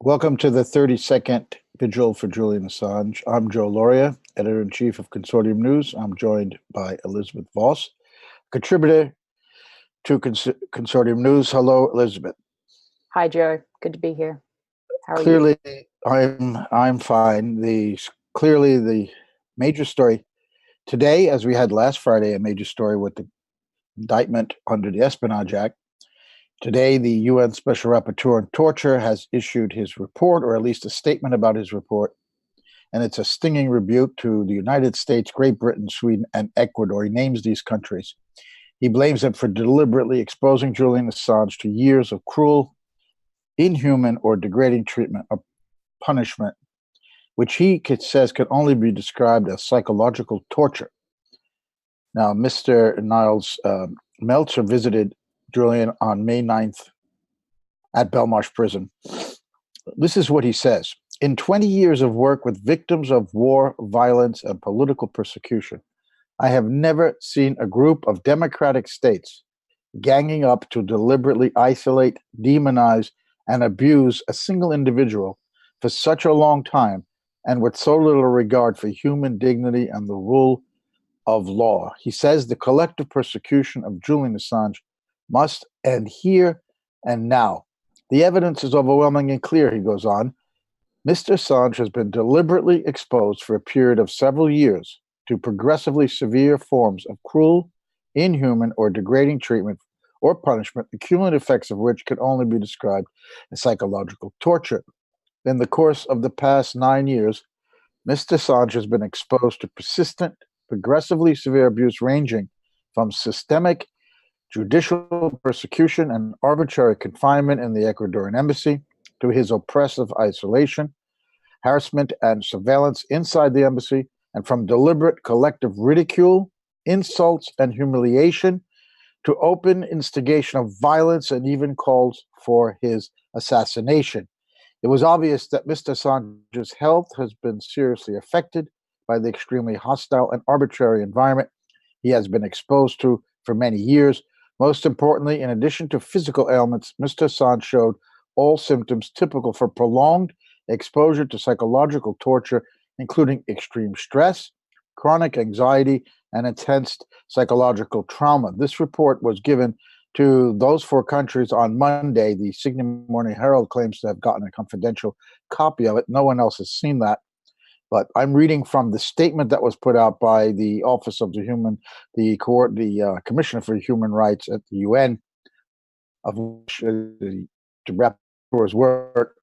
Welcome to the 32nd Vigil for Julian Assange. I'm Joe Loria, editor-in-chief of Consortium News. I'm joined by Elizabeth Voss, contributor to Consortium News. Hello, Elizabeth. Hi, Joe. Good to be here. How are Clearly, you? I'm fine. Clearly the major story today, as we had last Friday, a major story with the indictment under the Espionage Act. Today, the UN Special Rapporteur on Torture has issued his report, or at least a statement about his report, and it's a stinging rebuke to the United States, Great Britain, Sweden, and Ecuador. He names these countries. He blames them for deliberately exposing Julian Assange to years of cruel, inhuman, or degrading treatment or punishment, which he says can only be described as psychological torture. Now, Mr. Niles Meltzer visited Julian on May 9th at Belmarsh Prison. This is what he says. In 20 years of work with victims of war, violence, and political persecution, I have never seen a group of democratic states ganging up to deliberately isolate, demonize, and abuse a single individual for such a long time and with so little regard for human dignity and the rule of law. He says the collective persecution of Julian Assange must end here and now. The evidence is overwhelming and clear, he goes on. Mr. Assange has been deliberately exposed for a period of several years to progressively severe forms of cruel, inhuman, or degrading treatment or punishment, the cumulative effects of which can only be described as psychological torture. In the course of the past 9 years, Mr. Assange has been exposed to persistent, progressively severe abuse ranging from systemic judicial persecution and arbitrary confinement in the Ecuadorian embassy, to his oppressive isolation, harassment, and surveillance inside the embassy, and from deliberate collective ridicule, insults, and humiliation, to open instigation of violence and even calls for his assassination. It was obvious that Mr. Assange's health has been seriously affected by the extremely hostile and arbitrary environment he has been exposed to for many years. Most importantly, in addition to physical ailments, Mr. Assange showed all symptoms typical for prolonged exposure to psychological torture, including extreme stress, chronic anxiety, and intense psychological trauma. This report was given to those 4 countries on Monday. The Sydney Morning Herald claims to have gotten a confidential copy of it. No one else has seen that. But I'm reading from the statement that was put out by the Office of the Commissioner for Human Rights at the UN, of which the rapporteur's work.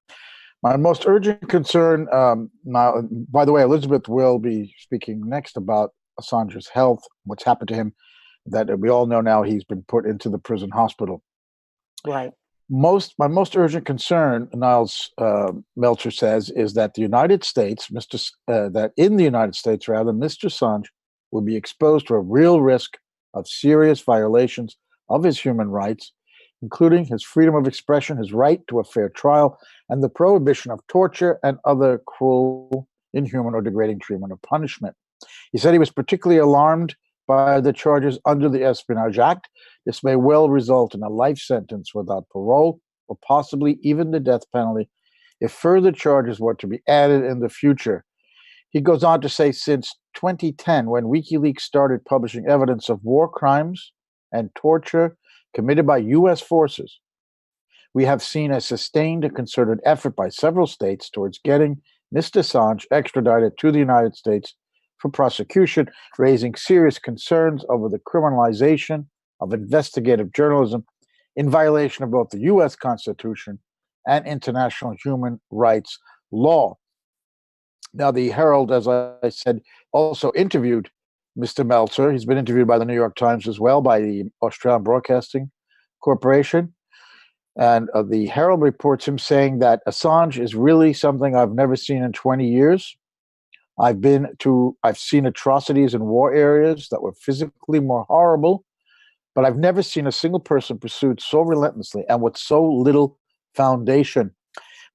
My most urgent concern, now, by the way, Elizabeth will be speaking next about Assange's health, what's happened to him, that we all know now he's been put into the prison hospital. Right. My most urgent concern, Niles Meltzer says, is that the United States, that in the United States, Mr. Assange will be exposed to a real risk of serious violations of his human rights, including his freedom of expression, his right to a fair trial, and the prohibition of torture and other cruel, inhuman, or degrading treatment or punishment. He said he was particularly alarmed by the charges under the Espionage Act. This may well result in a life sentence without parole, or possibly even the death penalty, if further charges were to be added in the future. He goes on to say, since 2010, when WikiLeaks started publishing evidence of war crimes and torture committed by U.S. forces, we have seen a sustained and concerted effort by several states towards getting Mr. Assange extradited to the United States for prosecution, raising serious concerns over the criminalization of investigative journalism in violation of both the U.S. Constitution and international human rights law. Now, the Herald, as I said, also interviewed Mr. Meltzer. He's been interviewed by the New York Times as well, by the Australian Broadcasting Corporation. And the Herald reports him saying that Assange is really something I've never seen in 20 years. I've seen atrocities in war areas that were physically more horrible, but I've never seen a single person pursued so relentlessly and with so little foundation.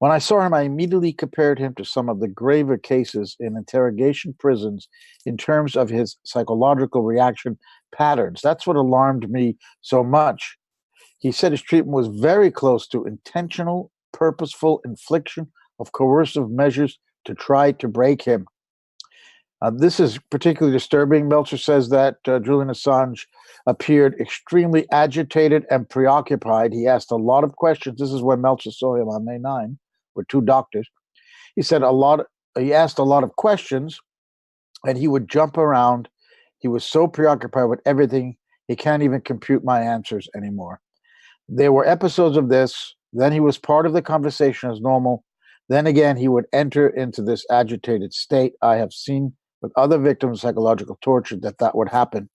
When I saw him, I immediately compared him to some of the graver cases in interrogation prisons in terms of his psychological reaction patterns. That's what alarmed me so much. He said his treatment was very close to intentional, purposeful infliction of coercive measures to try to break him. This is particularly disturbing. Meltzer says that Julian Assange appeared extremely agitated and preoccupied. He asked a lot of questions. This is when Meltzer saw him on May 9 with two doctors. He said he asked a lot of questions, and he would jump around. He was so preoccupied with everything, he can't even compute my answers anymore. There were episodes of this. Then he was part of the conversation as normal. Then again, he would enter into this agitated state. I have seen with other victims of psychological torture that would happen.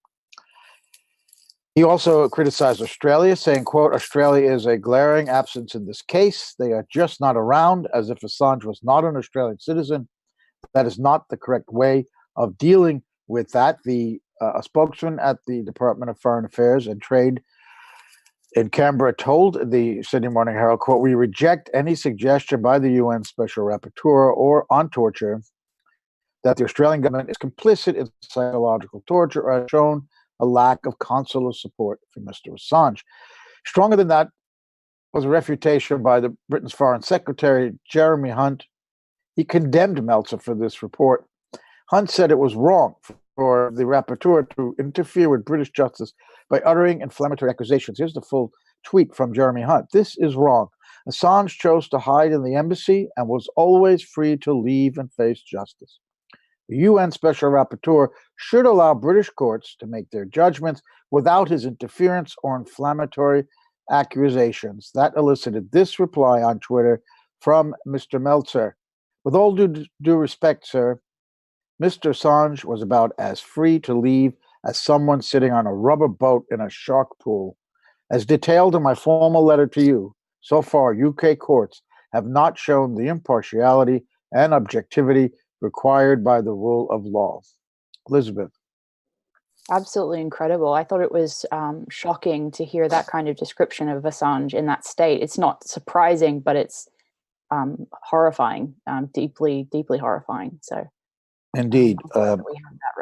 He also criticized Australia, saying, quote, Australia is a glaring absence in this case. They are just not around, as if Assange was not an Australian citizen. That is not the correct way of dealing with that. A spokesman at the Department of Foreign Affairs and Trade in Canberra told the Sydney Morning Herald, quote, we reject any suggestion by the UN Special Rapporteur or on torture that the Australian government is complicit in psychological torture or has shown a lack of consular support for Mr. Assange. Stronger than that was a refutation by Britain's Foreign Secretary, Jeremy Hunt. He condemned Meltzer for this report. Hunt said it was wrong for the rapporteur to interfere with British justice by uttering inflammatory accusations. Here's the full tweet from Jeremy Hunt. This is wrong. Assange chose to hide in the embassy and was always free to leave and face justice. The UN Special Rapporteur should allow British courts to make their judgments without his interference or inflammatory accusations. That elicited this reply on Twitter from Mr. Meltzer. With all due respect, sir, Mr. Assange was about as free to leave as someone sitting on a rubber boat in a shark pool. As detailed in my formal letter to you, so far UK courts have not shown the impartiality and objectivity required by the rule of law. Elizabeth. Absolutely incredible. I thought it was shocking to hear that kind of description of Assange in that state. It's not surprising, but it's horrifying, deeply, deeply horrifying. So, indeed, we have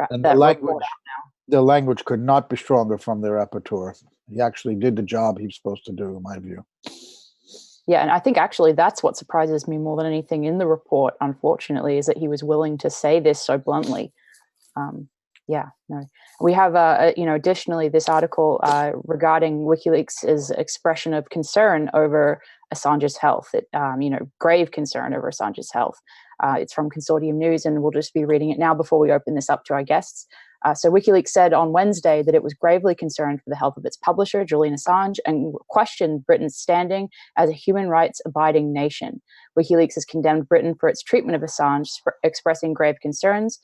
and that the report out now. The language could not be stronger from the rapporteur. He actually did the job he was supposed to do, in my view. Yeah, and I think actually that's what surprises me more than anything in the report, unfortunately, is that he was willing to say this so bluntly. We have, additionally, this article regarding WikiLeaks' expression of concern over Assange's health, grave concern over Assange's health. It's from Consortium News, and we'll just be reading it now before we open this up to our guests. So WikiLeaks said on Wednesday that it was gravely concerned for the health of its publisher, Julian Assange, and questioned Britain's standing as a human rights abiding nation. WikiLeaks has condemned Britain for its treatment of Assange, expressing grave concerns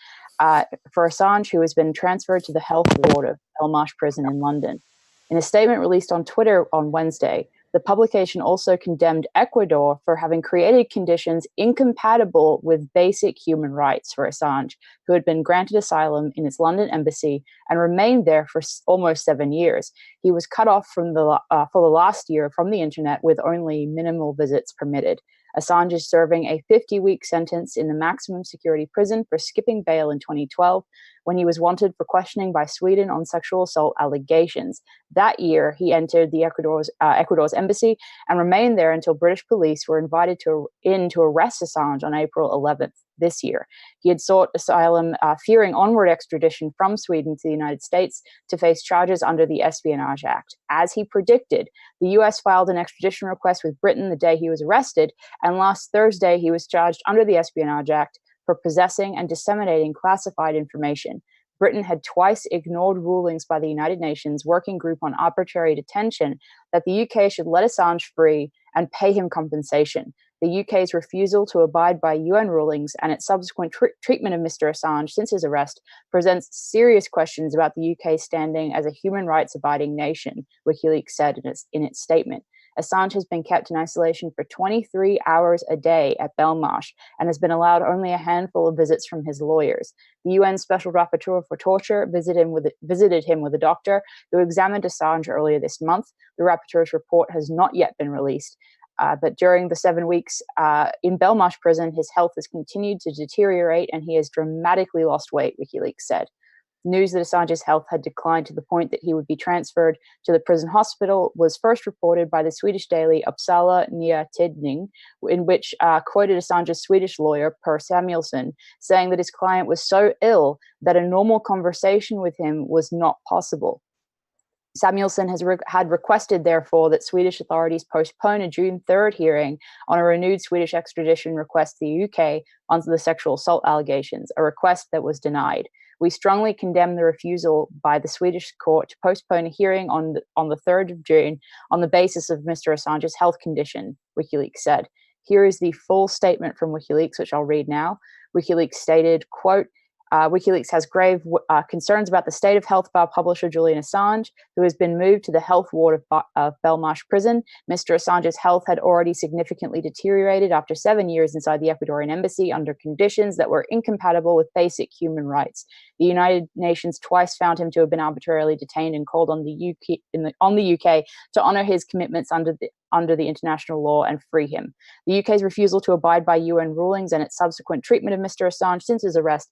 for Assange, who has been transferred to the health ward of Belmarsh Prison in London. In a statement released on Twitter on Wednesday, the publication also condemned Ecuador for having created conditions incompatible with basic human rights for Assange, who had been granted asylum in its London embassy and remained there for almost 7 years. He was cut off for the last year from the internet with only minimal visits permitted. Assange is serving a 50-week sentence in the maximum security prison for skipping bail in 2012 when he was wanted for questioning by Sweden on sexual assault allegations. That year, he entered the Ecuador's embassy and remained there until British police were invited to arrest Assange on April 11th this year. He had sought asylum, fearing onward extradition from Sweden to the United States to face charges under the Espionage Act. As he predicted, the US filed an extradition request with Britain the day he was arrested, and last Thursday he was charged under the Espionage Act for possessing and disseminating classified information. Britain had twice ignored rulings by the United Nations Working Group on Arbitrary Detention that the UK should let Assange free and pay him compensation. The UK's refusal to abide by UN rulings and its subsequent treatment of Mr Assange since his arrest presents serious questions about the UK's standing as a human rights abiding nation, WikiLeaks said in its statement. Assange has been kept in isolation for 23 hours a day at Belmarsh and has been allowed only a handful of visits from his lawyers. The UN Special Rapporteur for Torture visited him with a doctor who examined Assange earlier this month. The rapporteur's report has not yet been released. But during the 7 weeks in Belmarsh prison, his health has continued to deteriorate and he has dramatically lost weight, WikiLeaks said. News that Assange's health had declined to the point that he would be transferred to the prison hospital was first reported by the Swedish daily Uppsala Nya Tidning, in which quoted Assange's Swedish lawyer, Per Samuelsson, saying that his client was so ill that a normal conversation with him was not possible. Samuelsson had requested, therefore, that Swedish authorities postpone a June 3rd hearing on a renewed Swedish extradition request to the UK onto the sexual assault allegations, a request that was denied. We strongly condemn the refusal by the Swedish court to postpone a hearing on the 3rd of June on the basis of Mr Assange's health condition, WikiLeaks said. Here is the full statement from WikiLeaks, which I'll read now. WikiLeaks stated, quote, WikiLeaks has grave concerns about the state of health of our publisher, Julian Assange, who has been moved to the health ward of Belmarsh prison. Mr. Assange's health had already significantly deteriorated after 7 years inside the Ecuadorian embassy under conditions that were incompatible with basic human rights. The United Nations twice found him to have been arbitrarily detained and called on the UK to honor his commitments under the international law and free him. The UK's refusal to abide by UN rulings and its subsequent treatment of Mr. Assange since his arrest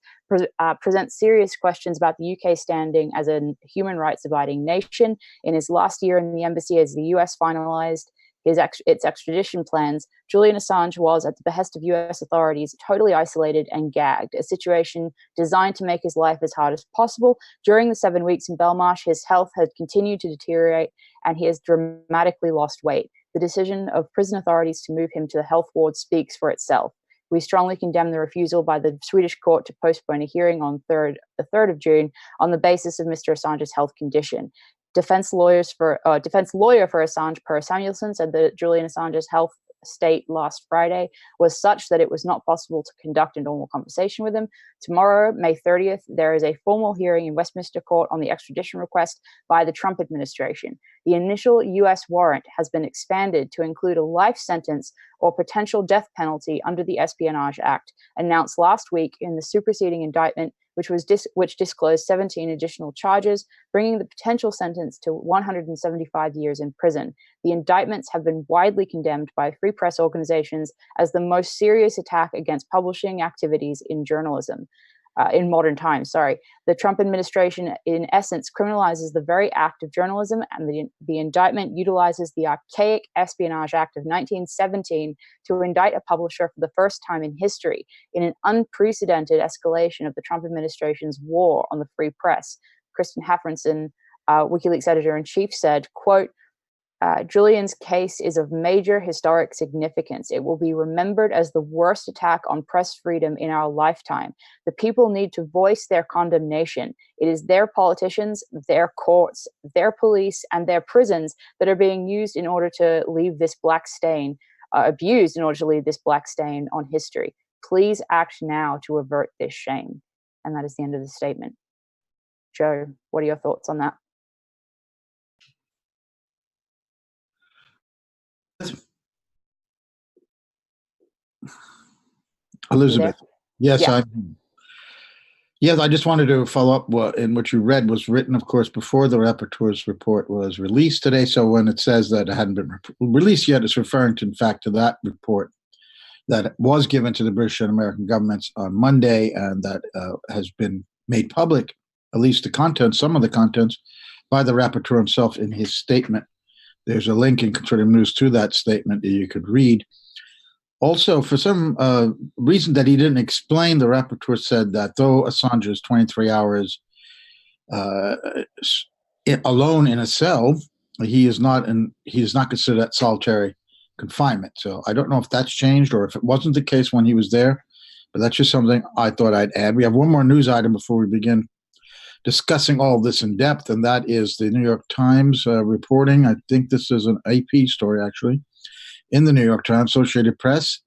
presents serious questions about the UK standing as a human rights abiding nation. In his last year in the embassy, as the US finalized its extradition plans, Julian Assange was, at the behest of US authorities, totally isolated and gagged, a situation designed to make his life as hard as possible. During the 7 weeks in Belmarsh, his health had continued to deteriorate and he has dramatically lost weight. The decision of prison authorities to move him to the health ward speaks for itself. We strongly condemn the refusal by the Swedish court to postpone a hearing on the 3rd of June on the basis of Mr. Assange's health condition. Defense lawyer for Assange, Per Samuelsson, said that Julian Assange's health state last Friday was such that it was not possible to conduct a normal conversation with him. Tomorrow, May 30th, there is a formal hearing in Westminster Court on the extradition request by the Trump administration. The initial US warrant has been expanded to include a life sentence or potential death penalty under the Espionage Act, announced last week in the superseding indictment, which disclosed 17 additional charges, bringing the potential sentence to 175 years in prison. The indictments have been widely condemned by free press organizations as the most serious attack against publishing activities in journalism. In modern times, the Trump administration, in essence, criminalizes the very act of journalism, and the indictment utilizes the archaic Espionage Act of 1917 to indict a publisher for the first time in history in an unprecedented escalation of the Trump administration's war on the free press. Kristen Hafrenson, WikiLeaks editor-in-chief, said, quote, Julian's case is of major historic significance. It will be remembered as the worst attack on press freedom in our lifetime. The people need to voice their condemnation. It is their politicians, their courts, their police, and their prisons that are being used in order to leave this black stain, abused in order to leave this black stain on history. Please act now to avert this shame. And that is the end of the statement. Joe, what are your thoughts on that? Elizabeth. Yes, yeah. I just wanted to follow up what you read was written, of course, before the rapporteur's report was released today. So when it says that it hadn't been released yet, it's referring to, in fact, to that report that was given to the British and American governments on Monday, and that has been made public, at least the contents, some of the contents, by the rapporteur himself in his statement. There's a link in Conservative News to that statement that you could read. Also, for some reason that he didn't explain, the rapporteur said that though Assange is 23 hours alone in a cell, he is not considered at solitary confinement. So I don't know if that's changed or if it wasn't the case when he was there, but that's just something I thought I'd add. We have one more news item before we begin discussing all of this in depth, and that is the New York Times reporting. I think this is an AP story, actually, in the New York Times, Associated Press.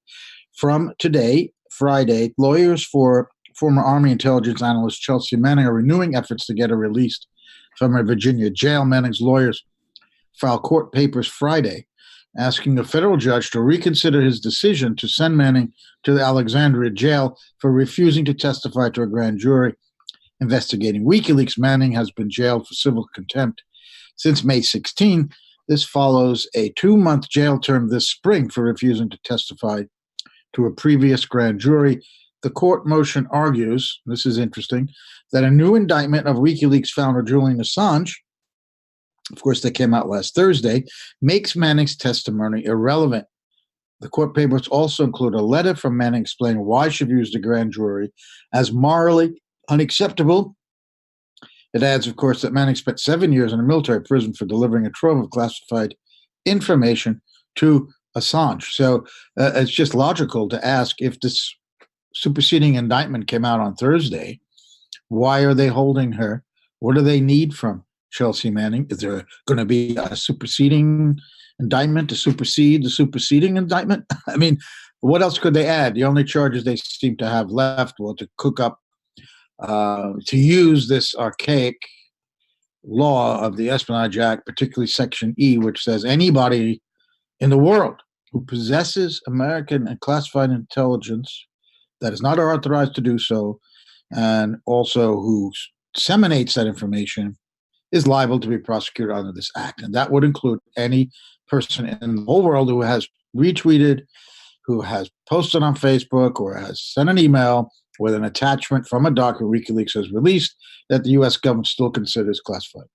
From today, Friday, lawyers for former Army intelligence analyst Chelsea Manning are renewing efforts to get her released from a Virginia jail. Manning's lawyers filed court papers Friday asking a federal judge to reconsider his decision to send Manning to the Alexandria jail for refusing to testify to a grand jury investigating WikiLeaks. Manning has been jailed for civil contempt since May 16. This follows a 2-month jail term this spring for refusing to testify to a previous grand jury. the court motion argues, this is interesting, that a new indictment of WikiLeaks founder Julian Assange, of course, that came out last Thursday, makes Manning's testimony irrelevant. The court papers also include a letter from Manning explaining why she views the grand jury as morally unacceptable. It adds, of course, that Manning spent 7 years in a military prison for delivering a trove of classified information to Assange. So it's just logical to ask, if this superseding indictment came out on Thursday, why are they holding her? What do they need from Chelsea Manning? Is there going to be a superseding indictment to supersede the superseding indictment? I mean, what else could they add? The only charges they seem to have left were to cook up, to use this archaic law of the Espionage Act, particularly Section E, which says anybody in the world who possesses American and classified intelligence that is not authorized to do so, and also who disseminates that information, is liable to be prosecuted under this act. And that would include any person in the whole world who has retweeted, who has posted on Facebook, or has sent an email with an attachment from a document WikiLeaks has released that the U.S. government still considers classified.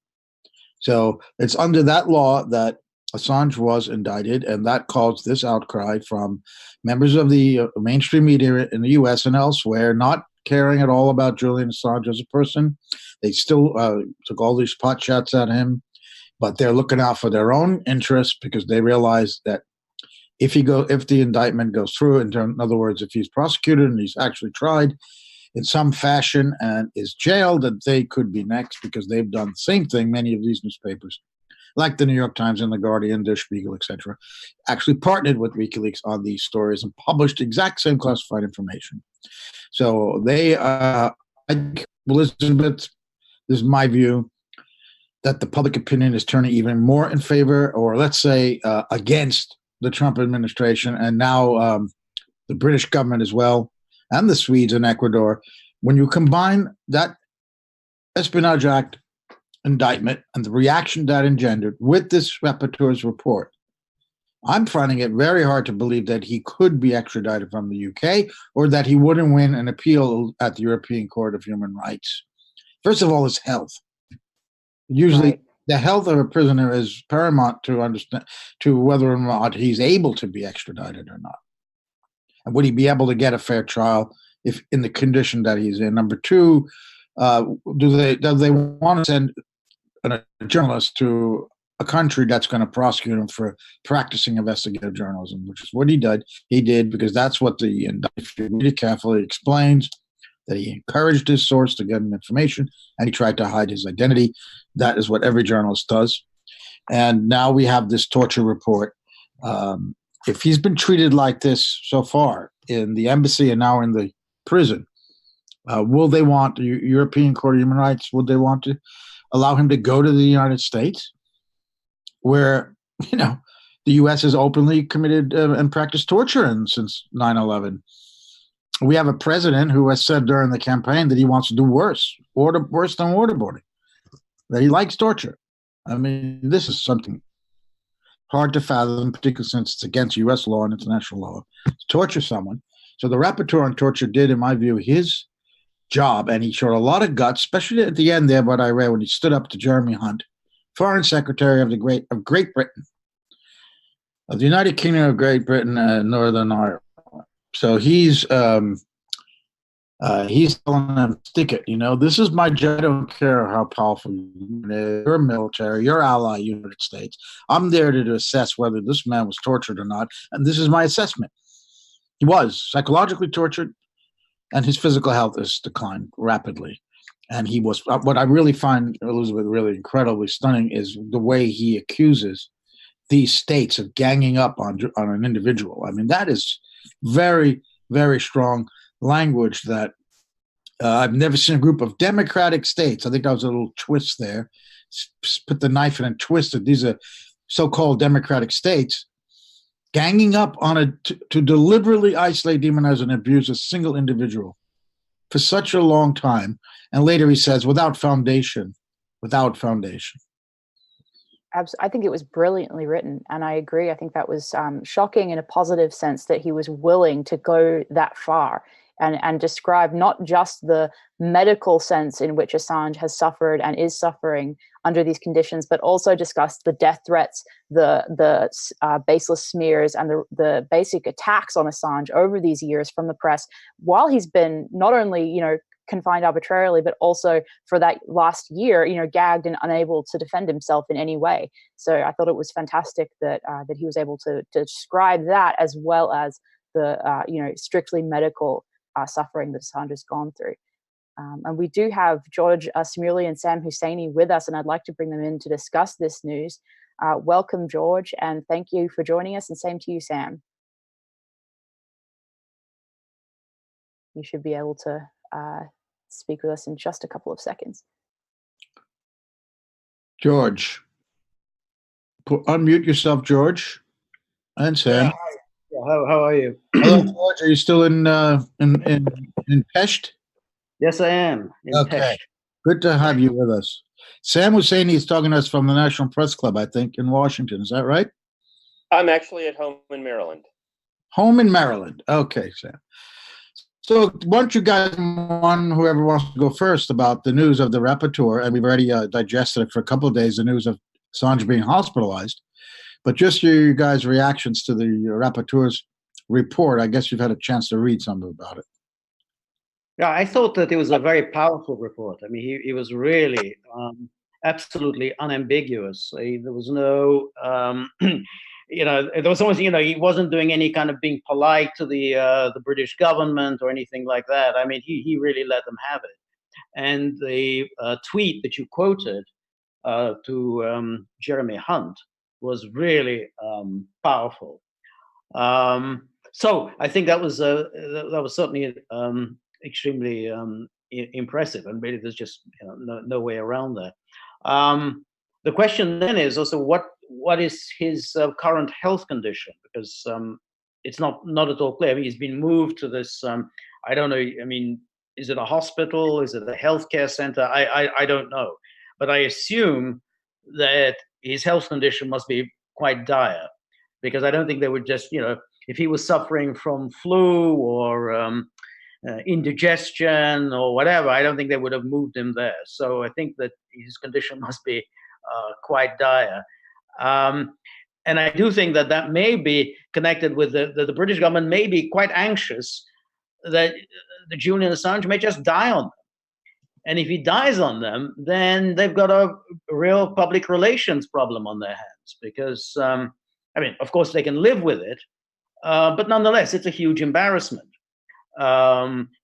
So it's under that law that Assange was indicted, and that caused this outcry from members of the mainstream media in the U.S. and elsewhere, not caring at all about Julian Assange as a person. They still took all these pot shots at him, but they're looking out for their own interests, because they realize that if the indictment goes through, in other words, if he's prosecuted and he's actually tried in some fashion and is jailed, that they could be next, because they've done the same thing. Many of these newspapers, like the New York Times and the Guardian, Der Spiegel, etc., actually partnered with WikiLeaks on these stories and published the exact same classified information. So they, Elizabeth, this is my view, that the public opinion is turning even more in favor, or let's say against, the Trump administration, and now the British government as well, and the Swedes and Ecuador. When you combine that Espionage Act indictment and the reaction that engendered with this rapporteur's report, I'm finding it very hard to believe that he could be extradited from the UK, or that he wouldn't win an appeal at the European Court of Human Rights. First of all, his health. Usually, right, the health of a prisoner is paramount to understand, to whether or not he's able to be extradited or not. And would he be able to get a fair trial if in the condition that he's in? Number two, do they want to send a journalist to a country that's going to prosecute him for practicing investigative journalism, which is what he did, because that's what the indictment, if you read it carefully, explains, that he encouraged his source to get him information, and he tried to hide his identity. That is what every journalist does. And now we have this torture report. If he's been treated like this so far in the embassy and now in the prison, will they want the European Court of Human Rights? Would they want to allow him to go to the United States, where, the U.S. has openly committed and practiced torture since 9/11? We have a president who has said during the campaign that he wants to do worse than waterboarding, that he likes torture. I mean, this is something hard to fathom, particularly since it's against U.S. law and international law to torture someone. So the rapporteur on torture did, in my view, his job, and he showed a lot of guts, especially at the end there, what I read when he stood up to Jeremy Hunt, Foreign Secretary of Great Britain, of the United Kingdom of Great Britain and Northern Ireland. So he's telling them, stick it. This is my job. I don't care how powerful you're military, your ally, United States. I'm there to assess whether this man was tortured or not, and this is my assessment. He was psychologically tortured, and his physical health has declined rapidly. And he was. What I really find, Elizabeth, really incredibly stunning is the way he accuses these states of ganging up on an individual. I mean, that is very, very strong language that I've never seen a group of democratic states. I think that was a little twist there. Put the knife in and twist it. These are so-called democratic states ganging up on to deliberately isolate, demonize, and abuse a single individual for such a long time. And later he says, without foundation. I think it was brilliantly written, and I agree. I think that was shocking in a positive sense, that he was willing to go that far. and describe not just the medical sense in which Assange has suffered and is suffering under these conditions, but also discussed the death threats, the baseless smears, and the basic attacks on Assange over these years from the press, while he's been not only, confined arbitrarily, but also for that last year, gagged and unable to defend himself in any way. So I thought it was fantastic that that he was able to describe that, as well as the strictly medical suffering that Assange has gone through. And we do have George Smuley and Sam Husseini with us, and I'd like to bring them in to discuss this news. Welcome, George, and thank you for joining us, and same to you, Sam. You should be able to speak with us in just a couple of seconds. George, unmute yourself, George, and Sam. Yeah, how are you? Hello, George. Are you still in Pest? Yes, I am. Okay. Pest. Good to have you with us. Sam was saying he's talking to us from the National Press Club, I think, in Washington. Is that right? I'm actually at home in Maryland. Home in Maryland. Okay, Sam. So why don't you guys, whoever wants to go first, about the news of the rapporteur, and we've already digested it for a couple of days, the news of Assange being hospitalized, but just you guys' reactions to the rapporteur's report. I guess you've had a chance to read something about it. Yeah, I thought that it was a very powerful report. I mean, he was really absolutely unambiguous. There was no, there was almost, he wasn't doing any kind of being polite to the British government or anything like that. I mean, he really let them have it. And the tweet that you quoted to Jeremy Hunt was really powerful. So I think that was certainly extremely impressive, and really there's just no way around that. The question then is also what is his current health condition, because it's not at all clear. I mean, he's been moved to this I don't know, I mean, is it a hospital, is it a healthcare center? I don't know, but I assume that his health condition must be quite dire, because I don't think they would just, if he was suffering from flu or indigestion or whatever, I don't think they would have moved him there. So I think that his condition must be quite dire. And I do think that may be connected with the British government may be quite anxious that the Julian Assange may just die on them. And if he dies on them, then they've got a real public relations problem on their hands, because, I mean, of course, they can live with it, but nonetheless, it's a huge embarrassment.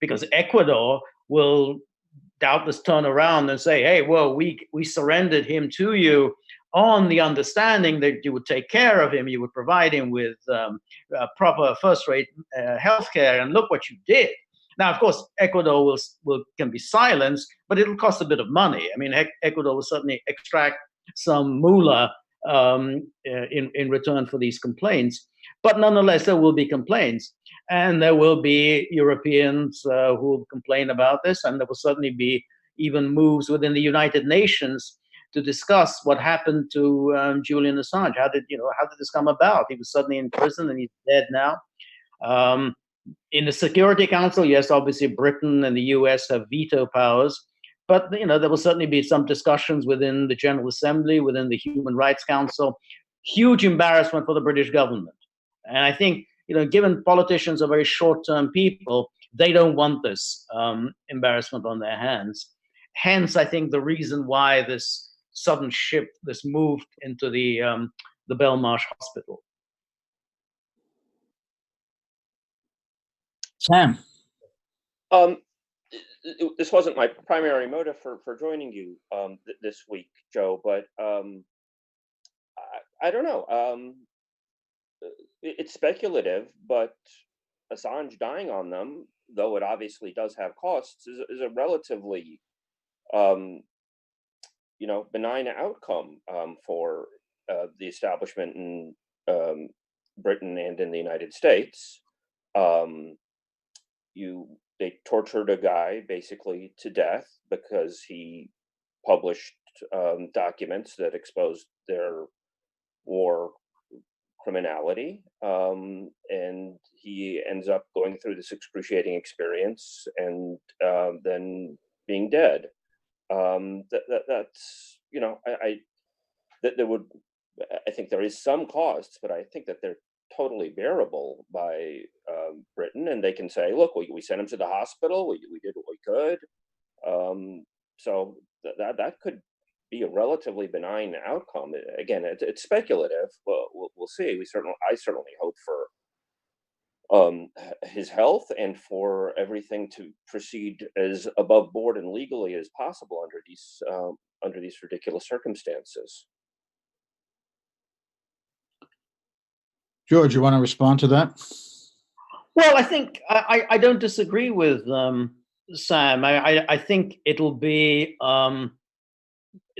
Because Ecuador will doubtless turn around and say, hey, well, we surrendered him to you on the understanding that you would take care of him, you would provide him with proper first-rate health care, and look what you did. Now, of course, Ecuador can be silenced, but it'll cost a bit of money. I mean, Ecuador will certainly extract some moolah in return for these complaints. But nonetheless, there will be complaints. And there will be Europeans who will complain about this. And there will certainly be even moves within the United Nations to discuss what happened to Julian Assange. How did this come about? He was suddenly in prison and he's dead now. In the Security Council, yes, obviously Britain and the US have veto powers. But, there will certainly be some discussions within the General Assembly, within the Human Rights Council. Huge embarrassment for the British government. And I think, given politicians are very short-term people, they don't want this embarrassment on their hands. Hence, I think the reason why this sudden shift, this move into the Belmarsh Hospital. Sam. This wasn't my primary motive for joining you this week, Joe, but I don't know. It's speculative, but Assange dying on them, though it obviously does have costs, is a relatively, benign outcome for the establishment in Britain and in the United States. They tortured a guy basically to death because he published documents that exposed their war criminality, and he ends up going through this excruciating experience and then being dead. That's, you know, that there would, I think there is some costs, but I think that they're totally bearable by Britain, and they can say, look, we sent him to the hospital, we did what we could. So that could be a relatively benign outcome. Again, it's speculative, but we'll see. I certainly hope for his health and for everything to proceed as above board and legally as possible under these ridiculous circumstances. George, you want to respond to that? Well, I think I don't disagree with Sam. I think it'll be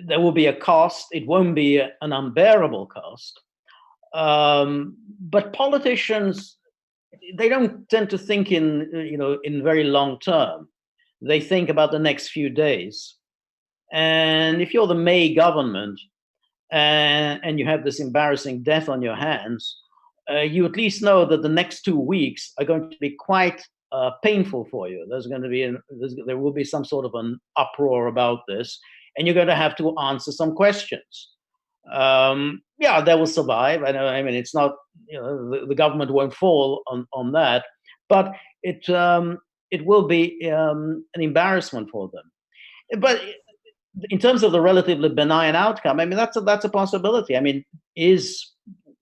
there will be a cost. It won't be an unbearable cost. But politicians, they don't tend to think in very long term. They think about the next few days. And if you're the May government and you have this embarrassing death on your hands, you at least know that the next 2 weeks are going to be quite painful for you. There will be some sort of an uproar about this, and you're going to have to answer some questions. Yeah, they will survive. I mean, it's not, the government won't fall on that, but it will be an embarrassment for them. But in terms of the relatively benign outcome, I mean, that's a possibility. I mean,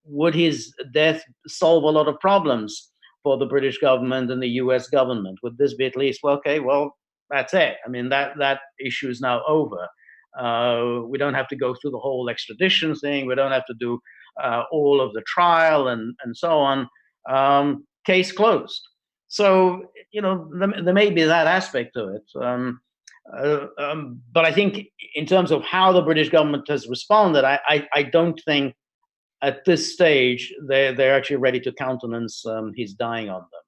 would his death solve a lot of problems for the British government and the US government? Would this be at least, well, okay, well, that's it. I mean, that issue is now over. We don't have to go through the whole extradition thing. We don't have to do all of the trial and so on. Case closed. So, there may be that aspect to it. But I think in terms of how the British government has responded, I don't think at this stage they're actually ready to countenance his dying on them.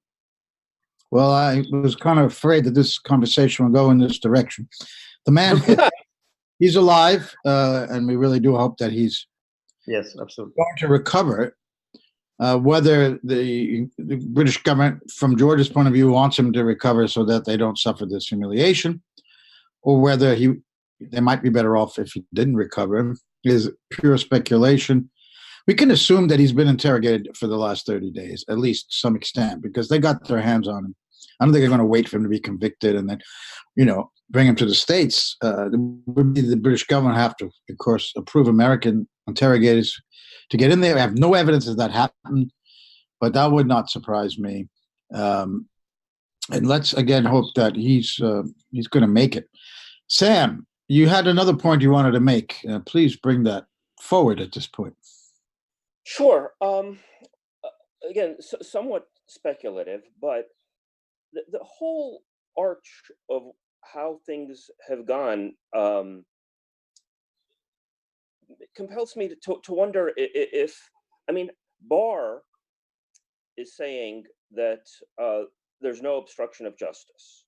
Well, I was kind of afraid that this conversation will go in this direction. The man, he's alive, and we really do hope that he's absolutely going to recover. Whether the British government, from George's point of view, wants him to recover so that they don't suffer this humiliation, or whether they might be better off if he didn't recover, is pure speculation. We can assume that he's been interrogated for the last 30 days, at least to some extent, because they got their hands on him. I don't think they're going to wait for him to be convicted and then, bring him to the States. The British government have to, of course, approve American interrogators to get in there. I have no evidence that happened, but that would not surprise me. And let's again hope that he's going to make it. Sam, you had another point you wanted to make. Please bring that forward at this point. Sure. Again, somewhat speculative, but the whole arch of how things have gone compels me to wonder if Barr is saying that there's no obstruction of justice.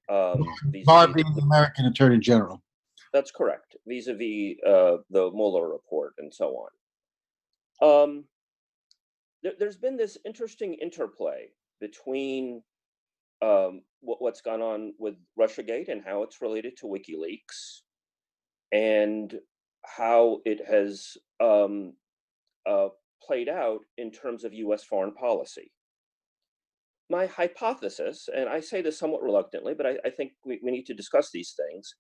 Barr being the American Attorney General. That's correct, vis-a-vis the Mueller report and so on. There's been this interesting interplay between what's gone on with Russiagate and how it's related to WikiLeaks, and how it has played out in terms of U.S. foreign policy. My hypothesis, and I say this somewhat reluctantly, but I think we need to discuss these things,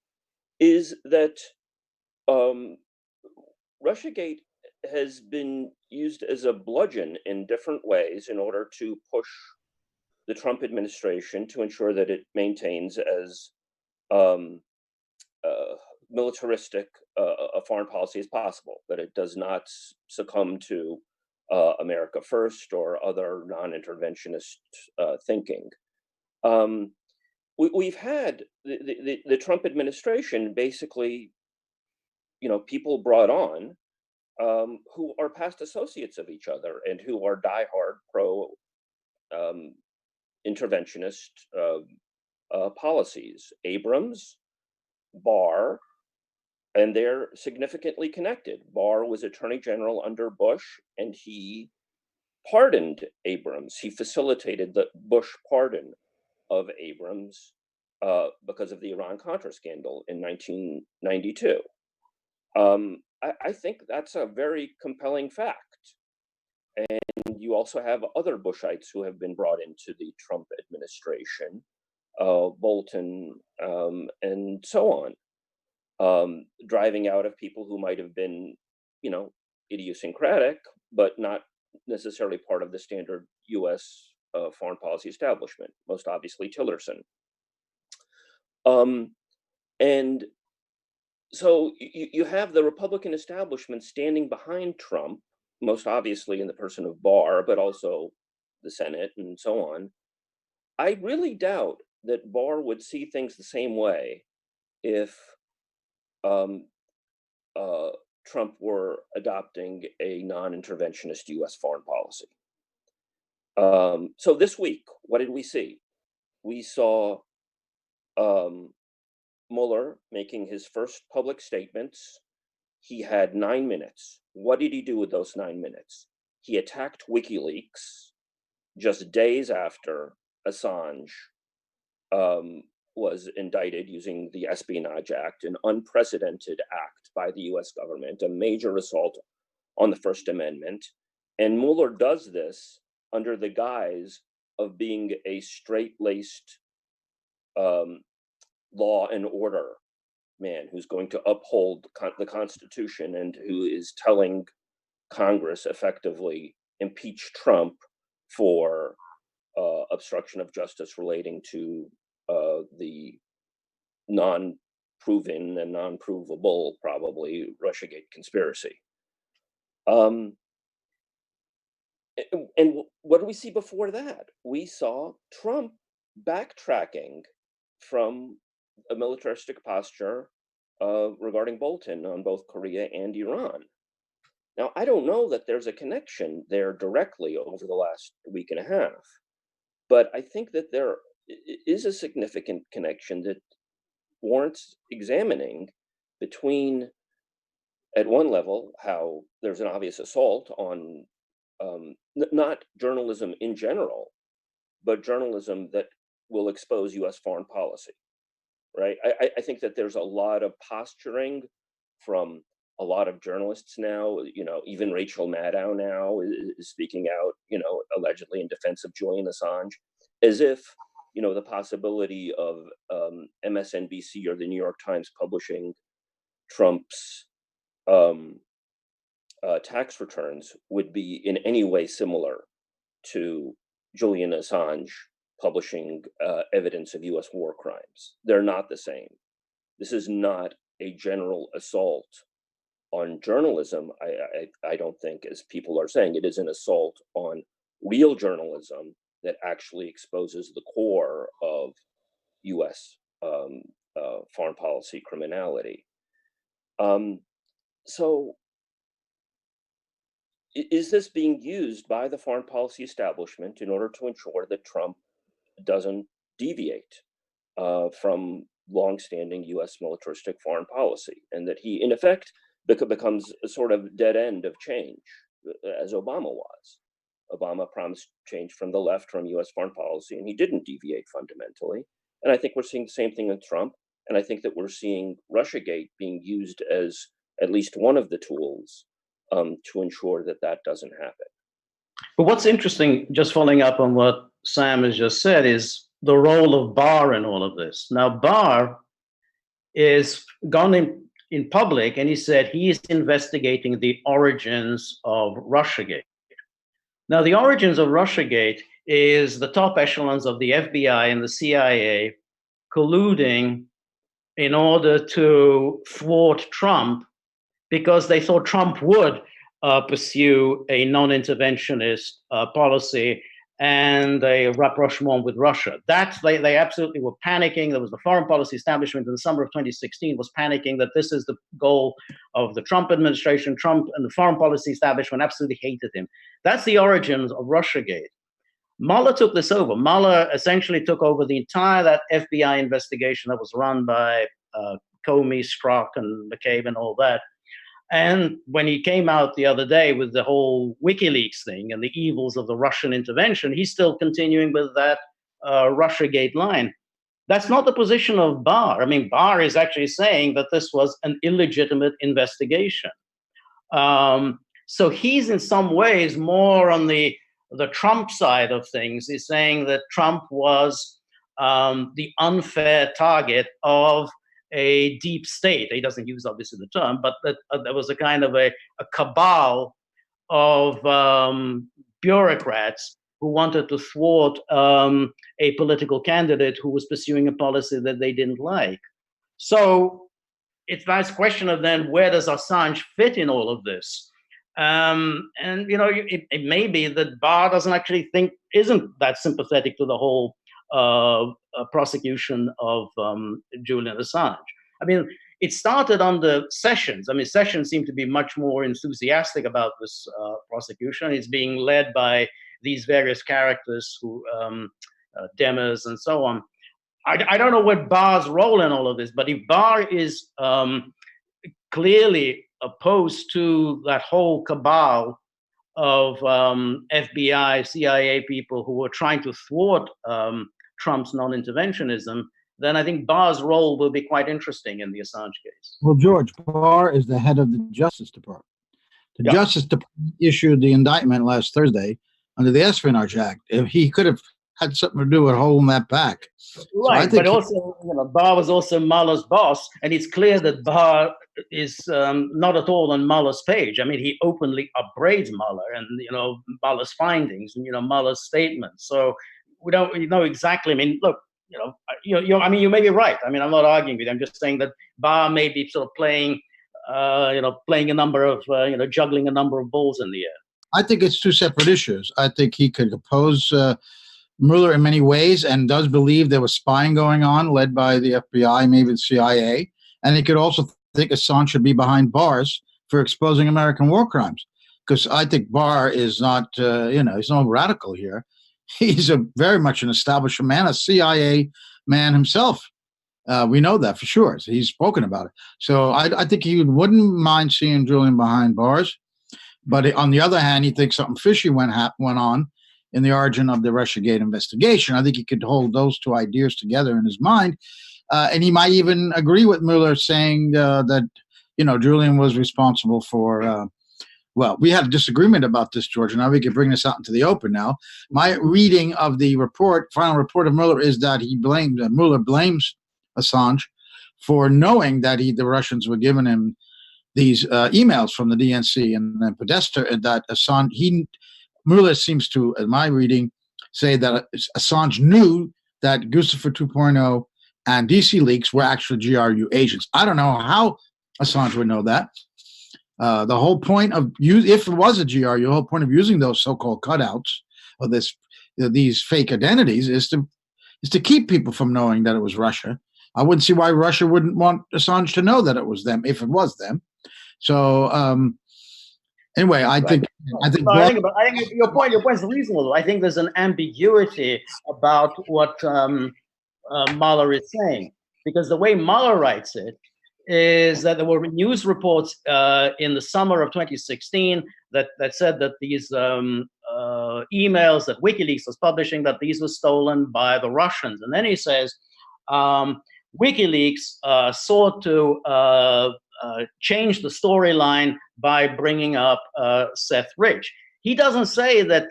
is that Russiagate has been used as a bludgeon in different ways in order to push the Trump administration to ensure that it maintains as militaristic a foreign policy as possible, that it does not succumb to America First or other non-interventionist thinking. We've had the Trump administration basically, people brought on who are past associates of each other and who are diehard pro interventionist policies. Abrams, Barr, and they're significantly connected. Barr was Attorney General under Bush, and he pardoned Abrams. He facilitated the Bush pardon of Abrams because of the Iran-Contra scandal in 1992. I think that's a very compelling fact. And you also have other Bushites who have been brought into the Trump administration, Bolton, and so on, driving out of people who might have been, idiosyncratic, but not necessarily part of the standard U.S. Foreign policy establishment, most obviously Tillerson. And so you have the Republican establishment standing behind Trump, most obviously in the person of Barr, but also the Senate and so on. I really doubt that Barr would see things the same way if Trump were adopting a non-interventionist U.S. foreign policy. So this week, what did we see? We saw Mueller making his first public statements. He had 9 minutes. What did he do with those 9 minutes? He attacked WikiLeaks just days after Assange was indicted using the Espionage Act, an unprecedented act by the US government, a major assault on the First Amendment. And Mueller does this under the guise of being a straight-laced law and order man who's going to uphold the Constitution and who is telling Congress effectively impeach Trump for obstruction of justice relating to the non-proven and non-provable, probably, Russiagate conspiracy. And what do we see before that? We saw Trump backtracking from a militaristic posture regarding Bolton on both Korea and Iran. Now, I don't know that there's a connection there directly over the last week and a half, but I think that there is a significant connection that warrants examining between, at one level, how there's an obvious assault on not journalism in general, but journalism that will expose US foreign policy, right? I think that there's a lot of posturing from a lot of journalists now, even Rachel Maddow now is speaking out, allegedly in defense of Julian Assange, as if, the possibility of MSNBC or the New York Times publishing Trump's tax returns would be in any way similar to Julian Assange publishing evidence of US war crimes. They're not the same. This is not a general assault on journalism, I don't think, as people are saying. It is an assault on real journalism that actually exposes the core of US foreign policy criminality. So is this being used by the foreign policy establishment in order to ensure that Trump doesn't deviate from longstanding US militaristic foreign policy, and that he, in effect, becomes a sort of dead end of change, as Obama was? Obama promised change from the left, from US foreign policy, and he didn't deviate fundamentally. And I think we're seeing the same thing with Trump. And I think that we're seeing Russiagate being used as at least one of the tools to ensure that that doesn't happen. But what's interesting, just following up on what Sam has just said, is the role of Barr in all of this. Now, Barr is gone in public, and he said he is investigating the origins of Russiagate. Now, the origins of Russiagate is the top echelons of the FBI and the CIA colluding in order to thwart Trump, because they thought Trump would pursue a non-interventionist policy and a rapprochement with Russia. They absolutely were panicking. There was the foreign policy establishment in the summer of 2016 was panicking that this is the goal of the Trump administration. Trump and the foreign policy establishment absolutely hated him. That's the origins of Russiagate. Mueller took this over. Mueller essentially took over the entire that FBI investigation that was run by Comey, Strzok, and McCabe and all that. And when he came out the other day with the whole WikiLeaks thing and the evils of the Russian intervention, he's still continuing with that Russiagate line. That's not the position of Barr. I mean, Barr is actually saying that this was an illegitimate investigation. So he's in some ways more on the Trump side of things. He's saying that Trump was the unfair target of a deep state. He doesn't use obviously the term, but that there was a kind of a cabal of bureaucrats who wanted to thwart a political candidate who was pursuing a policy that they didn't like. So it's a nice question of then, where does Assange fit in all of this? And, you know, it may be that Barr isn't that sympathetic to the whole prosecution of Julian Assange. I mean, it started under Sessions. I mean, Sessions seemed to be much more enthusiastic about this prosecution. It's being led by these various characters who, Demers and so on. I don't know what Barr's role in all of this, but if Barr is clearly opposed to that whole cabal of FBI, CIA people who were trying to thwart Trump's non-interventionism, then I think Barr's role will be quite interesting in the Assange case. Well, George, Barr is the head of the Justice Department. The Justice Department issued the indictment last Thursday under the Espionage Act. If he could have had something to do with holding that back. Right, so but also, you know, Barr was also Mueller's boss, and it's clear that Barr is not at all on Mueller's page. I mean, he openly upbraids Mueller and, you know, Mueller's findings and, you know, Mueller's statements. So we don't know exactly. I mean, look, I mean, you may be right. I mean, I'm not arguing with you. I'm just saying that Barr may be sort of playing a number of, juggling a number of balls in the air. I think it's two separate issues. I think he could oppose Mueller in many ways and does believe there was spying going on led by the FBI, maybe the CIA. And he could also think Assange should be behind bars for exposing American war crimes. Because I think Barr is not, he's no radical here. He's very much an establishment man, a CIA man himself. We know that for sure. So he's spoken about it. So I think he wouldn't mind seeing Julian behind bars. But on the other hand, he thinks something fishy went on in the origin of the Russiagate investigation. I think he could hold those two ideas together in his mind. And he might even agree with Mueller saying that, Julian was responsible for, we had a disagreement about this, George. Now we can bring this out into the open now. My reading of the final report of Mueller is that Mueller blames Assange for knowing that the Russians were giving him these emails from the DNC and then Podesta, that Assange, Mueller seems to, in my reading, say that Assange knew that Guccifer 2.0 and DC leaks were actually GRU agents. I don't know how Assange would know that. The whole point of if it was a GRU, the whole point of using those so-called cutouts of these fake identities is to keep people from knowing that it was Russia. I wouldn't see why Russia wouldn't want Assange to know that it was them if it was them. So anyway, I think your point is reasonable. I think there's an ambiguity about what Mueller is saying, because the way Mueller writes it is that there were news reports in the summer of 2016 that said that these emails that WikiLeaks was publishing, that these were stolen by the Russians. And then he says WikiLeaks sought to change the storyline by bringing up Seth Rich. He doesn't say that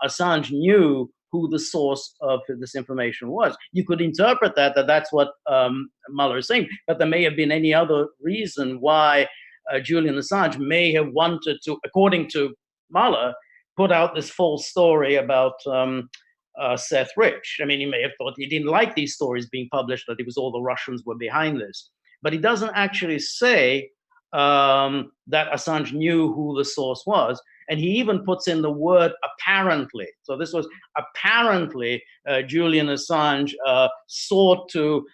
Assange knew who the source of this information was. You could interpret that's what Mueller is saying, but there may have been any other reason why Julian Assange may have wanted to, according to Mueller, put out this false story about Seth Rich. I mean, he may have thought he didn't like these stories being published, that it was all the Russians were behind this. But he doesn't actually say that Assange knew who the source was. And he even puts in the word apparently. So this was apparently Julian Assange sought to,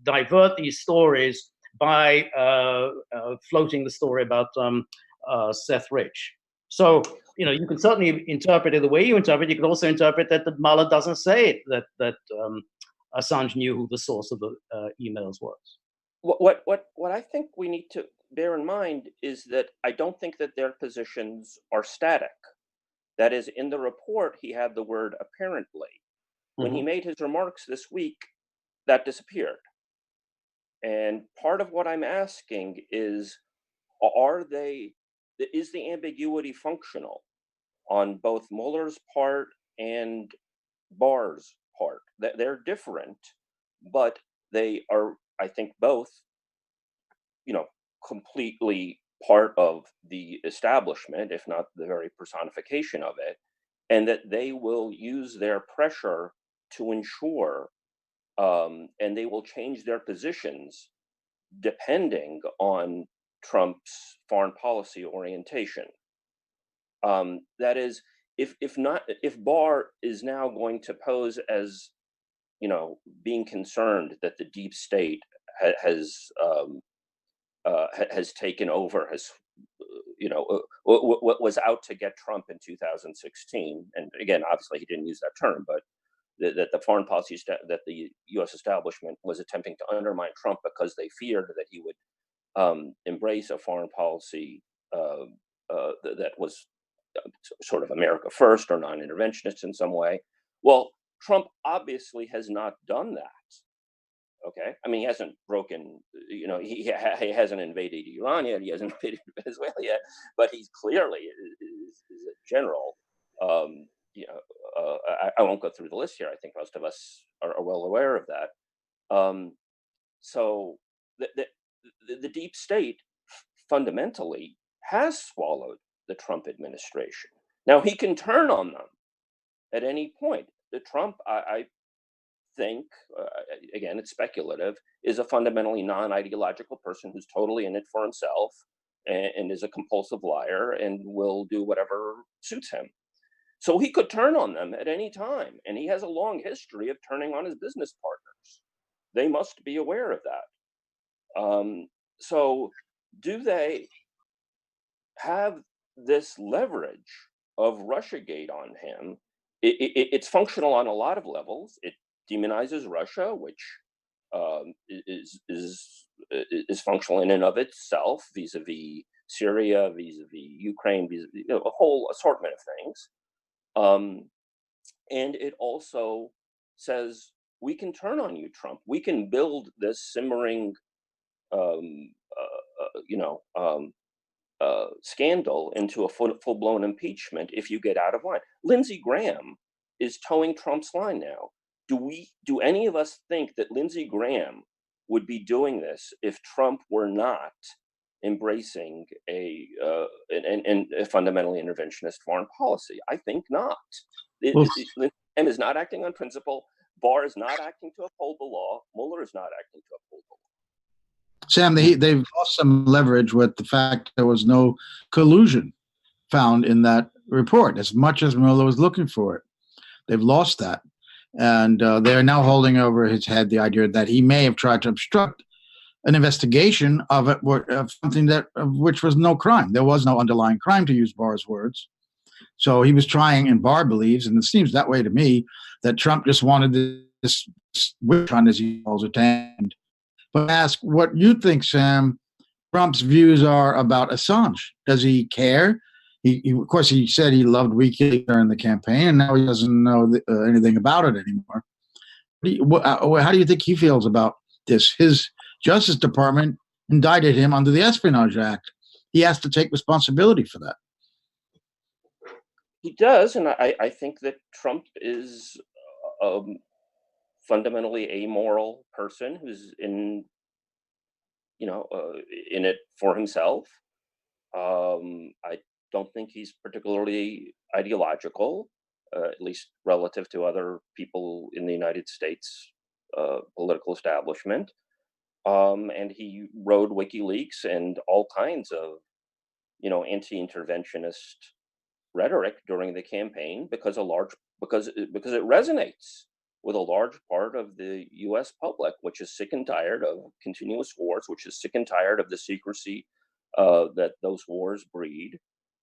divert these stories by floating the story about Seth Rich. So, you can certainly interpret it the way you interpret it. You could also interpret that Mueller doesn't say that Assange knew who the source of the emails was. What I think we need to bear in mind is that I don't think that their positions are static. That is, in the report, he had the word apparently. When he made his remarks this week, that disappeared. And part of what I'm asking is, is the ambiguity functional on both Mueller's part and Barr's part? They're different, but they are, I think, both, completely part of the establishment, if not the very personification of it, and that they will use their pressure to ensure, and they will change their positions depending on Trump's foreign policy orientation. That is, if Barr is now going to pose as, being concerned that the deep state has taken over, was out to get Trump in 2016, and again, obviously he didn't use that term, but that the foreign policy that the U.S. establishment was attempting to undermine Trump because they feared that he would embrace a foreign policy that was sort of America first or non-interventionist in some way. Well, Trump obviously has not done that. Okay, I mean, he hasn't broken, he hasn't invaded Iran yet, he hasn't invaded Venezuela yet, but he's clearly is a general. I won't go through the list here. I think most of us are well aware of that. So the deep state fundamentally has swallowed the Trump administration. Now, he can turn on them at any point. The Trump, I think, again, it's speculative, is a fundamentally non-ideological person who's totally in it for himself and is a compulsive liar and will do whatever suits him. So he could turn on them at any time, and he has a long history of turning on his business partners. They must be aware of that. So do they have this leverage of Russiagate on him? It's functional on a lot of levels. It demonizes Russia, which is functional in and of itself, vis-a-vis Syria, vis-a-vis Ukraine, vis-a-vis a whole assortment of things. And it also says, we can turn on you, Trump. We can build this simmering, scandal into a full-blown impeachment if you get out of line. Lindsey Graham is towing Trump's line now. Do any of us think that Lindsey Graham would be doing this if Trump were not embracing a fundamentally interventionist foreign policy? I think not. Lindsey Graham is not acting on principle. Barr is not acting to uphold the law. Mueller is not acting to uphold the law. Sam, they've lost some leverage with the fact there was no collusion found in that report, as much as Mueller was looking for it. They've lost that. And they're now holding over his head the idea that he may have tried to obstruct an investigation of something which was no crime. There was no underlying crime, to use Barr's words. So he was trying, and Barr believes, and it seems that way to me, that Trump just wanted this witch hunt, as he calls it, to end. But ask what you think, Sam, Trump's views are about Assange. Does he care? Of course, he said he loved WikiLeaks during the campaign, and now he doesn't know anything about it anymore. How do you think he feels about this? His Justice Department indicted him under the Espionage Act. He has to take responsibility for that. He does, and I think that Trump is fundamentally amoral person who's in it for himself. I don't think he's particularly ideological, at least relative to other people in the United States political establishment. And he rode WikiLeaks and all kinds of, anti-interventionist rhetoric during the campaign because it resonates with a large part of the U.S. public, which is sick and tired of continuous wars, which is sick and tired of the secrecy that those wars breed,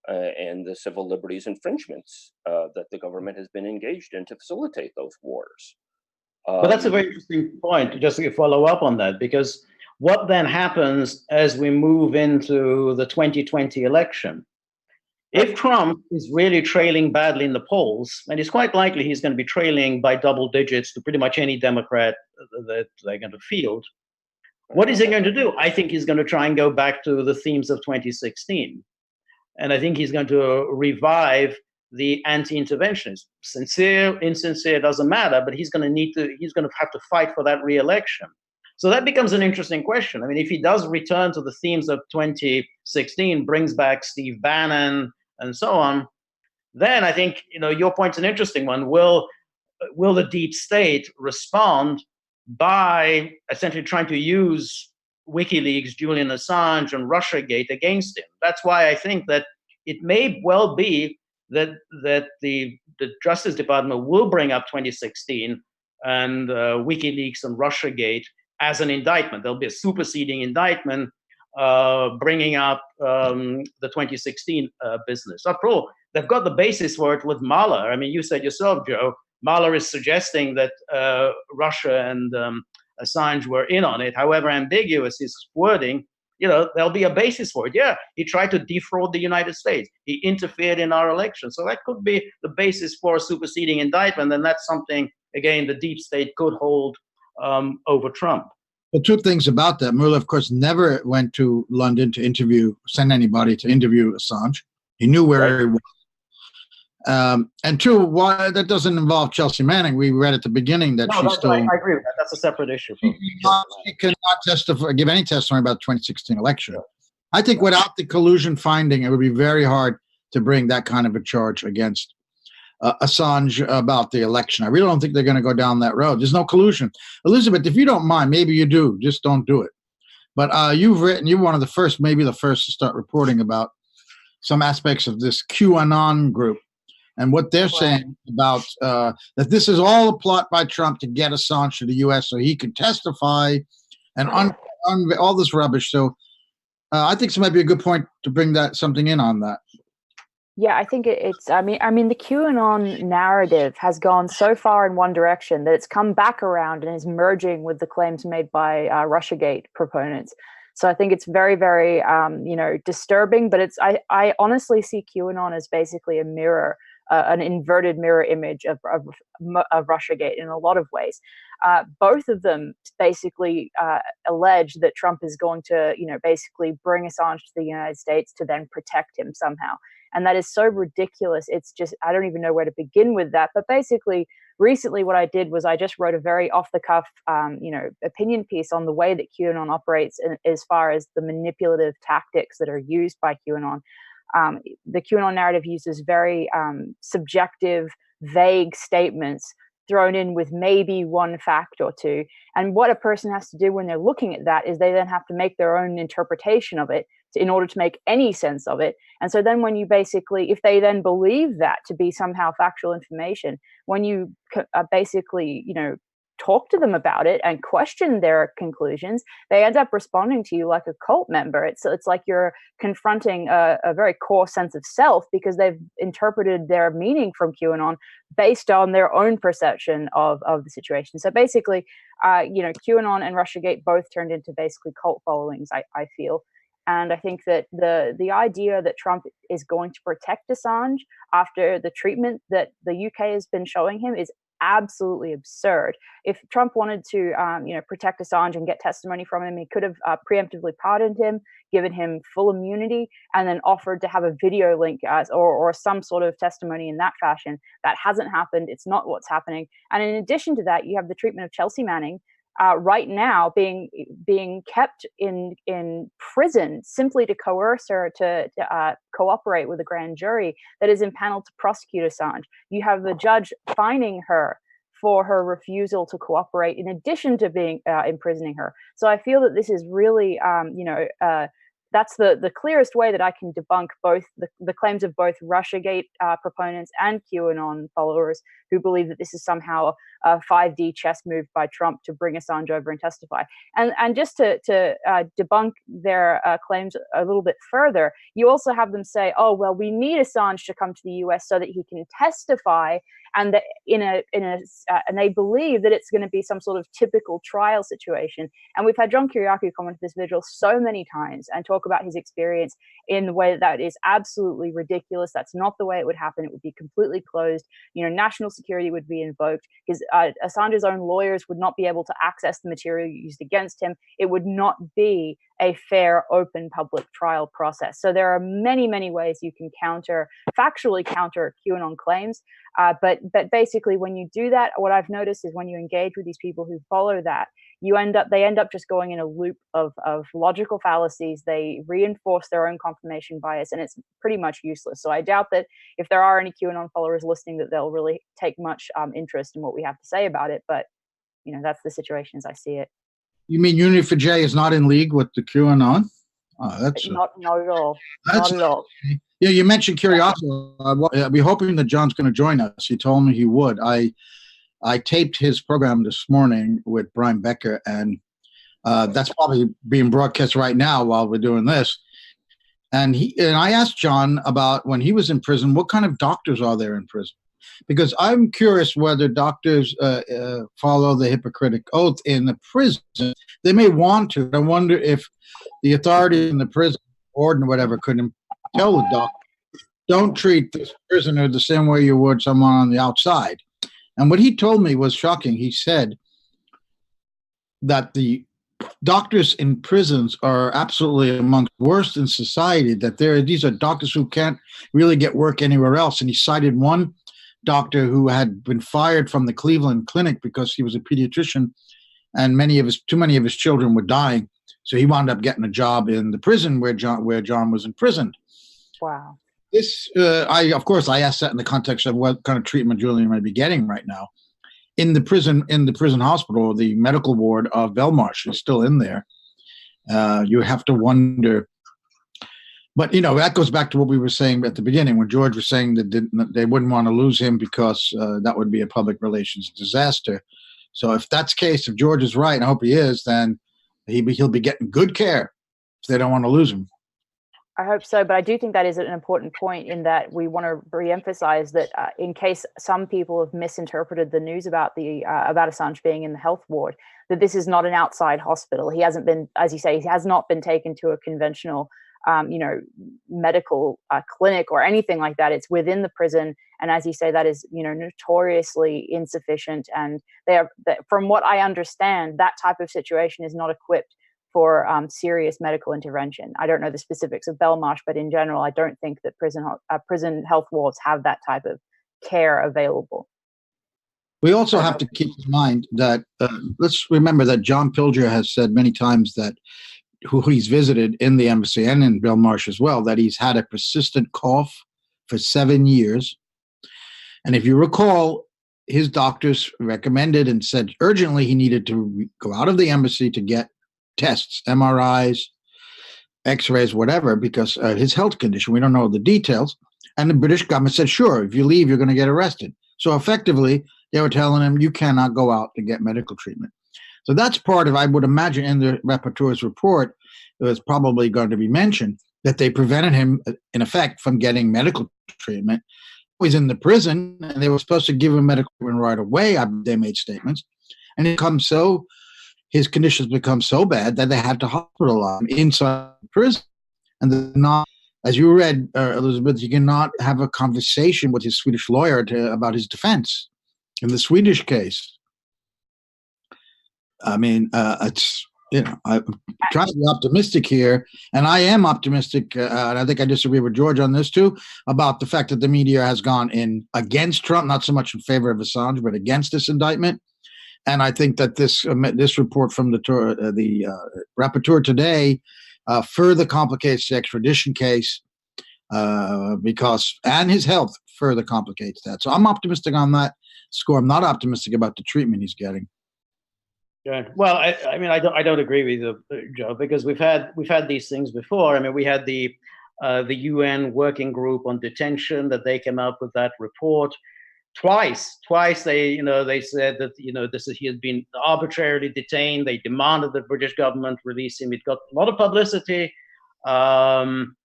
and the civil liberties infringements that the government has been engaged in to facilitate those wars. But that's a very interesting point, just to follow up on that, because what then happens as we move into the 2020 election? If Trump is really trailing badly in the polls, and it's quite likely he's going to be trailing by double digits to pretty much any Democrat that they're going to field, what is he going to do? I think he's going to try and go back to the themes of 2016. And I think he's going to revive the anti-interventionists. Sincere, insincere, doesn't matter, but he's going to have to fight for that re-election. So that becomes an interesting question. I mean, if he does return to the themes of 2016, brings back Steve Bannon and so on, then I think, your point's an interesting one. Will the deep state respond by essentially trying to use WikiLeaks, Julian Assange, and Russiagate against him? That's why I think that it may well be that the Justice Department will bring up 2016 and WikiLeaks and Russiagate as an indictment. There'll be a superseding indictment bringing up the 2016 business. After all, they've got the basis for it with Mueller. I mean, you said yourself, Joe, Mueller is suggesting that Russia and Assange were in on it. However ambiguous his wording, there'll be a basis for it. Yeah, he tried to defraud the United States. He interfered in our election. So that could be the basis for a superseding indictment. And that's something, again, the deep state could hold over Trump. Well, two things about that. Mueller, of course, never went to London to send anybody to interview Assange. He knew where he was. And two, why that doesn't involve Chelsea Manning. We read at the beginning that she's still. I agree with that. That's a separate issue. She cannot give any testimony about the 2016 election. I think without the collusion finding, it would be very hard to bring that kind of a charge against Assange about the election. I really don't think they're going to go down that road. There's no collusion. Elizabeth, if you don't mind, maybe you do. Just don't do it. But you're one of the first, maybe the first to start reporting about some aspects of this QAnon group. And what they're saying about that this is all a plot by Trump to get Assange to the U.S. so he could testify and all this rubbish. So I think this might be a good point to bring something in on that. Yeah, I think it's. I mean, the QAnon narrative has gone so far in one direction that it's come back around and is merging with the claims made by Russiagate proponents. So I think it's very, very, disturbing. But I honestly see QAnon as basically a mirror. An inverted mirror image of Russiagate in a lot of ways. Both of them basically allege that Trump is going to, basically bring Assange to the United States to then protect him somehow. And that is so ridiculous. It's just, I don't even know where to begin with that. But basically, recently what I did was I just wrote a very off-the-cuff, opinion piece on the way that QAnon operates as far as the manipulative tactics that are used by QAnon. The QAnon narrative uses very subjective, vague statements thrown in with maybe one fact or two. And what a person has to do when they're looking at that is they then have to make their own interpretation of it in order to make any sense of it. And so then when you basically, if they then believe that to be somehow factual information, when you basically, talk to them about it and question their conclusions, they end up responding to you like a cult member. It's like you're confronting a very core sense of self because they've interpreted their meaning from QAnon based on their own perception of the situation. So basically, QAnon and Russiagate both turned into basically cult followings, I feel. And I think that the idea that Trump is going to protect Assange after the treatment that the UK has been showing him is absolutely absurd. If Trump wanted to, protect Assange and get testimony from him, he could have preemptively pardoned him, given him full immunity, and then offered to have a video link or some sort of testimony in that fashion. That hasn't happened. It's not what's happening. And in addition to that, you have the treatment of Chelsea Manning, right now being kept in prison simply to coerce her to cooperate with a grand jury that is impaneled to prosecute Assange. You have the judge fining her for her refusal to cooperate in addition to being imprisoning her. So I feel that this is really that's the clearest way that I can debunk both the claims of both Russiagate proponents and QAnon followers who believe that this is somehow a 5D chess move by Trump to bring Assange over and testify. And just to debunk their claims a little bit further, you also have them say, oh, well, we need Assange to come to the US so that he can testify, and that and they believe that it's going to be some sort of typical trial situation. And we've had John Kiriakou come onto this Vigil so many times and talk about his experience in the way that is absolutely ridiculous. That's not the way it would happen. It would be completely closed. You know, national security would be invoked. Assange's own lawyers would not be able to access the material used against him. It would not be a fair, open, public trial process. So there are many, many ways you can factually counter QAnon claims. But basically, when you do that, what I've noticed is when you engage with these people who follow that, they end up just going in a loop of logical fallacies. They reinforce their own confirmation bias, and it's pretty much useless. So I doubt that if there are any QAnon followers listening, that they'll really take much interest in what we have to say about it. But you know, that's the situation as I see it. You mean Unify is not in league with the QAnon? That's not at all. Not at all. Yeah, you mentioned Kiriakou. We're hoping that John's going to join us. He told me he would. I taped his program this morning with Brian Becker, and that's probably being broadcast right now while we're doing this. And I asked John about when he was in prison, what kind of doctors are there in prison? Because I'm curious whether doctors follow the Hippocratic Oath in the prison. They may want to. I wonder if the authorities in the prison, warden or whatever, couldn't tell the doctor, don't treat this prisoner the same way you would someone on the outside. And what he told me was shocking. He said that the doctors in prisons are absolutely among the worst in society, that these are doctors who can't really get work anywhere else. And he cited one doctor who had been fired from the Cleveland Clinic because he was a pediatrician and too many of his children were dying. So he wound up getting a job in the prison where John was imprisoned. Wow. This, I asked that in the context of what kind of treatment Julian might be getting right now. In the prison hospital, the medical ward of Belmarsh is still in there. You have to wonder. But, you know, that goes back to what we were saying at the beginning when George was saying that they wouldn't want to lose him because that would be a public relations disaster. So if that's the case, if George is right, and I hope he is, then he'll be getting good care if they don't want to lose him. I hope so, but I do think that is an important point in that we want to re-emphasize that in case some people have misinterpreted the news about Assange being in the health ward, that this is not an outside hospital. He hasn't been, as you say, he has not been taken to a conventional medical clinic or anything like that. It's within the prison. And as you say, that is, notoriously insufficient. And from what I understand, that type of situation is not equipped for serious medical intervention. I don't know the specifics of Belmarsh, but in general, I don't think that prison health wards have that type of care available. We also have to keep in mind that, let's remember that John Pilger has said many times that who he's visited in the embassy and in Belmarsh as well, that he's had a persistent cough for 7 years. And if you recall, his doctors recommended and said urgently he needed to go out of the embassy to get tests, MRIs, X-rays, whatever, because his health condition, we don't know the details. And the British government said, sure, if you leave, you're going to get arrested. So effectively, they were telling him, you cannot go out to get medical treatment. So that's part of, I would imagine, in the rapporteur's report, it was probably going to be mentioned that they prevented him, in effect, from getting medical treatment. He was in the prison, and they were supposed to give him medical treatment right away. They made statements. And his conditions become so bad that they had to hospitalize him inside the prison. And not, as you read, Elizabeth, you cannot have a conversation with his Swedish lawyer about his defense in the Swedish case. I mean, I'm trying to be optimistic here, and I am optimistic, and I think I disagree with George on this too, about the fact that the media has gone in against Trump, not so much in favor of Assange, but against this indictment. And I think that this report from the rapporteur today further complicates the extradition case and his health further complicates that. So I'm optimistic on that score. I'm not optimistic about the treatment he's getting. Yeah. Well, I mean, I don't agree with you, Joe, because we've had these things before. I mean, we had the UN working group on detention that they came up with that report. Twice they said that he had been arbitrarily detained. They demanded the British government release him. It got a lot of publicity, and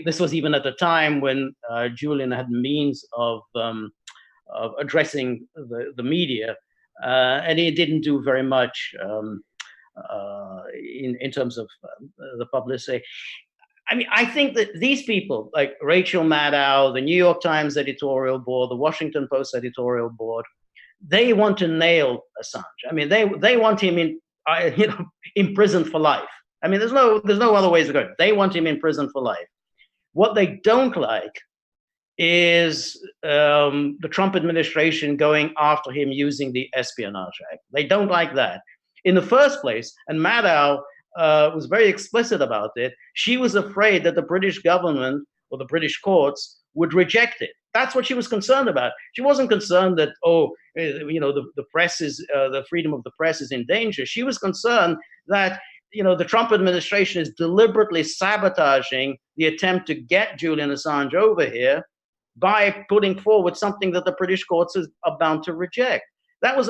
this was even at the time when Julian had means of addressing the media, and he didn't do very much in terms of the publicity. I mean, I think that these people, like Rachel Maddow, the New York Times editorial board, the Washington Post editorial board, they want to nail Assange. I mean, they want him in prison for life. I mean, there's no other ways to go. They want him in prison for life. What they don't like is the Trump administration going after him using the Espionage Act. They don't like that. In the first place, and Maddow was very explicit about it, she was afraid that the British government or the British courts would reject it. That's what she was concerned about. She wasn't concerned that, the press is, the freedom of the press is in danger. She was concerned that, the Trump administration is deliberately sabotaging the attempt to get Julian Assange over here by putting forward something that the British courts are bound to reject. That was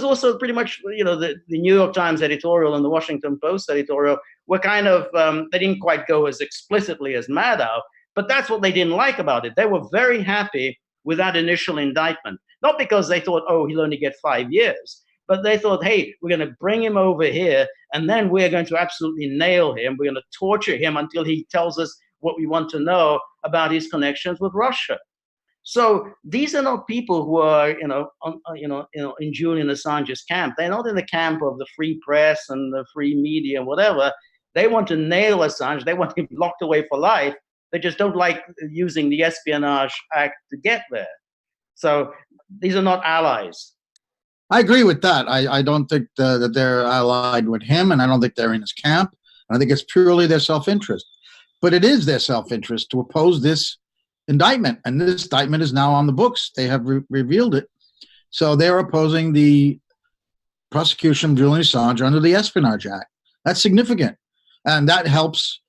also pretty much, the New York Times editorial and the Washington Post editorial were kind of, they didn't quite go as explicitly as Maddow, but that's what they didn't like about it. They were very happy with that initial indictment, not because they thought, oh, he'll only get 5 years, but they thought, hey, we're going to bring him over here, and then we're going to absolutely nail him. We're going to torture him until he tells us what we want to know about his connections with Russia. So these are not people who are, in Julian Assange's camp. They're not in the camp of the free press and the free media, whatever. They want to nail Assange. They want him locked away for life. They just don't like using the Espionage Act to get there. So these are not allies. I agree with that. I don't think that they're allied with him, and I don't think they're in his camp. I think it's purely their self-interest. But it is their self-interest to oppose this indictment, and this indictment is now on the books. They have revealed it. So they're opposing the prosecution of Julian Assange under the Espionage Act. That's significant, and that helps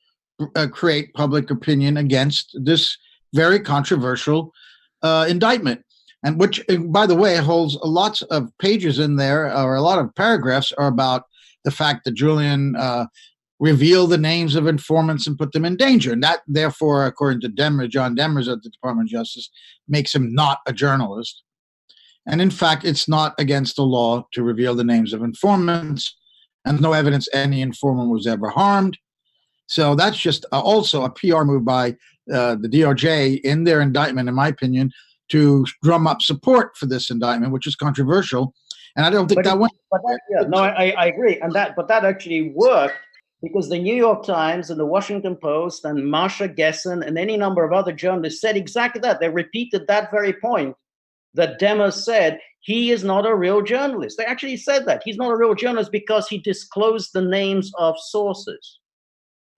create public opinion against this very controversial indictment, and which, by the way, holds lots of pages in there, or a lot of paragraphs are about the fact that Julian reveal the names of informants and put them in danger. And that, therefore, according to John Demers at the Department of Justice, makes him not a journalist. And in fact, it's not against the law to reveal the names of informants, and no evidence any informant was ever harmed. So that's just also a PR move by the DOJ in their indictment, in my opinion, to drum up support for this indictment, which is controversial. And I don't think that went. I agree. But that actually worked, because the New York Times and the Washington Post and Marsha Gessen and any number of other journalists said exactly that. They repeated that very point that Demers said. He is not a real journalist. They actually said that. He's not a real journalist because he disclosed the names of sources.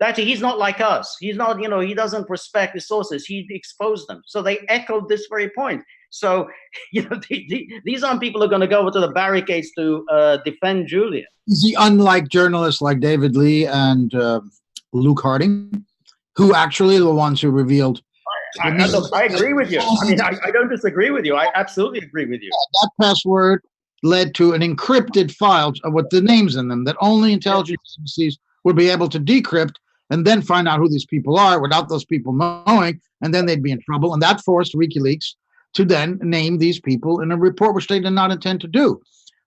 That he's not like us. He's not, he doesn't respect his sources. He exposed them. So they echoed this very point. So, these aren't people who are going to go over to the barricades to defend Julian. Is he unlike journalists like David Lee and Luke Harding, who actually are the ones who revealed? I agree with you. I mean, I don't disagree with you. I absolutely agree with you. That password led to an encrypted file with the names in them that only intelligence agencies would be able to decrypt and then find out who these people are without those people knowing, and then they'd be in trouble. And that forced WikiLeaks to then name these people in a report, which they did not intend to do.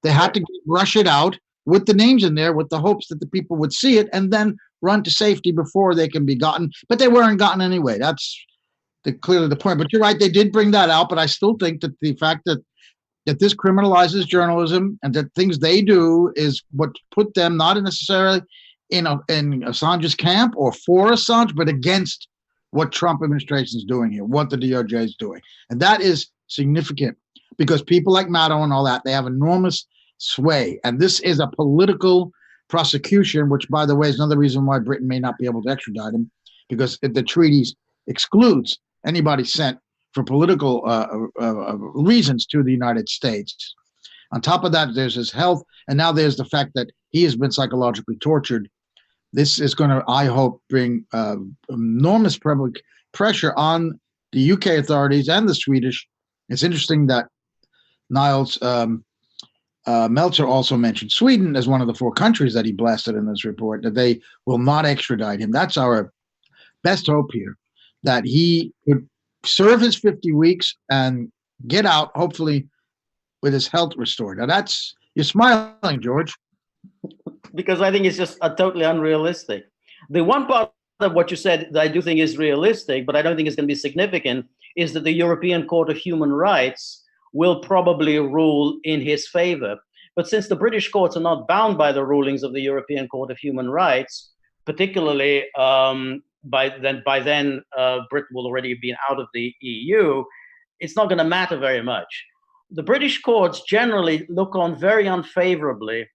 They had to rush it out with the names in there with the hopes that the people would see it and then run to safety before they can be gotten. But they weren't gotten anyway. That's clearly the point. But you're right, they did bring that out. But I still think that the fact that this criminalizes journalism and that things they do is what put them not necessarily in Assange's camp or for Assange, but against what Trump administration is doing here, what the DOJ is doing. And that is significant because people like Maddow and all that, they have enormous sway. And this is a political prosecution, which, by the way, is another reason why Britain may not be able to extradite him, because the treaties excludes anybody sent for political reasons to the United States. On top of that, there's his health, and now there's the fact that he has been psychologically tortured. This is going to, I hope, bring enormous public pressure on the UK authorities and the Swedish. It's interesting that Niles Meltzer also mentioned Sweden as one of the 4 countries that he blasted in this report, that they will not extradite him. That's our best hope here, that he could serve his 50 weeks and get out, hopefully, with his health restored. Now that's, you're smiling, George. Because I think it's just totally unrealistic. The one part of what you said that I do think is realistic, but I don't think it's going to be significant, is that the European Court of Human Rights will probably rule in his favor. But since the British courts are not bound by the rulings of the European Court of Human Rights, particularly by then Britain will already be out of the EU, it's not going to matter very much. The British courts generally look on very unfavorably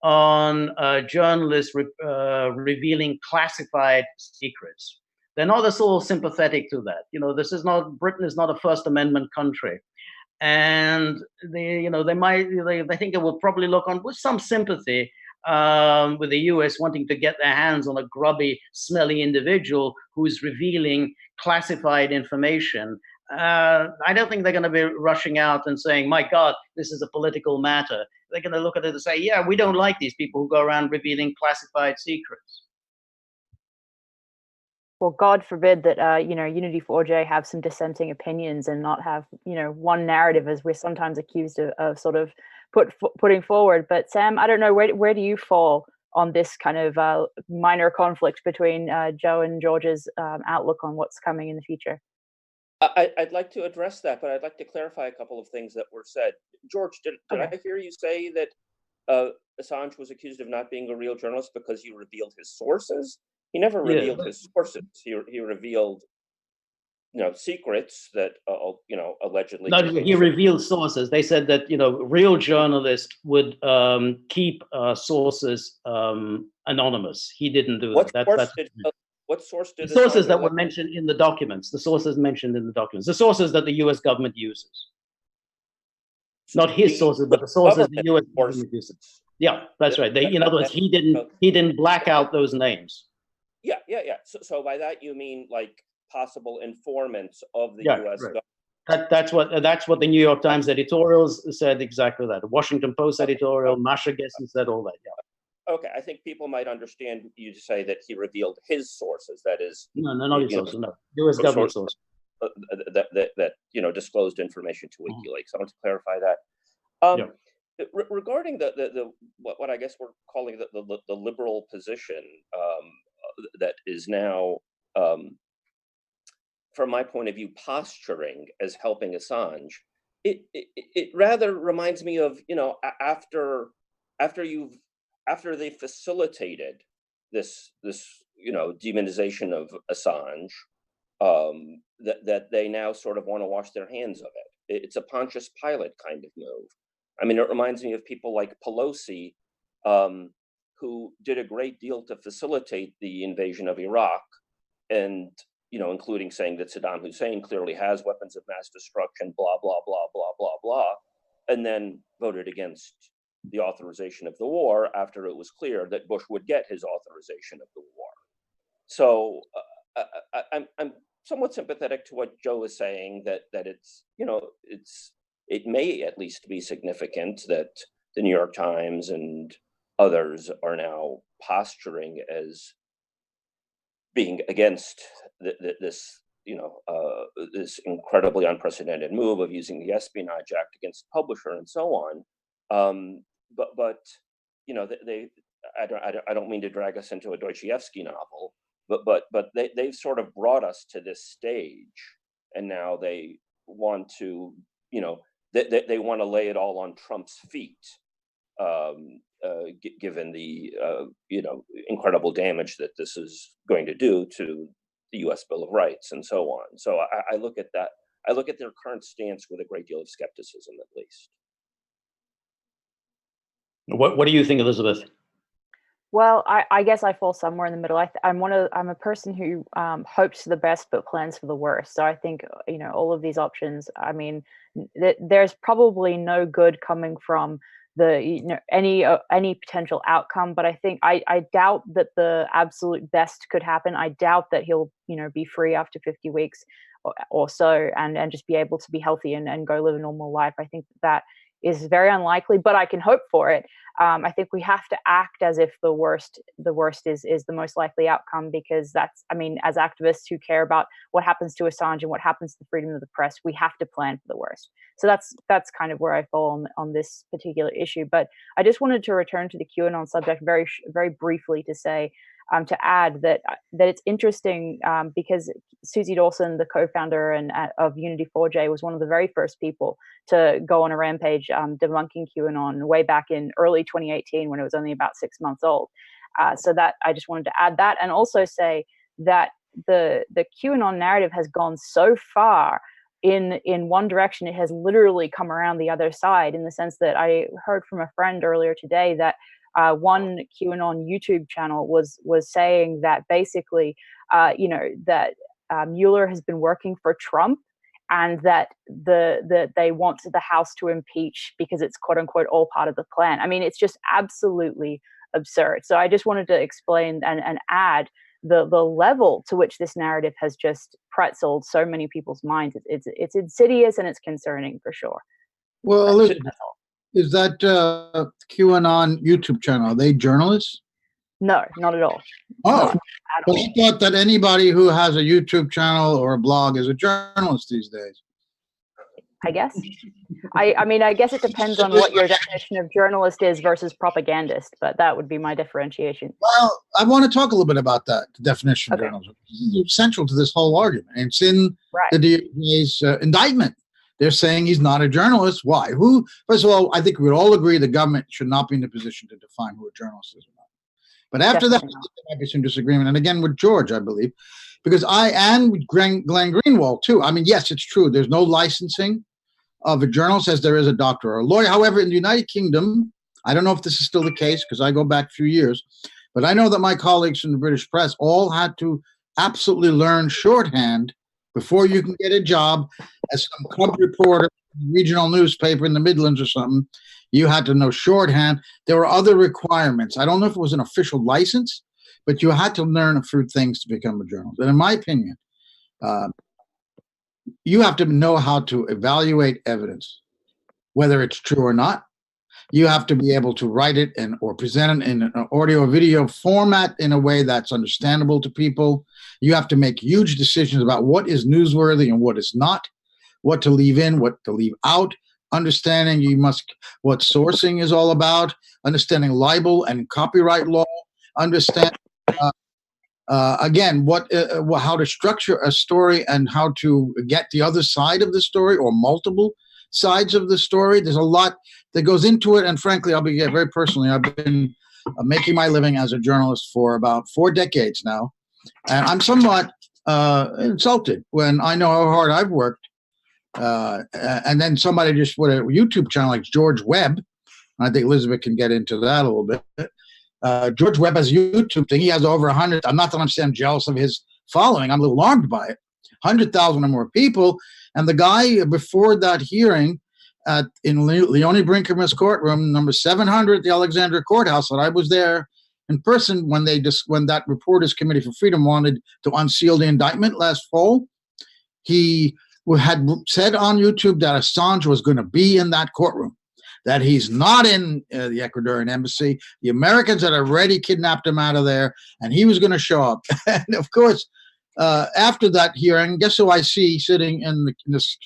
on journalists revealing classified secrets. They're not at all sympathetic to that. Britain is not a First Amendment country. And they think it will probably look on with some sympathy with the US wanting to get their hands on a grubby, smelly individual who's revealing classified information. I don't think they're going to be rushing out and saying, my God, this is a political matter. They're going to look at it and say, yeah, we don't like these people who go around revealing classified secrets. Well, God forbid that, Unity 4J have some dissenting opinions and not have, one narrative, as we're sometimes accused of sort of putting forward. But Sam, I don't know, where do you fall on this kind of minor conflict between Joe and George's outlook on what's coming in the future? I'd like to address that, but I'd like to clarify a couple of things that were said. George, did I hear you say that Assange was accused of not being a real journalist because he revealed his sources? He never revealed his sources. He revealed, secrets that, allegedly. No, he revealed sources. They said that, real journalists would keep sources anonymous. He didn't do that. What source did the sources that were mentioned in the documents? The sources mentioned in the documents. The sources that the U.S. government uses. Not his sources, but the sources the U.S. government uses. Yeah, that's right. In other words, he didn't black out those names. Yeah. So by that you mean like possible informants of the U.S. government. That's what the New York Times editorials said, exactly that. The Washington Post editorial, Masha Gessen said all that. Yeah. Okay, I think people might understand you to say that he revealed his sources. That is, no, not his sources. No, U.S. government sources that disclosed information to WikiLeaks. I want to clarify that. Regarding the what I guess we're calling the liberal position that is now, from my point of view, posturing as helping Assange, it rather reminds me of after they facilitated this demonization of Assange, that they now sort of want to wash their hands of it. It's a Pontius Pilate kind of move. I mean, it reminds me of people like Pelosi, who did a great deal to facilitate the invasion of Iraq, and including saying that Saddam Hussein clearly has weapons of mass destruction, blah blah blah blah blah blah, and then voted against the authorization of the war after it was clear that Bush would get his authorization of the war. So I'm somewhat sympathetic to what Joe is saying, that it may at least be significant that the New York Times and others are now posturing as being against this incredibly unprecedented move of using the Espionage Act against the publisher and so on. But I don't mean to drag us into a Dostoevsky novel, but they've sort of brought us to this stage, and now they want to they want to lay it all on Trump's feet, given the incredible damage that this is going to do to the U.S. Bill of Rights and so on. So I look at that. I look at their current stance with a great deal of skepticism, at least. What do you think, Elizabeth? Well, I guess I fall somewhere in the middle. I'm a person who hopes for the best but plans for the worst. So I think, all of these options. I mean, there's probably no good coming from any potential outcome. But I think I doubt that the absolute best could happen. I doubt that he'll be free after 50 weeks or so and just be able to be healthy and go live a normal life. I think that is very unlikely, but I can hope for it. I think we have to act as if the worst is the most likely outcome, because as activists who care about what happens to Assange and what happens to the freedom of the press, we have to plan for the worst. So that's kind of where I fall on this particular issue. But I just wanted to return to the QAnon subject very, very briefly to say, to add that it's interesting because Susie Dawson, the co-founder of Unity4J, was one of the very first people to go on a rampage debunking QAnon way back in early 2018 when it was only about 6 months old. So that I just wanted to add that, and also say that the QAnon narrative has gone so far in one direction, it has literally come around the other side, in the sense that I heard from a friend earlier today that one QAnon YouTube channel was saying that basically, that Mueller has been working for Trump, and that they want the House to impeach because it's quote unquote all part of the plan. I mean, it's just absolutely absurd. So I just wanted to explain and add the level to which this narrative has just pretzeled so many people's minds. It's insidious and it's concerning for sure. Well, is that QAnon YouTube channel, are they journalists? No, not at all. Oh, but I thought that anybody who has a YouTube channel or a blog is a journalist these days. I guess. I mean, I guess it depends on what your definition of journalist is versus propagandist, but that would be my differentiation. Well, I want to talk a little bit about that, the definition of journalism. It's central to this whole argument. And it's in the DOJ's indictment. They're saying he's not a journalist. Why? First of all, I think we would all agree the government should not be in a position to define who a journalist is or not. But after that, there might be some disagreement. And again, with George, I believe, because with Glenn Greenwald, too. I mean, yes, it's true. There's no licensing of a journalist as there is a doctor or a lawyer. However, in the United Kingdom, I don't know if this is still the case because I go back a few years, but I know that my colleagues in the British press all had to absolutely learn shorthand before you can get a job as some club reporter in a regional newspaper in the Midlands or something. You had to know shorthand. There were other requirements. I don't know if it was an official license, but you had to learn a few things to become a journalist. And in my opinion, you have to know how to evaluate evidence, whether it's true or not. You have to be able to write it or present it in an audio or video format in a way that's understandable to people. You have to make huge decisions about what is newsworthy and what is not, what to leave in, what to leave out, understanding what sourcing is all about, understanding libel and copyright law, understand again how to structure a story and how to get the other side of the story or multiple sides of the story. There's a lot that goes into it, and frankly, I'll be very personally, I've been making my living as a journalist for about 4 decades now, and I'm somewhat insulted when I know how hard I've worked, and then somebody just put a YouTube channel like George Webb. I think Elizabeth can get into that a little bit. George Webb has a YouTube thing. He has over 100. I'm not that I'm jealous of his following. I'm a little alarmed by it. 100,000 or more people. And the guy before that hearing in Leonie Brinkerman's courtroom, number 700 at the Alexandria Courthouse, that I was there in person when that Reporters Committee for Freedom wanted to unseal the indictment last fall. He had said on YouTube that Assange was going to be in that courtroom, that he's not in the Ecuadorian embassy. The Americans had already kidnapped him out of there, and he was going to show up. And of course, after that hearing, guess who I see sitting in this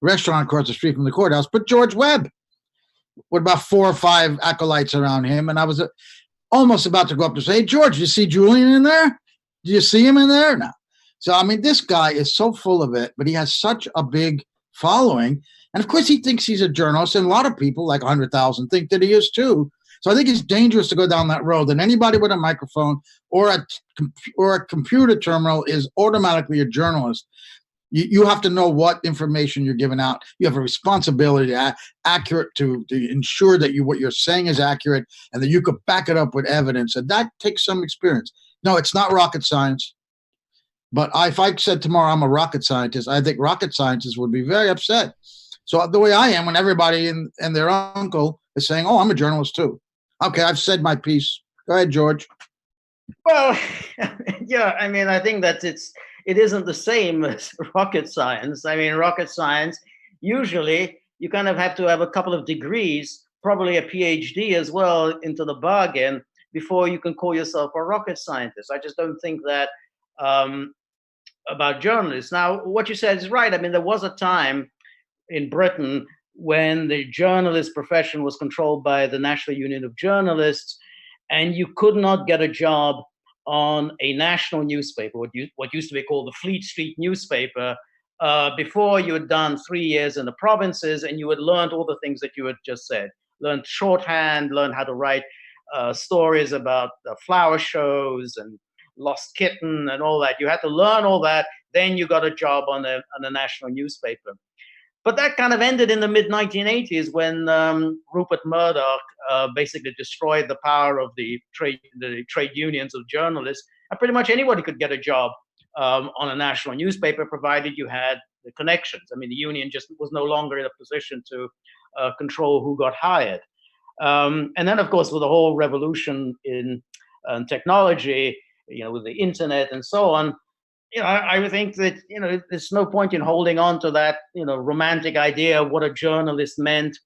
restaurant across the street from the courthouse? But George Webb, with about 4 or 5 acolytes around him. And I was almost about to go up to say, "Hey, George, did you see Julian in there? Did you see him in there?" No. So, I mean, this guy is so full of it, but he has such a big following. And of course, he thinks he's a journalist, and a lot of people, like 100,000, think that he is too. So I think it's dangerous to go down that road. And anybody with a microphone or a computer terminal is automatically a journalist. You have to know what information you're giving out. You have a responsibility to ensure that what you're saying is accurate and that you could back it up with evidence. And that takes some experience. No, it's not rocket science. But if I said tomorrow I'm a rocket scientist, I think rocket scientists would be very upset. So the way I am when everybody and their uncle is saying, oh, I'm a journalist too. Okay, I've said my piece. Go ahead, George. Well, yeah, I mean, I think that it isn't the same as rocket science. I mean, rocket science, usually you kind of have to have a couple of degrees, probably a PhD as well into the bargain, before you can call yourself a rocket scientist. I just don't think that about journalists. Now, what you said is right. I mean, there was a time in Britain when the journalist profession was controlled by the National Union of Journalists, and you could not get a job on a national newspaper, what used to be called the Fleet Street newspaper, before you had done 3 years in the provinces and you had learned all the things that you had just said. Learned shorthand, learned how to write stories about flower shows and lost kitten and all that. You had to learn all that. Then you got a job on a national newspaper. But that kind of ended in the mid-1980s when Rupert Murdoch basically destroyed the power of the trade unions of journalists. And pretty much anybody could get a job on a national newspaper, provided you had the connections. I mean, the union just was no longer in a position to control who got hired. And then, of course, with the whole revolution in technology, with the internet and so on, I would think that, there's no point in holding on to that, romantic idea of what a journalist meant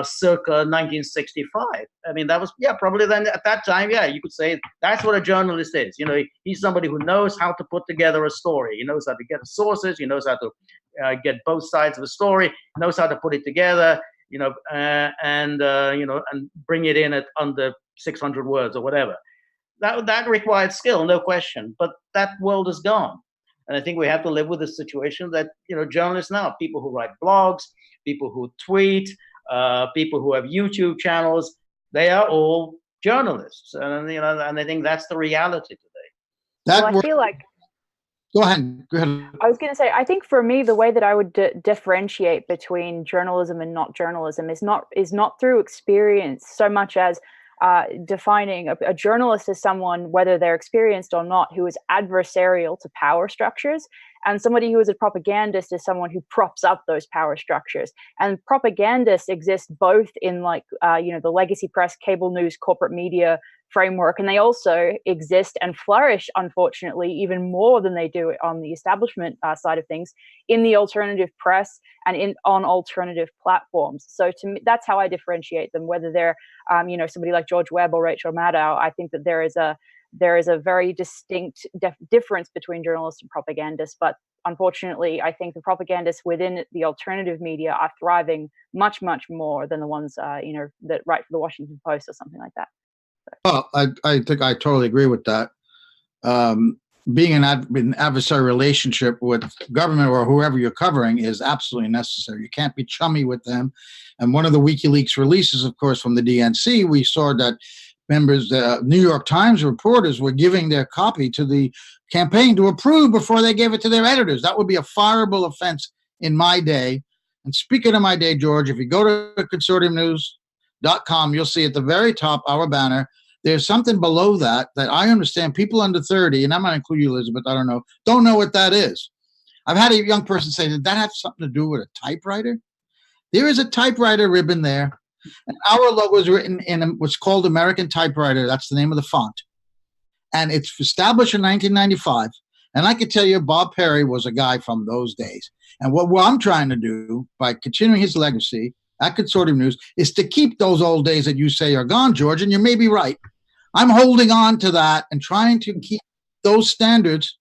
circa 1965. I mean, that was, probably then at that time, you could say that's what a journalist is. He's somebody who knows how to put together a story. He knows how to get the sources. He knows how to get both sides of a story. He knows how to put it together, and bring it in at under 600 words or whatever. That required skill, no question. But that world is gone. And I think we have to live with the situation that, journalists now, people who write blogs, people who tweet, people who have YouTube channels, they are all journalists. And, and I think that's the reality today. I feel like... Go ahead. I was going to say, I think for me, the way that I would differentiate between journalism and not journalism is not through experience so much as defining a journalist as someone, whether they're experienced or not, who is adversarial to power structures, and somebody who is a propagandist is someone who props up those power structures. And propagandists exist both in the legacy press, cable news, corporate media framework, and they also exist and flourish, unfortunately, even more than they do on the establishment side of things, in the alternative press and on alternative platforms. So to me, that's how I differentiate them, whether they're somebody like George Webb or Rachel Maddow. I think that there is a very distinct difference between journalists and propagandists, but unfortunately, I think the propagandists within the alternative media are thriving much, much more than the ones that write for the Washington Post or something like that. Well, I think I totally agree with that. Being in an adversary relationship with government or whoever you're covering is absolutely necessary. You can't be chummy with them. And one of the WikiLeaks releases, of course, from the DNC, we saw that members, the New York Times reporters were giving their copy to the campaign to approve before they gave it to their editors. That would be a fireable offense in my day. And speaking of my day, George, if you go to consortiumnews.com, you'll see at the very top, our banner, there's something below that I understand people under 30, and I'm going to include you, Elizabeth, I don't know what that is. I've had a young person say, did that have something to do with a typewriter? There is a typewriter ribbon there. And our logo is written in what's called American Typewriter. That's the name of the font. And it's established in 1995. And I can tell you, Bob Perry was a guy from those days. And what I'm trying to do by continuing his legacy at Consortium News is to keep those old days that you say are gone, George, and you may be right. I'm holding on to that and trying to keep those standards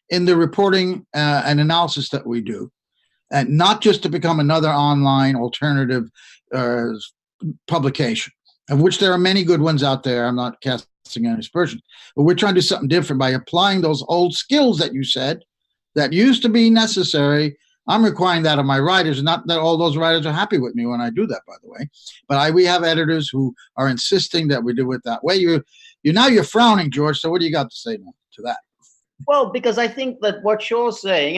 in the reporting and analysis that we do, and not just to become another online alternative publication, of which there are many good ones out there. I'm not casting any aspersions, but we're trying to do something different by applying those old skills that you said that used to be necessary. I'm requiring that of my writers, not that all those writers are happy with me when I do that, by the way. But we have editors who are insisting that we do it that way. You're frowning, George. So what do you got to say now to that? Well, because I think that what you're saying,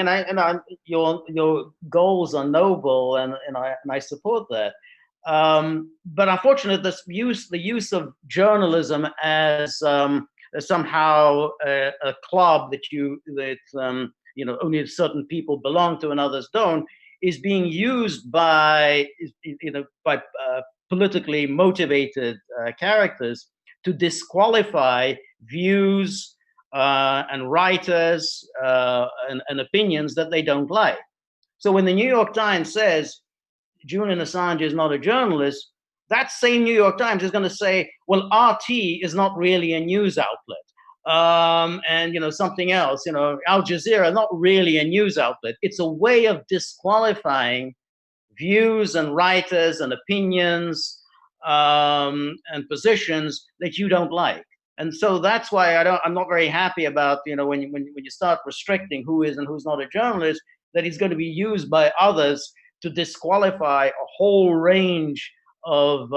your goals are noble, and I support that. But unfortunately, the use of journalism as somehow a club that only certain people belong to and others don't, is being used by politically motivated characters to disqualify views and writers and opinions that they don't like. So when the New York Times says Julian Assange is not a journalist, that same New York Times is going to say, well, RT is not really a news outlet. And something else, Al Jazeera, not really a news outlet. It's a way of disqualifying views and writers and opinions and positions that you don't like. And so that's why I'm not very happy about, when you start restricting who is and who's not a journalist, that it's going to be used by others to disqualify a whole range of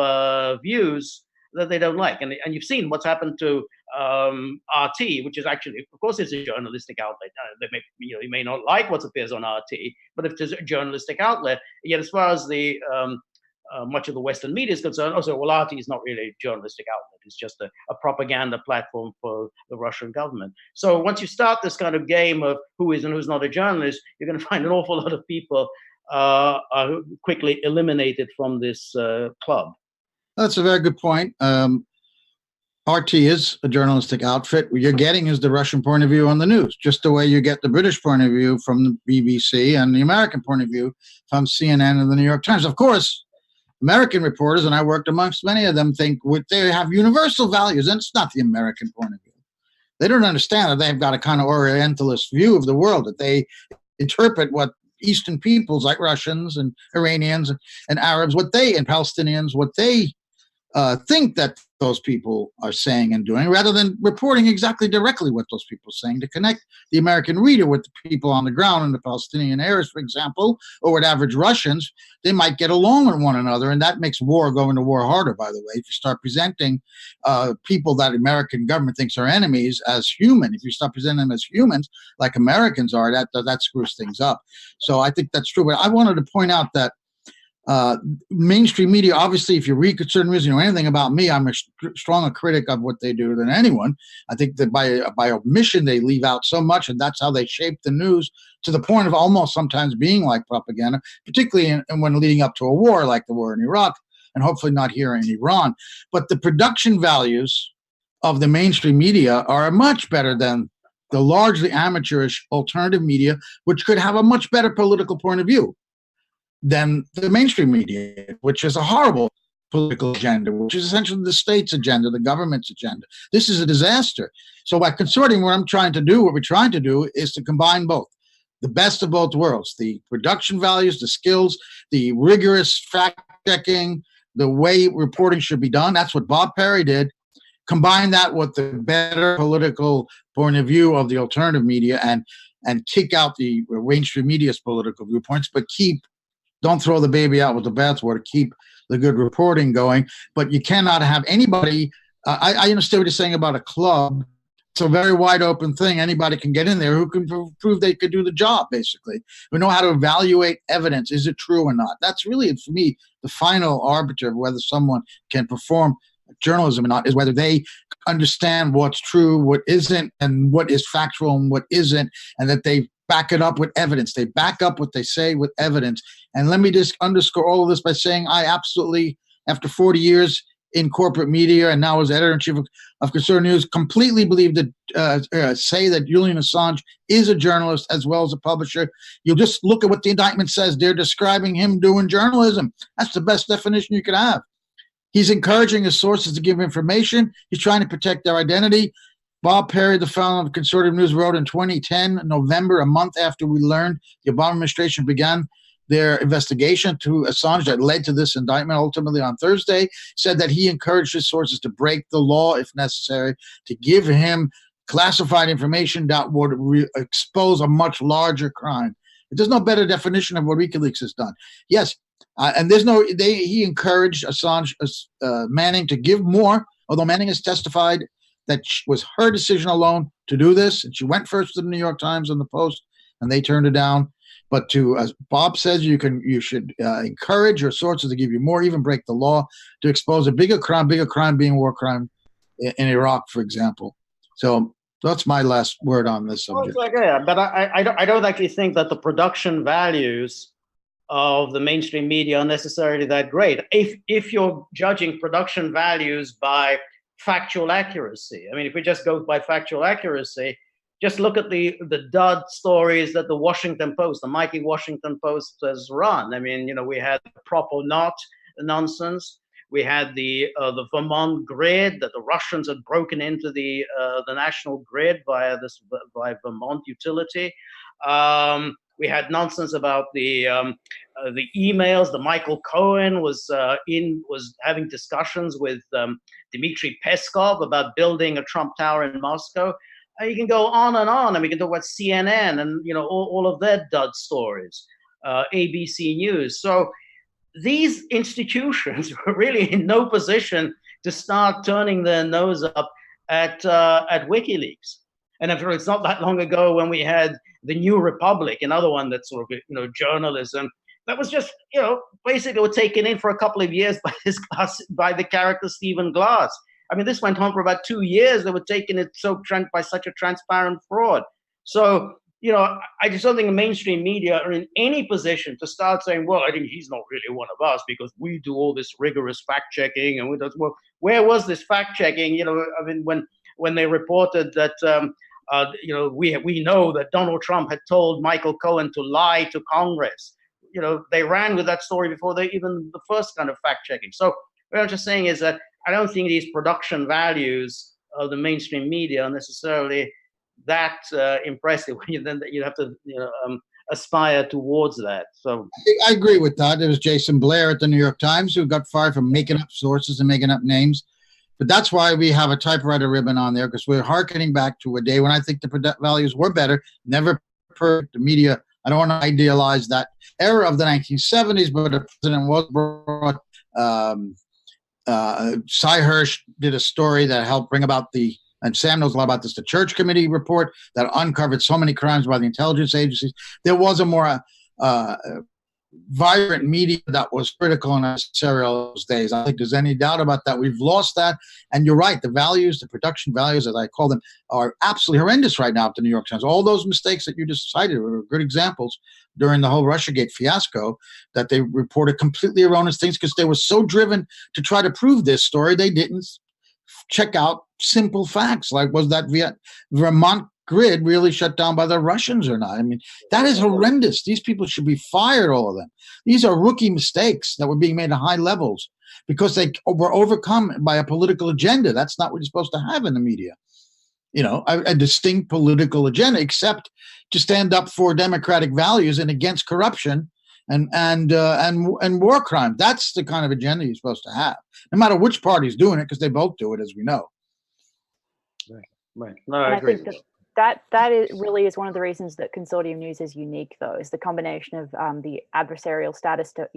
views that they don't like. And you've seen what's happened to RT, which is actually, of course, it's a journalistic outlet. You may not like what appears on RT, but if it's a journalistic outlet, yet as far as the much of the Western media is concerned, well, RT is not really a journalistic outlet. It's just a propaganda platform for the Russian government. So once you start this kind of game of who is and who's not a journalist, you're going to find an awful lot of people are quickly eliminated from this club. That's a very good point. RT is a journalistic outfit. What you're getting is the Russian point of view on the news, just the way you get the British point of view from the BBC and the American point of view from CNN and the New York Times. Of course, American reporters, and I worked amongst many of them, think they have universal values, and it's not the American point of view. They don't understand that they've got a kind of Orientalist view of the world, that they interpret what Eastern peoples like Russians and Iranians and Arabs, and Palestinians, what they think that those people are saying and doing, rather than reporting exactly directly what those people are saying to connect the American reader with the people on the ground in the Palestinian areas, for example, or with average Russians. They might get along with one another, and that makes going to war harder, by the way. If you start presenting people that American government thinks are enemies as human, if you start presenting them as humans like Americans are, that screws things up. So I think that's true. But I wanted to point out that mainstream media, obviously, if you read certain news, anything about me, I'm a stronger critic of what they do than anyone. I think that by omission, they leave out so much, and that's how they shape the news to the point of almost sometimes being like propaganda, particularly when leading up to a war like the war in Iraq, and hopefully not here in Iran. But the production values of the mainstream media are much better than the largely amateurish alternative media, which could have a much better political point of view than the mainstream media, which is a horrible political agenda, which is essentially the state's agenda, the government's agenda. This is a disaster. So by consorting, what we're trying to do is to combine both, the best of both worlds, the production values, the skills, the rigorous fact-checking, the way reporting should be done. That's what Bob Perry did. Combine that with the better political point of view of the alternative media and kick out the mainstream media's political viewpoints, but don't throw the baby out with the bathwater. Keep the good reporting going. But you cannot have anybody. I understand what you're saying about a club. It's a very wide open thing. Anybody can get in there who can prove they could do the job, basically. We know how to evaluate evidence. Is it true or not? That's really, for me, the final arbiter of whether someone can perform journalism or not, is whether they understand what's true, what isn't, and what is factual and what isn't, and that they back it up with evidence. They back up what they say with evidence. And let me just underscore all of this by saying I absolutely, after 40 years in corporate media and now as editor-in-chief of Concerned News, completely believe that, say that Julian Assange is a journalist as well as a publisher. You'll just look at what the indictment says. They're describing him doing journalism. That's the best definition you could have. He's encouraging his sources to give information. He's trying to protect their identity. Bob Perry, the founder of Conservative News, wrote in 2010, November, a month after we learned the Obama administration began their investigation to Assange that led to this indictment ultimately on Thursday, said that he encouraged his sources to break the law if necessary, to give him classified information that would expose a much larger crime. There's no better definition of what WikiLeaks has done. Yes, and he encouraged Assange, Manning to give more, although Manning has testified that was her decision alone to do this, and she went first to the New York Times and the Post, and they turned it down. But to, as Bob says, you should encourage your sources to give you more, even break the law, to expose a bigger crime being war crime in Iraq, for example. So that's my last word on this subject. Yeah, but I don't actually think that the production values of the mainstream media are necessarily that great. If you're judging production values by factual accuracy, I mean, if we just go by factual accuracy, just look at the dud stories that the Washington Post, the mighty Washington Post, has run. I mean, we had the prop or not nonsense. We had the Vermont grid, that the Russians had broken into the national grid via Vermont utility. We had nonsense about the emails. The Michael Cohen was having discussions with Dmitry Peskov about building a Trump Tower in Moscow. You can go on, and we can talk about CNN and all of their dud stories, ABC News. So these institutions were really in no position to start turning their nose up at WikiLeaks. And it's not that long ago when we had the New Republic, another one that's sort of journalism that was just basically were taken in for a couple of years by the character Stephen Glass. I mean, this went on for about 2 years. They were taking it by such a transparent fraud. So, I just don't think the mainstream media are in any position to start saying, well, I think he's not really one of us because we do all this rigorous fact checking. And well, where was this fact checking? I mean, when they reported that, we know that Donald Trump had told Michael Cohen to lie to Congress. They ran with that story before the first kind of fact checking. So what I'm just saying is that I don't think these production values of the mainstream media are necessarily that impressive. You have to aspire towards that. So I agree with that. There was Jason Blair at the New York Times who got fired for making up sources and making up names. But that's why we have a typewriter ribbon on there, because we're hearkening back to a day when I think the values were better, never perfect. The media, I don't want to idealize that era of the 1970s, but the president was brought. Cy Hirsch did a story that helped bring about and Sam knows a lot about this, the Church Committee report that uncovered so many crimes by the intelligence agencies. There was a more vibrant media that was critical in those days. I don't think there's any doubt about that. We've lost that. And you're right, the production values, as I call them, are absolutely horrendous right now at the New York Times. All those mistakes that you just cited were good examples during the whole Russiagate fiasco, that they reported completely erroneous things because they were so driven to try to prove this story, they didn't check out simple facts, like was that Vermont grid really shut down by the Russians or not? I mean, that is horrendous. These people should be fired, all of them. These are rookie mistakes that were being made at high levels because they were overcome by a political agenda. That's not what you're supposed to have in the media. A distinct political agenda, except to stand up for democratic values and against corruption and war crime. That's the kind of agenda you're supposed to have, no matter which party's doing it, because they both do it, as we know. Right. No, I agree. think that really is one of the reasons that consortium news is unique, though, is the combination of the adversarial status to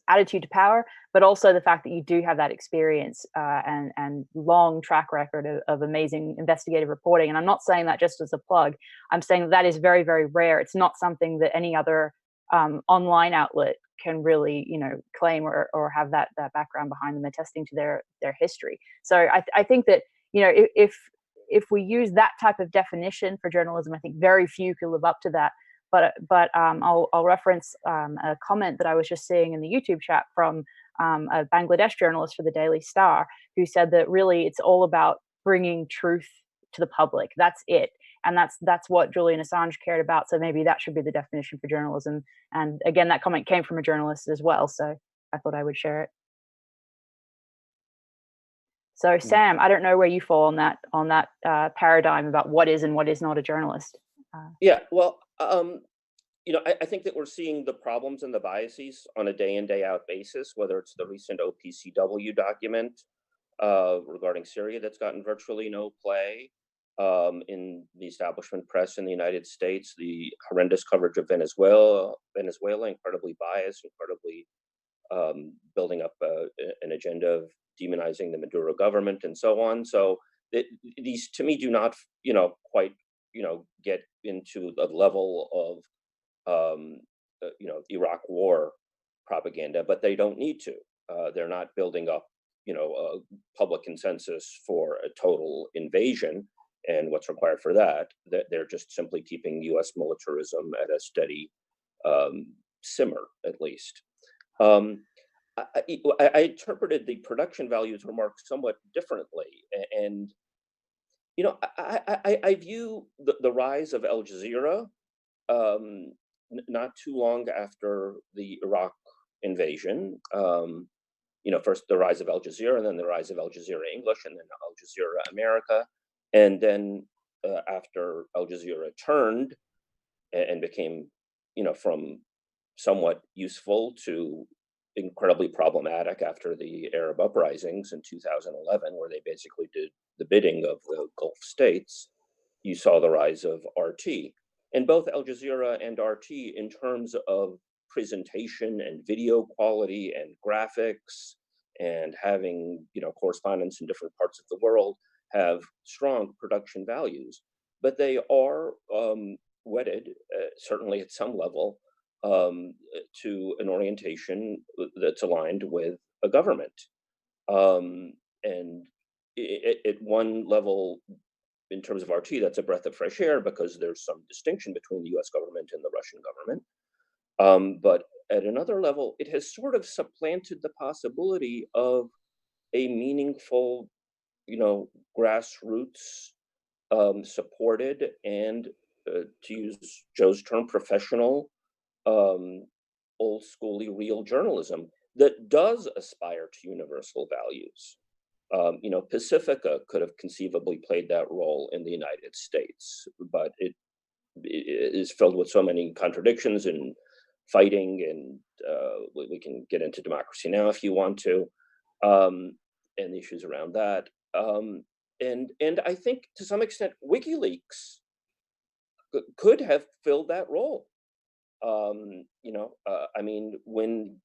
attitude to power, but also the fact that you do have that experience and long track record of amazing investigative reporting. And I'm not saying that just as a plug. I'm saying that is very, very rare. It's not something that any other online outlet can really claim or have that background behind them, attesting to their history. So I think that if we use that type of definition for journalism, I think very few can live up to that. But I'll reference a comment that I was just seeing in the YouTube chat from a Bangladesh journalist for the Daily Star, who said that really it's all about bringing truth to the public. That's it. And that's what Julian Assange cared about. So maybe that should be the definition for journalism. And again, that comment came from a journalist as well. So I thought I would share it. So Sam, I don't know where you fall on that paradigm about what is and what is not a journalist. Yeah, well, I think that we're seeing the problems and the biases on a day in, day out basis, whether it's the recent OPCW document regarding Syria that's gotten virtually no play, in the establishment press in the United States, the horrendous coverage of Venezuela, incredibly biased, incredibly building up an agenda of demonizing the Maduro government and so on. So these to me do not, quite, get into the level of, Iraq war propaganda, but they don't need to. They're not building up, a public consensus for a total invasion and what's required for that. That they're just simply keeping U.S. militarism at a steady simmer, at least. I interpreted the production values remark somewhat differently, and I view the rise of Al Jazeera not too long after the Iraq invasion. First the rise of Al Jazeera, and then the rise of Al Jazeera English, and then Al Jazeera America, and then after Al Jazeera turned and became, from somewhat useful to incredibly problematic after the Arab uprisings in 2011, where they basically did the bidding of the Gulf states, you saw the rise of RT. And both Al Jazeera and RT, in terms of presentation and video quality and graphics and having, correspondence in different parts of the world, have strong production values. But they are wedded, certainly at some level, to an orientation that's aligned with a government. And at one level, in terms of RT, that's a breath of fresh air because there's some distinction between the US government and the Russian government. But at another level, it has sort of supplanted the possibility of a meaningful, grassroots supported and, to use Joe's term, professional, old schooly real journalism that does aspire to universal values. Pacifica could have conceivably played that role in the United States, but it is filled with so many contradictions and fighting, and we can get into Democracy Now! If you want to, and the issues around that. And I think to some extent, WikiLeaks could have filled that role. When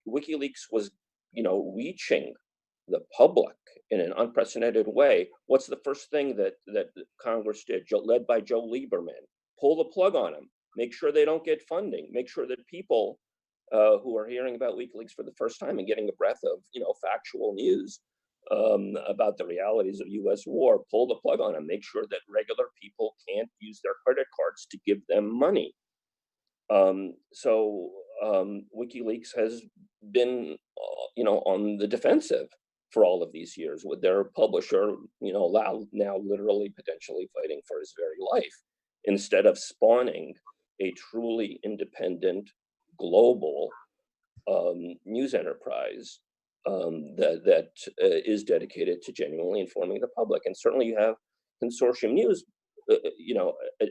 WikiLeaks was, reaching the public in an unprecedented way, what's the first thing that Congress did, led by Joe Lieberman? Pull the plug on them, make sure they don't get funding, make sure that people who are hearing about WikiLeaks for the first time and getting a breath of, factual news about the realities of U.S. war, pull the plug on them, make sure that regular people can't use their credit cards to give them money. So WikiLeaks has been, on the defensive for all of these years, with their publisher, now literally potentially fighting for his very life, instead of spawning a truly independent global news enterprise that is dedicated to genuinely informing the public. And certainly you have Consortium News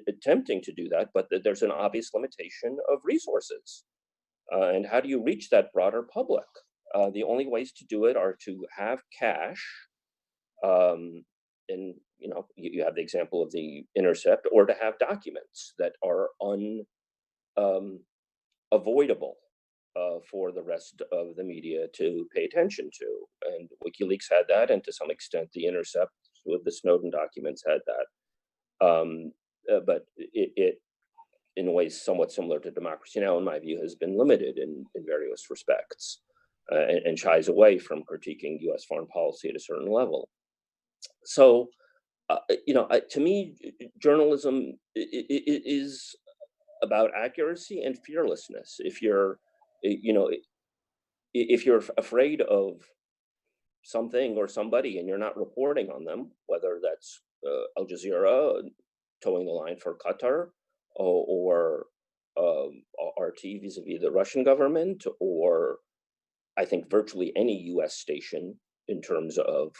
attempting to do that, but there's an obvious limitation of resources. And how do you reach that broader public? The only ways to do it are to have cash, and you have the example of the Intercept, or to have documents that are unavoidable for the rest of the media to pay attention to. And WikiLeaks had that, and to some extent the Intercept with the Snowden documents had that. But it, in ways somewhat similar to Democracy Now!, in my view, has been limited in various respects, and shies away from critiquing U.S. foreign policy at a certain level. So, to me, journalism is about accuracy and fearlessness. If you're afraid of something or somebody and you're not reporting on them, whether that's Al Jazeera towing the line for Qatar, or RT vis-a-vis the Russian government, or I think virtually any U.S. station in terms of,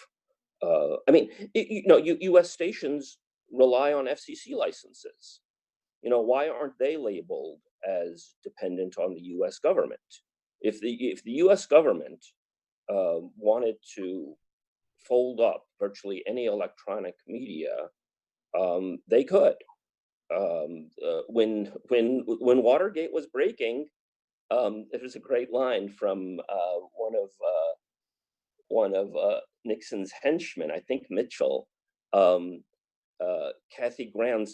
U.S. stations rely on FCC licenses. Why aren't they labeled as dependent on the U.S. government? If the U.S. government wanted to fold up virtually any electronic media, they could. When Watergate was breaking, it was a great line from one of Nixon's henchmen, I think Mitchell, Kathy Graham,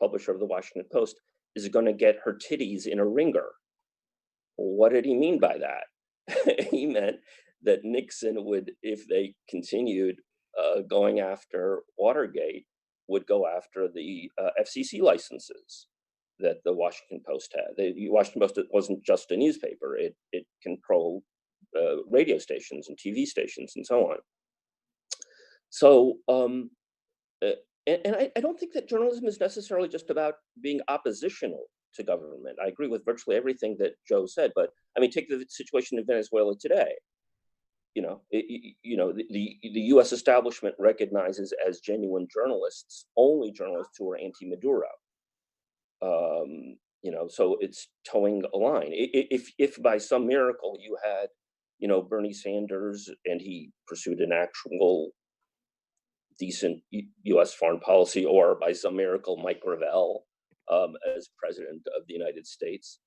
publisher of the Washington Post, is going to get her titties in a ringer. What did he mean by that? He meant that Nixon would, if they continued going after Watergate, would go after the FCC licenses that the Washington Post had. The Washington Post wasn't just a newspaper. It controlled radio stations and TV stations and so on. So, and I don't think that journalism is necessarily just about being oppositional to government. I agree with virtually everything that Joe said, but I mean, take the situation in Venezuela today. The U.S. establishment recognizes as genuine journalists only journalists who are anti-Maduro. So it's towing a line. If by some miracle you had, Bernie Sanders and he pursued an actual decent U.S. foreign policy, or by some miracle Mike Gravel as president of the United States,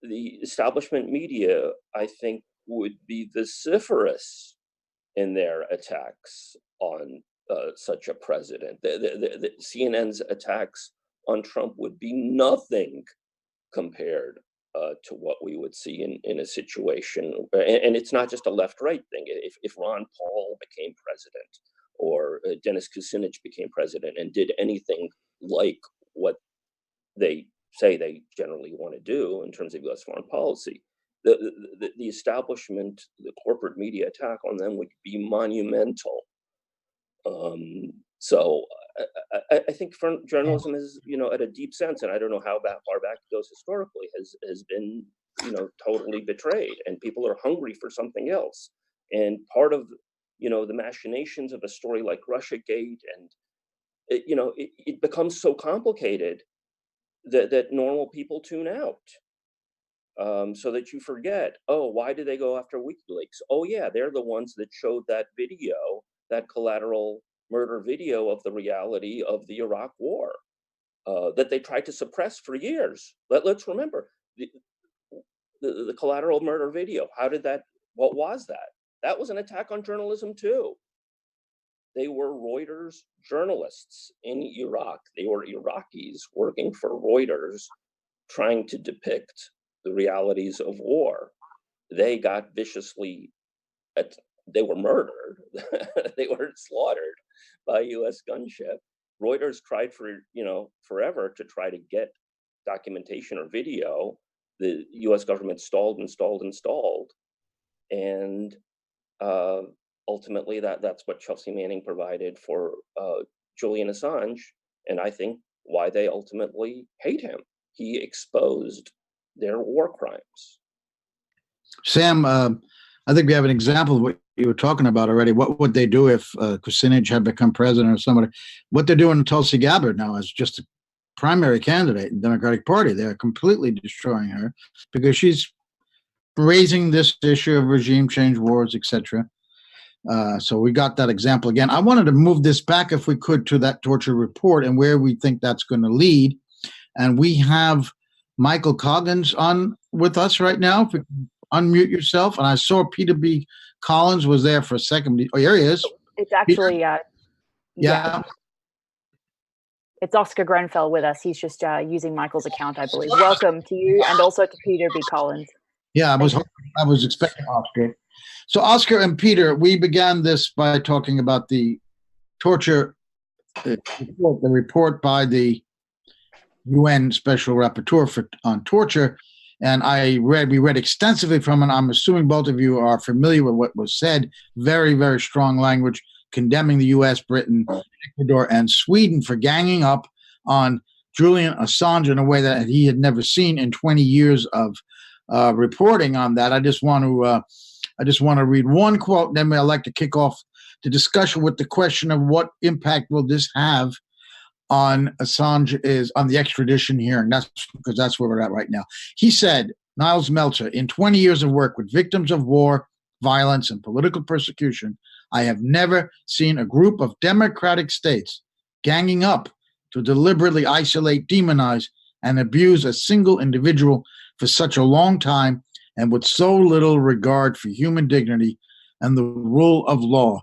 the establishment media, I think, would be vociferous in their attacks on such a president. The CNN's attacks on Trump would be nothing compared to what we would see in a situation. And it's not just a left-right thing. If Ron Paul became president, or Dennis Kucinich became president and did anything like what they say they generally want to do in terms of U.S. foreign policy, the establishment, the corporate media attack on them would be monumental. So I think journalism is, at a deep sense, and I don't know how far back it goes historically, has been, totally betrayed, and people are hungry for something else. And part of, the machinations of a story like Russiagate, and it becomes so complicated that normal people tune out. So that you forget, why did they go after WikiLeaks? Oh yeah, they're the ones that showed that video, that collateral murder video of the reality of the Iraq War, that they tried to suppress for years. Let's remember the collateral murder video. What was that? That was an attack on journalism too. They were Reuters journalists in Iraq. They were Iraqis working for Reuters, trying to depict the realities of war. They got viciously, they were murdered. They were slaughtered by U.S. gunship. Reuters tried for, forever to try to get documentation or video. The U.S. government stalled. And ultimately that's what Chelsea Manning provided for Julian Assange. And I think why they ultimately hate him. He exposed their war crimes. Sam, I think we have an example of what you were talking about already. What would they do if Kucinich had become president or somebody? What they're doing to Tulsi Gabbard now is just a primary candidate in the Democratic Party. They're completely destroying her because she's raising this issue of regime change, wars, etc. So we got that example again. I wanted to move this back, if we could, to that torture report and where we think that's going to lead. And we have Michael Coggins on with us right now. If you can unmute yourself. And I saw Peter B. Collins was there for a second. Oh, here he is. It's actually, yeah. It's Oscar Grenfell with us. He's just using Michael's account, I believe. Welcome to you, and also to Peter B. Collins. Yeah, I was expecting Oscar. So Oscar and Peter, we began this by talking about the torture report, the report by the UN Special Rapporteur on torture. And we read extensively from it. I'm assuming both of you are familiar with what was said. Very, very strong language condemning the U.S., Britain, Ecuador, and Sweden for ganging up on Julian Assange in a way that he had never seen in 20 years of reporting on that. I just want to read one quote, and then I'd like to kick off the discussion with the question of what impact will this have on Assange on the extradition hearing. That's because that's where we're at right now. He said, Niles Melcher, in 20 years of work with victims of war, violence, and political persecution, I have never seen a group of democratic states ganging up to deliberately isolate, demonize, and abuse a single individual for such a long time and with so little regard for human dignity and the rule of law.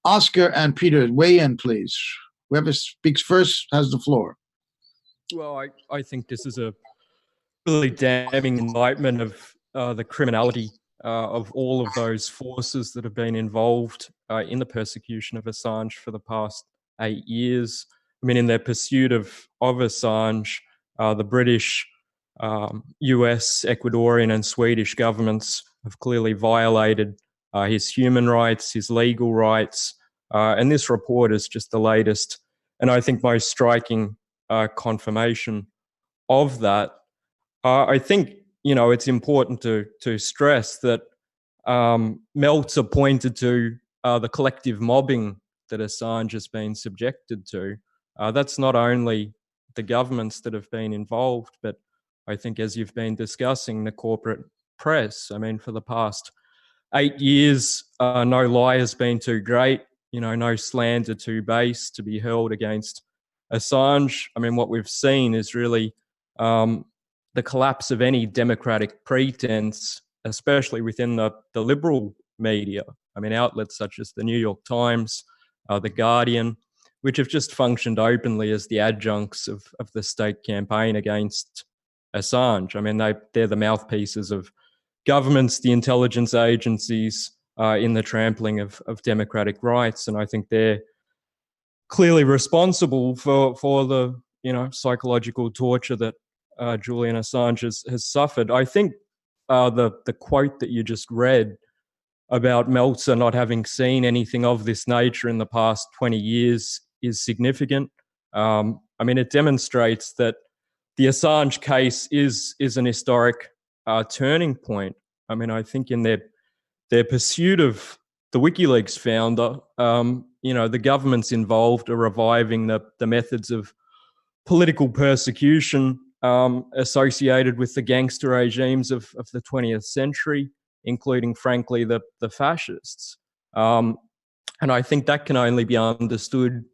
Oscar and Peter, weigh in, please. Whoever speaks first has the floor. Well, I think this is a really damning indictment of the criminality of all of those forces that have been involved in the persecution of Assange for the past 8 years. I mean, in their pursuit of Assange, the British, US, Ecuadorian and Swedish governments have clearly violated his human rights, his legal rights, and this report is just the latest and I think most striking confirmation of that. I think, it's important to stress that Meltzer pointed to the collective mobbing that Assange has been subjected to. That's not only the governments that have been involved, but I think, as you've been discussing, the corporate press. I mean, for the past 8 years, no lie has been too great, no slander too base to be hurled against Assange. I mean, what we've seen is really the collapse of any democratic pretense, especially within the liberal media. I mean, outlets such as the New York Times, The Guardian, which have just functioned openly as the adjuncts of the state campaign against Assange. I mean, they're the mouthpieces of governments, the intelligence agencies, in the trampling of democratic rights. And I think they're clearly responsible for the psychological torture that Julian Assange has suffered. I think the quote that you just read about Meltzer not having seen anything of this nature in the past 20 years is significant. I mean, it demonstrates that the Assange case is an historic turning point. I mean, I think in their pursuit of the WikiLeaks founder, the governments involved are reviving the methods of political persecution associated with the gangster regimes of the 20th century, including, frankly, the fascists. And I think that can only be understood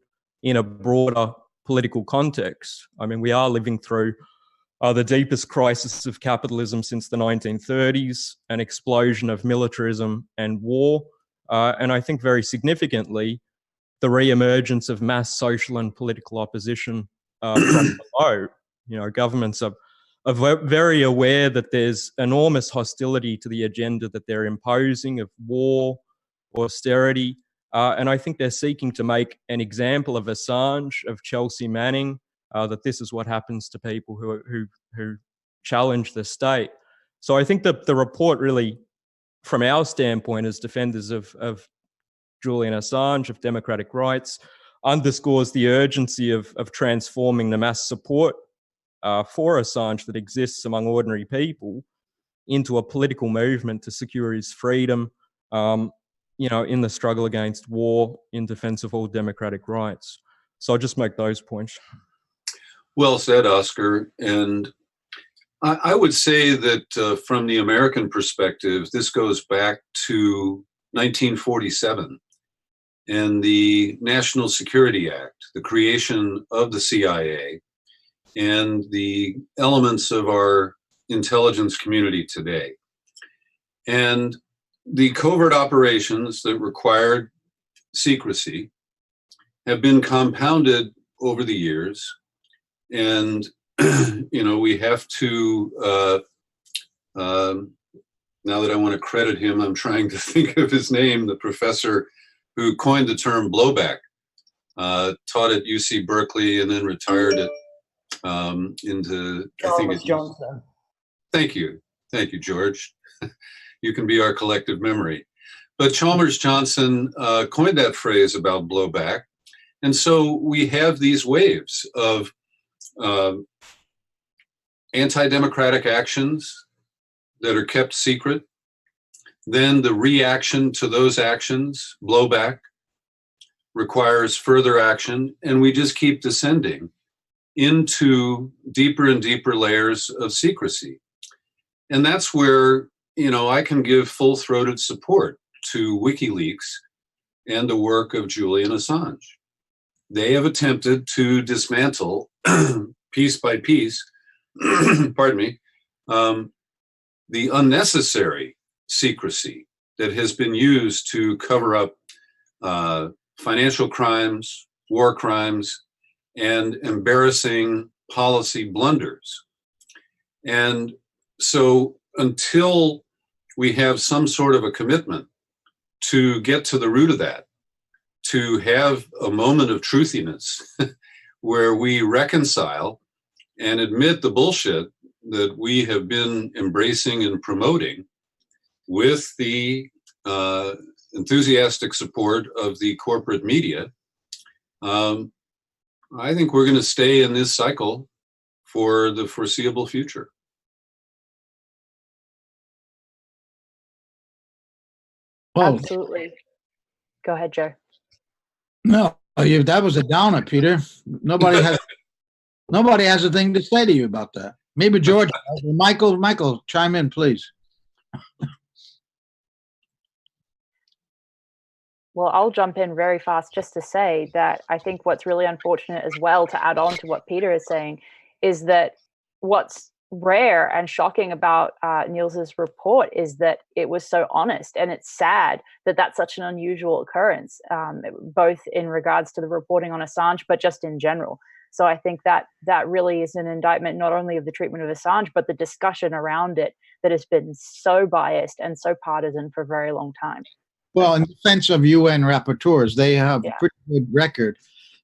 in a broader political context. I mean, we are living through the deepest crisis of capitalism since the 1930s, an explosion of militarism and war, and I think very significantly, the re-emergence of mass social and political opposition from below. Governments are very aware that there's enormous hostility to the agenda that they're imposing of war, austerity, and I think they're seeking to make an example of Assange, of Chelsea Manning, that this is what happens to people who challenge the state. So I think that the report really, from our standpoint as defenders of Julian Assange, of democratic rights, underscores the urgency of transforming the mass support for Assange that exists among ordinary people into a political movement to secure his freedom, in the struggle against war, in defense of all democratic rights. So I'll just make those points. Well said, Oscar. And I would say that from the American perspective, this goes back to 1947 and the National Security Act, the creation of the CIA, and the elements of our intelligence community today. And the covert operations that required secrecy have been compounded over the years. And, we have to, now that I want to credit him, I'm trying to think of his name, the professor who coined the term blowback, taught at UC Berkeley and then retired at Chalmers Johnson. Thank you, George. You can be our collective memory. But Chalmers Johnson coined that phrase about blowback, and so we have these waves of anti-democratic actions that are kept secret. Then the reaction to those actions, blowback, requires further action, and we just keep descending into deeper and deeper layers of secrecy. And that's where, I can give full-throated support to WikiLeaks and the work of Julian Assange. They have attempted to dismantle, piece by piece, pardon me, the unnecessary secrecy that has been used to cover up financial crimes, war crimes, and embarrassing policy blunders. And so until we have some sort of a commitment to get to the root of that, to have a moment of truthiness where we reconcile and admit the bullshit that we have been embracing and promoting with the enthusiastic support of the corporate media, I think we're going to stay in this cycle for the foreseeable future. Well, Absolutely. Go ahead, Joe. no, that was a downer, Peter. Nobody has a thing to say to you about that. Maybe George. Michael, chime in, please. Well, I'll jump in very fast just to say that I think what's really unfortunate as well, to add on to what Peter is saying, is that what's rare and shocking about Niels's report is that it was so honest, and it's sad that that's such an unusual occurrence, both in regards to the reporting on Assange, but just in general. So I think that that really is an indictment not only of the treatment of Assange, but the discussion around it that has been so biased and so partisan for a very long time. Well, in defense of UN rapporteurs, they have a pretty good record.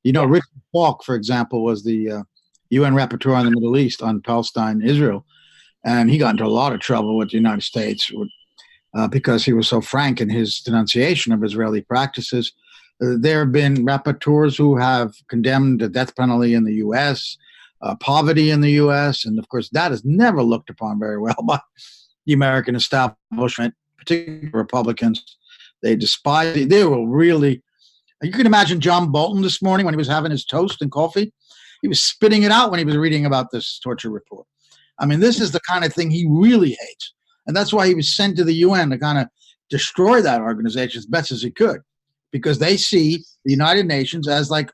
You know, Richard Falk, for example, was the UN rapporteur on the Middle East, on Palestine, Israel, and he got into a lot of trouble with the United States because he was so frank in his denunciation of Israeli practices. There have been rapporteurs who have condemned the death penalty in the U.S., poverty in the U.S., and of course that is never looked upon very well by the American establishment, particularly Republicans. They despise it. They were really, you can imagine John Bolton this morning when he was having his toast and coffee. He was spitting it out when he was reading about this torture report. I mean, this is the kind of thing he really hates. And that's why he was sent to the UN to kind of destroy that organization as best as he could, because they see the United Nations as like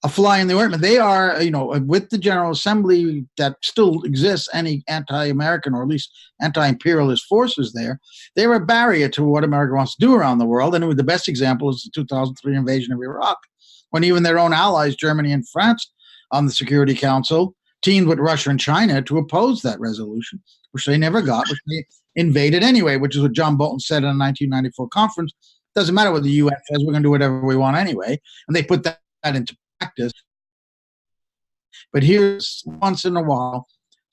a fly in the ointment. They are, you know, with the General Assembly that still exists, any anti-American or at least anti-imperialist forces there, they're a barrier to what America wants to do around the world. And the best example is the 2003 invasion of Iraq, when even their own allies, Germany and France, on the Security Council, teamed with Russia and China to oppose that resolution, which they never got, which they invaded anyway, which is what John Bolton said in a 1994 conference. Doesn't matter what the UN says, we're going to do whatever we want anyway. And they put that into practice. But here's once in a while,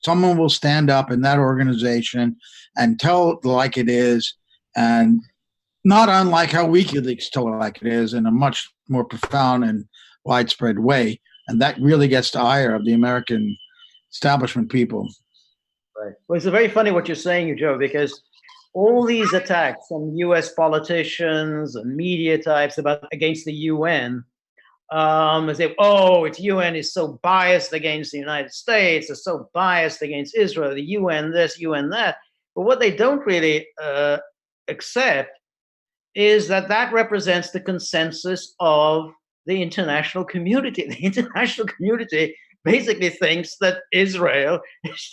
someone will stand up in that organization and tell it like it is, and not unlike how WikiLeaks told it like it is, in a much more profound and widespread way. And that really gets the ire of the American establishment people. Right. Well, it's very funny what you're saying, Joe, because all these attacks from U.S. politicians and media types against the UN, as if, it's UN is so biased against the United States, it's so biased against Israel, the UN this, UN that. But what they don't really accept is that represents the consensus of the international community. The international community basically thinks that Israel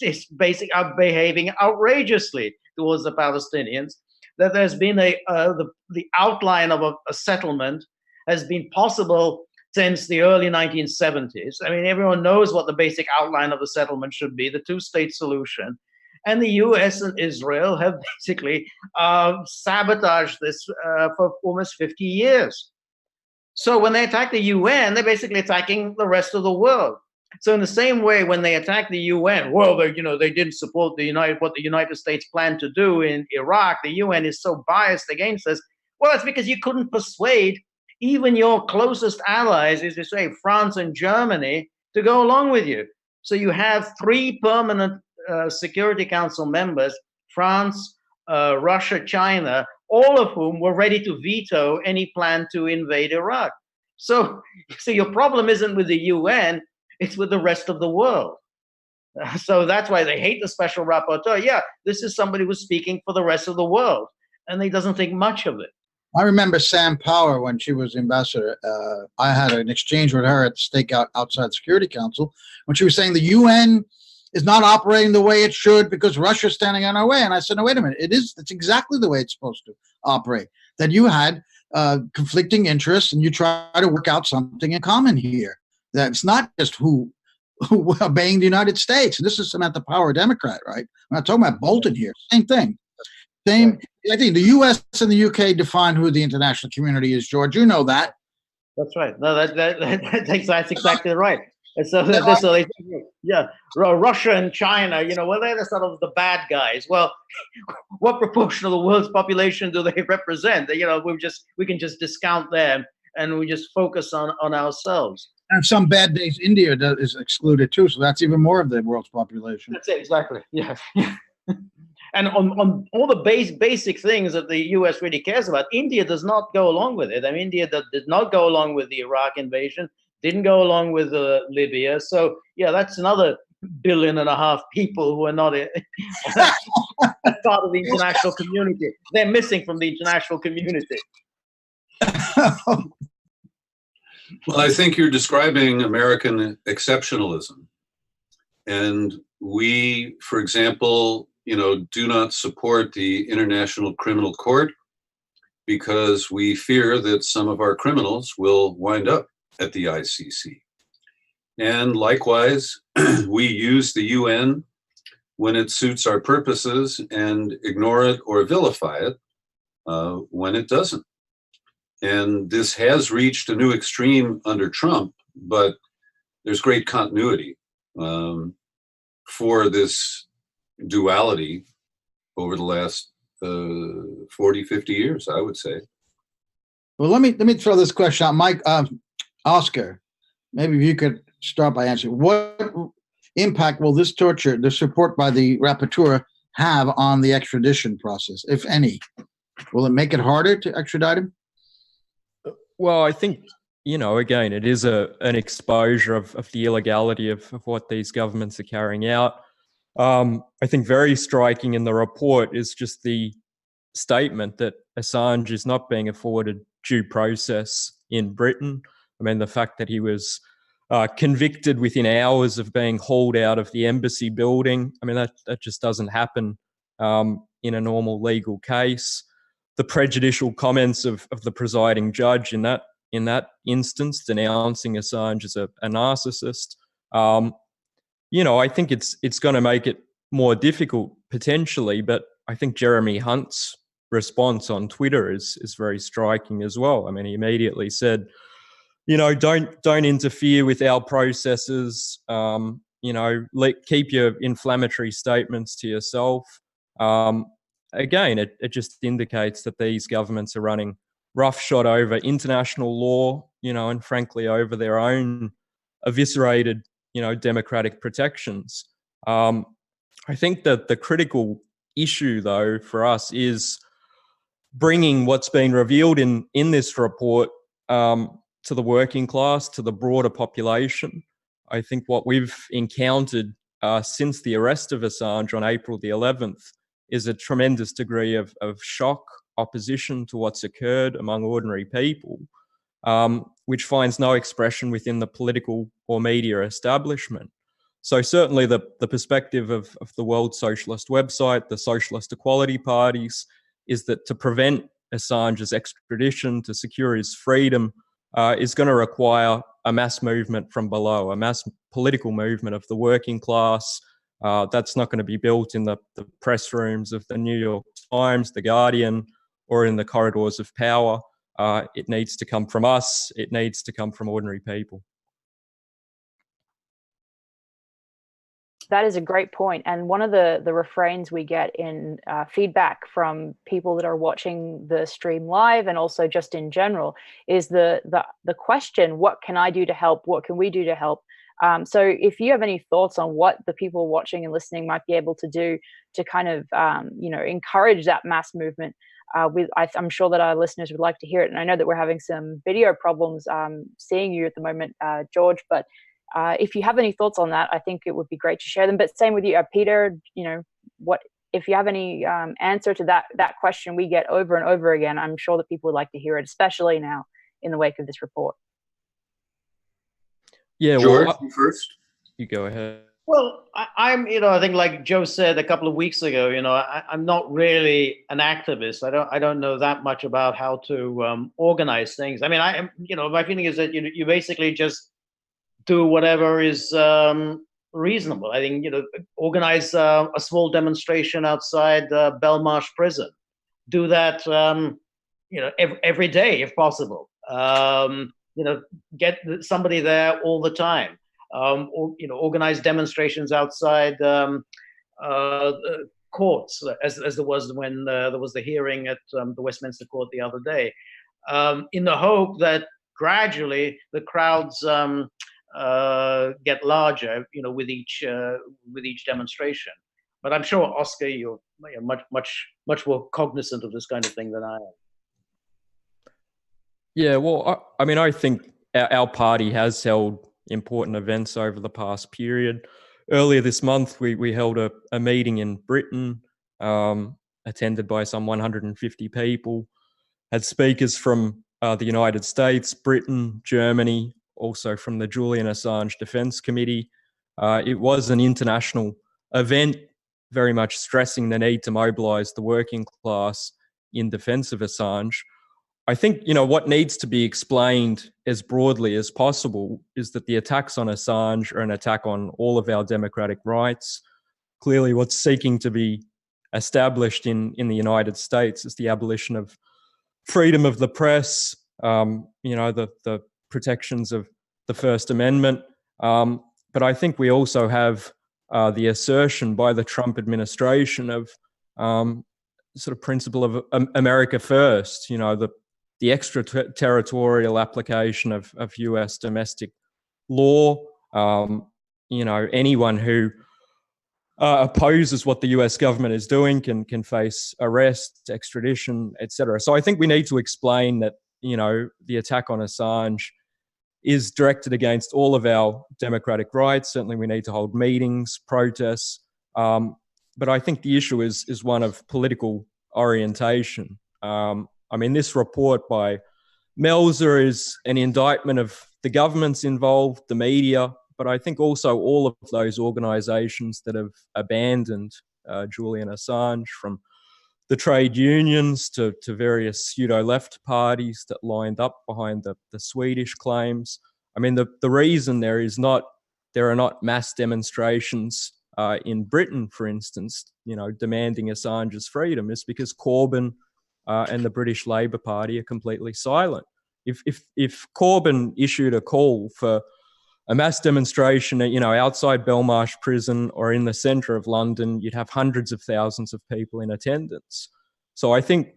is behaving outrageously towards the Palestinians, that there's been the outline of a settlement has been possible since the early 1970s. I mean, everyone knows what the basic outline of the settlement should be, the two-state solution. And the US and Israel have basically sabotaged this for almost 50 years. So when they attack the UN, they're basically attacking the rest of the world. So in the same way, when they attack the UN, well, they didn't support what the United States planned to do in Iraq. The UN is so biased against us. Well, that's because you couldn't persuade even your closest allies, as you say, France and Germany, to go along with you. So you have three permanent Security Council members, France, Russia, China, all of whom were ready to veto any plan to invade Iraq. So your problem isn't with the UN, it's with the rest of the world. So that's why they hate the special rapporteur. Yeah, this is somebody who's speaking for the rest of the world, and he doesn't think much of it. I remember Sam Power when she was ambassador. I had an exchange with her at the stakeout outside the Security Council when she was saying the UN is not operating the way it should because Russia's standing in our way. And I said, no, wait a minute. It's exactly the way it's supposed to operate. That you had conflicting interests, and you try to work out something in common here. That's not just who obeying the United States. And this is Samantha Power, a Democrat, right? I'm not talking about Bolton here. Same thing. Same. I think the U.S. and the U.K. define who the international community is, George. You know that. That's right. No, that's exactly right. And so, Russia and China, well, they're sort of the bad guys. Well, what proportion of the world's population do they represent? We can just discount them, and we just focus on ourselves. And some bad days, India is excluded too, so that's even more of the world's population. That's it, exactly. Yeah. And on all the basic things that the U.S. really cares about, India does not go along with it. I mean, India did not go along with the Iraq invasion, didn't go along with Libya. So, yeah, that's another 1.5 billion people who are not part of the international community. They're missing from the international community. Well, I think you're describing American exceptionalism. And we, for example, do not support the International Criminal Court because we fear that some of our criminals will wind up at the ICC. And likewise, we use the UN when it suits our purposes and ignore it or vilify it when it doesn't. And this has reached a new extreme under Trump, but there's great continuity for this duality over the last 40, 50 years, I would say. Well, let me throw this question out. Mike, Oscar, maybe if you could start by answering. What impact will this torture, this report by the rapporteur, have on the extradition process, if any? Will it make it harder to extradite him? Well, I think, again, it is an exposure of the illegality of what these governments are carrying out. I think very striking in the report is just the statement that Assange is not being afforded due process in Britain. I mean, the fact that he was convicted within hours of being hauled out of the embassy building, I mean, that just doesn't happen in a normal legal case. The prejudicial comments of the presiding judge in that instance, denouncing Assange as a narcissist, I think it's going to make it more difficult potentially, but I think Jeremy Hunt's response on Twitter is very striking as well. I mean, he immediately said, don't interfere with our processes. Keep your inflammatory statements to yourself. Again, it just indicates that these governments are running roughshod over international law, and frankly over their own eviscerated, democratic protections. I think that the critical issue, though, for us is bringing what's been revealed in this report to the working class, to the broader population. I think what we've encountered since the arrest of Assange on April the 11th is a tremendous degree of shock, opposition to what's occurred among ordinary people, which finds no expression within the political or media establishment. So certainly the perspective of the World Socialist website, the Socialist Equality parties, is that to prevent Assange's extradition, to secure his freedom, is going to require a mass movement from below, a mass political movement of the working class. That's not going to be built in the press rooms of the New York Times, the Guardian, or in the corridors of power. It needs to come from us. It needs to come from ordinary people. That is a great point. And one of the refrains we get in feedback from people that are watching the stream live and also just in general is the question, what can I do to help? What can we do to help? So if you have any thoughts on what the people watching and listening might be able to do to kind of, encourage that mass movement, I'm sure that our listeners would like to hear it. And I know that we're having some video problems seeing you at the moment, George, but if you have any thoughts on that, I think it would be great to share them. But same with you, Peter, what if you have any answer to that question we get over and over again, I'm sure that people would like to hear it, especially now in the wake of this report. Yeah, George, you first. You go ahead. Well, I'm, I think like Joe said a couple of weeks ago, I'm not really an activist. I don't know that much about how to organize things. I mean, I am, my feeling is that you basically just do whatever is reasonable. I think, organize a small demonstration outside Belmarsh prison. Do that, every day if possible. Get somebody there all the time. Or, organize demonstrations outside courts, as there was when there was the hearing at the Westminster Court the other day, in the hope that gradually the crowds get larger, with each demonstration. But I'm sure, Oscar, you're much more cognizant of this kind of thing than I am. Yeah, well, I mean, I think our party has held important events over the past period. Earlier this month, we held a meeting in Britain, attended by some 150 people, had speakers from the United States, Britain, Germany, also from the Julian Assange Defence Committee. It was an international event, very much stressing the need to mobilise the working class in defence of Assange. I think, what needs to be explained as broadly as possible is that the attacks on Assange are an attack on all of our democratic rights. Clearly, what's seeking to be established in the United States is the abolition of freedom of the press, the protections of the First Amendment. But I think we also have the assertion by the Trump administration of sort of principle of America first, the extraterritorial application of US domestic law. Anyone who opposes what the US government is doing can face arrest, extradition, etc. So I think we need to explain that, the attack on Assange is directed against all of our democratic rights. Certainly we need to hold meetings, protests. But I think the issue is one of political orientation. This report by Melzer is an indictment of the governments involved, the media, but I think also all of those organisations that have abandoned Julian Assange, from the trade unions to various pseudo-left parties that lined up behind the Swedish claims. I mean, the reason there are not mass demonstrations in Britain, for instance, demanding Assange's freedom is because Corbyn and the British Labour Party are completely silent. If Corbyn issued a call for a mass demonstration, outside Belmarsh prison or in the centre of London, you'd have hundreds of thousands of people in attendance. So I think,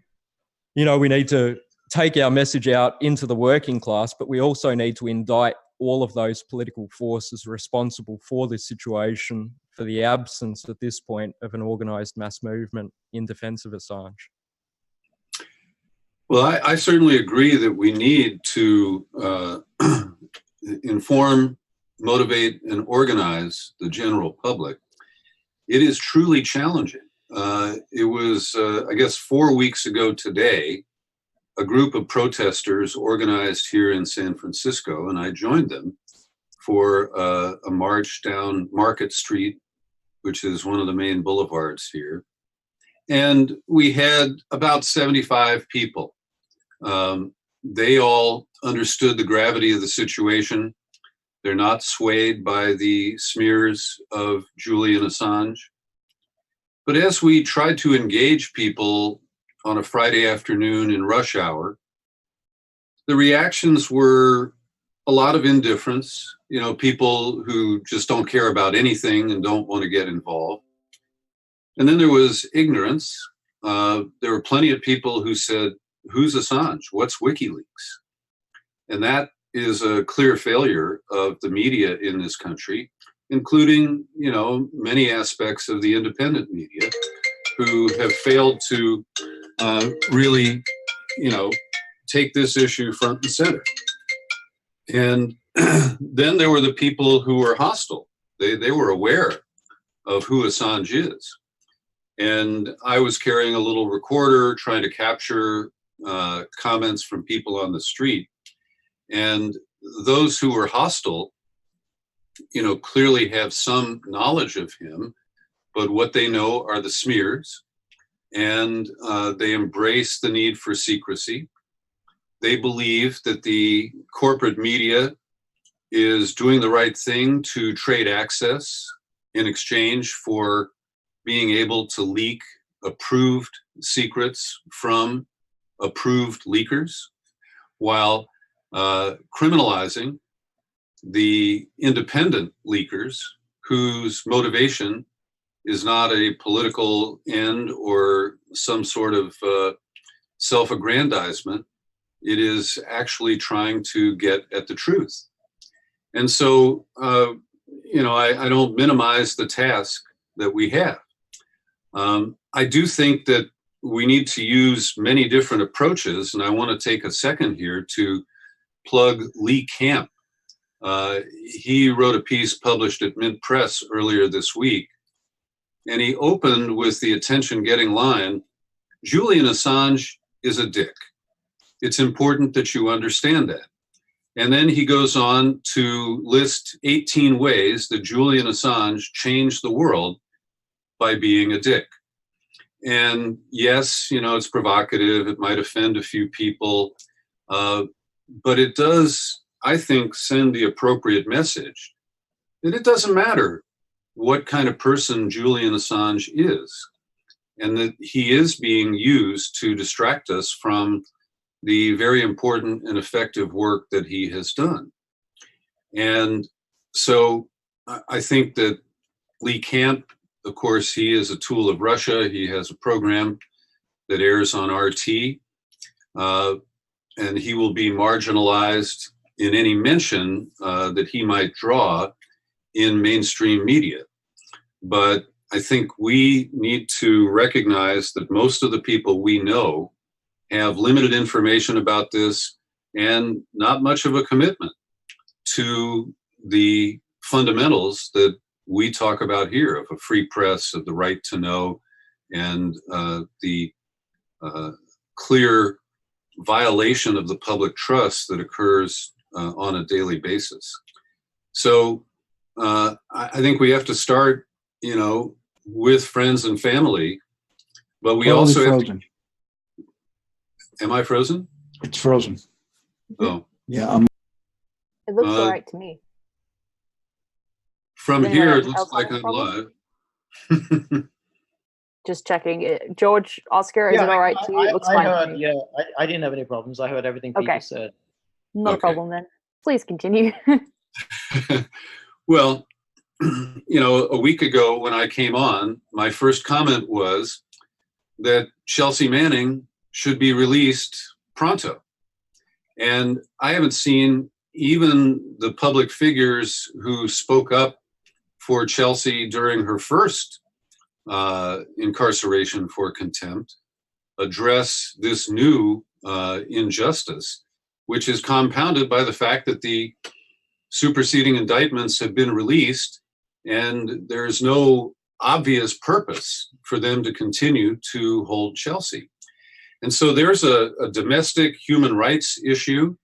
we need to take our message out into the working class, but we also need to indict all of those political forces responsible for this situation, for the absence at this point of an organised mass movement in defence of Assange. Well, I certainly agree that we need to inform, motivate, and organize the general public. It is truly challenging. It was, I guess, 4 weeks ago today, a group of protesters organized here in San Francisco, and I joined them for a march down Market Street, which is one of the main boulevards here. And we had about 75 people. They all understood the gravity of the situation. They're not swayed by the smears of Julian Assange. But as we tried to engage people on a Friday afternoon in rush hour, the reactions were a lot of indifference, people who just don't care about anything and don't want to get involved. And then there was ignorance. There were plenty of people who said, "Who's Assange? What's WikiLeaks?" And that is a clear failure of the media in this country, including, many aspects of the independent media who have failed to really, take this issue front and center. And then there were the people who were hostile. They were aware of who Assange is. And I was carrying a little recorder trying to capture comments from people on the street. And those who were hostile clearly have some knowledge of him, but what they know are the smears, and they embrace the need for secrecy. They believe that the corporate media is doing the right thing to trade access in exchange for being able to leak approved secrets from approved leakers, while criminalizing the independent leakers whose motivation is not a political end or some sort of self-aggrandizement. It is actually trying to get at the truth. And so, I don't minimize the task that we have. I do think that we need to use many different approaches, and I want to take a second here to plug Lee Camp. He wrote a piece published at Mint Press earlier this week, and he opened with the attention-getting line, "Julian Assange is a dick. It's important that you understand that." And then he goes on to list 18 ways that Julian Assange changed the world by being a dick. And yes, it's provocative. It might offend a few people, but it does, I think, send the appropriate message that it doesn't matter what kind of person Julian Assange is, and that he is being used to distract us from the very important and effective work that he has done. And so I think that Lee Camp, of course, he is a tool of Russia. He has a program that airs on RT, and he will be marginalized in any mention that he might draw in mainstream media. But I think we need to recognize that most of the people we know have limited information about this and not much of a commitment to the fundamentals that we talk about here of a free press, of the right to know, and the clear violation of the public trust that occurs on a daily basis. So I think we have to start, with friends and family, but we also have to. Am I frozen? It's frozen. Oh. Yeah. It looks all right to me. From here, it looks like I'm live. Just checking. George, Oscar, is it all right to you? It looks fine to me. Yeah, I didn't have any problems. I heard everything Peter said. Not a problem then. Please continue. Well, a week ago when I came on, my first comment was that Chelsea Manning should be released pronto. And I haven't seen even the public figures who spoke up for Chelsea during her first incarceration for contempt address this new injustice, which is compounded by the fact that the superseding indictments have been released and there's no obvious purpose for them to continue to hold Chelsea. And so there's a domestic human rights issue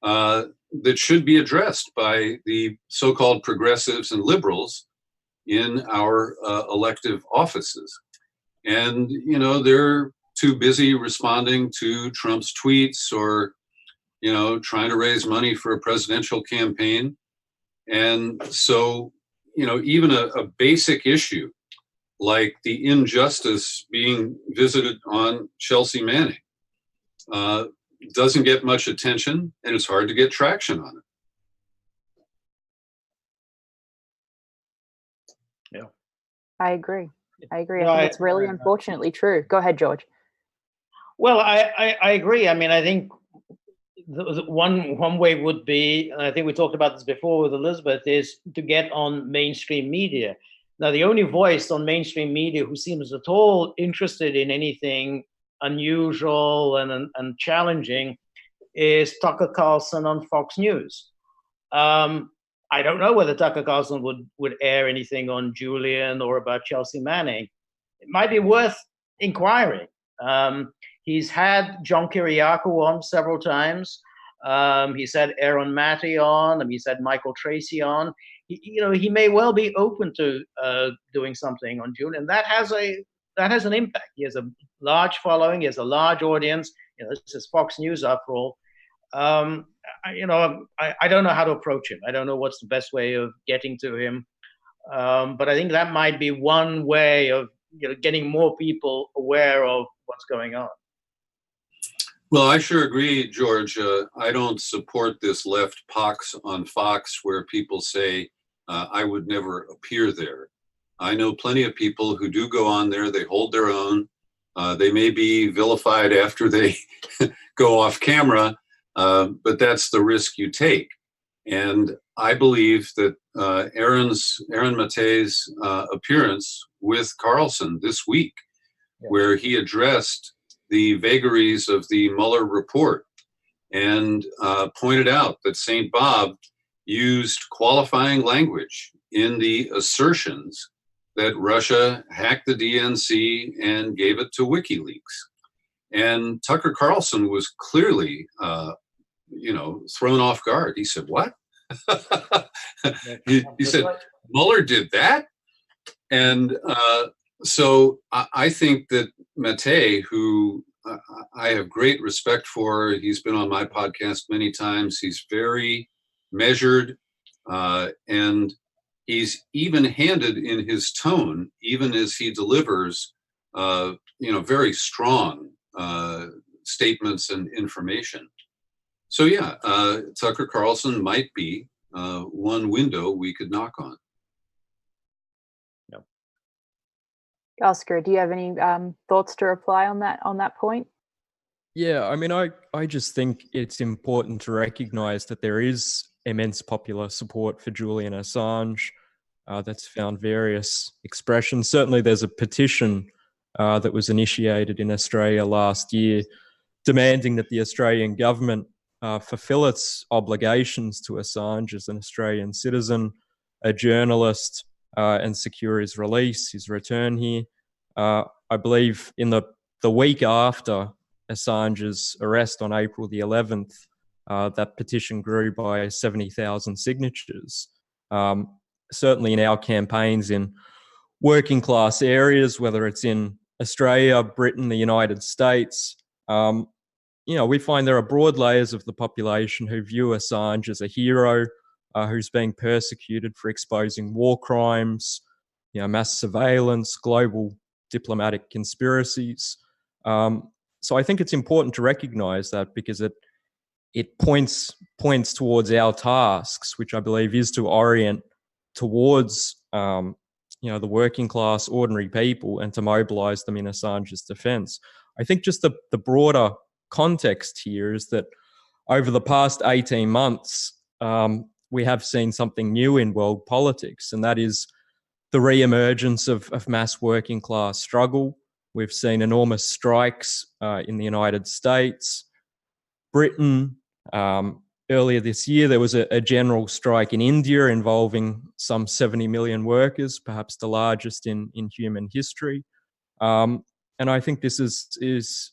that should be addressed by the so-called progressives and liberals in our elective offices. And, they're too busy responding to Trump's tweets or, trying to raise money for a presidential campaign. And so, even a basic issue like the injustice being visited on Chelsea Manning doesn't get much attention, and it's hard to get traction on it. Yeah, I agree. I think it's really unfortunately true. Go ahead, George. Well, I agree. I mean, I think the one way would be, and I think we talked about this before with Elizabeth, is to get on mainstream media. Now, the only voice on mainstream media who seems at all interested in anything unusual and challenging is Tucker Carlson on Fox News. I don't know whether Tucker Carlson would air anything on Julian or about Chelsea Manning. It might be worth inquiring. He's had John Kiriakou on several times. He said Aaron Matty on. He said Michael Tracy on. He may well be open to doing something on Julian. That has an impact. He has a large following. He has a large audience. This is Fox News after all. I don't know how to approach him. I don't know what's the best way of getting to him. But I think that might be one way of getting more people aware of what's going on. Well, I sure agree, George. I don't support this left pox on Fox where people say I would never appear there. I know plenty of people who do go on there. They hold their own. They may be vilified after they go off camera, but that's the risk you take. And I believe that Aaron Matei's appearance with Carlson this week, where he addressed the vagaries of the Mueller report and pointed out that St. Bob used qualifying language in the assertions that Russia hacked the DNC and gave it to WikiLeaks. And Tucker Carlson was clearly, thrown off guard. He said, "What?" he said, "Mueller did that?" And so I think that Matei, who I have great respect for, he's been on my podcast many times. He's very measured, and he's even-handed in his tone, even as he delivers, very strong statements and information. So yeah, Tucker Carlson might be one window we could knock on. Oscar, do you have any thoughts to reply on that point? Yeah, I mean, I just think it's important to recognize that there is immense popular support for Julian Assange. That's found various expressions. Certainly there's a petition that was initiated in Australia last year demanding that the Australian government fulfill its obligations to Assange as an Australian citizen, a journalist, and secure his release, his return here. I believe in the week after Assange's arrest on April the 11th, that petition grew by 70,000 signatures. Certainly in our campaigns in working class areas, whether it's in Australia, Britain, the United States, we find there are broad layers of the population who view Assange as a hero, who's being persecuted for exposing war crimes, mass surveillance, global diplomatic conspiracies. So I think it's important to recognize that because it points towards our tasks, which I believe is to orient towards the working class, ordinary people, and to mobilize them in Assange's defense. I think just the broader context here is that over the past 18 months, we have seen something new in world politics, and that is the re-emergence of mass working class struggle. We've seen enormous strikes in the United States, Britain. Earlier this year, there was a general strike in India involving some 70 million workers, perhaps the largest in human history. And I think this is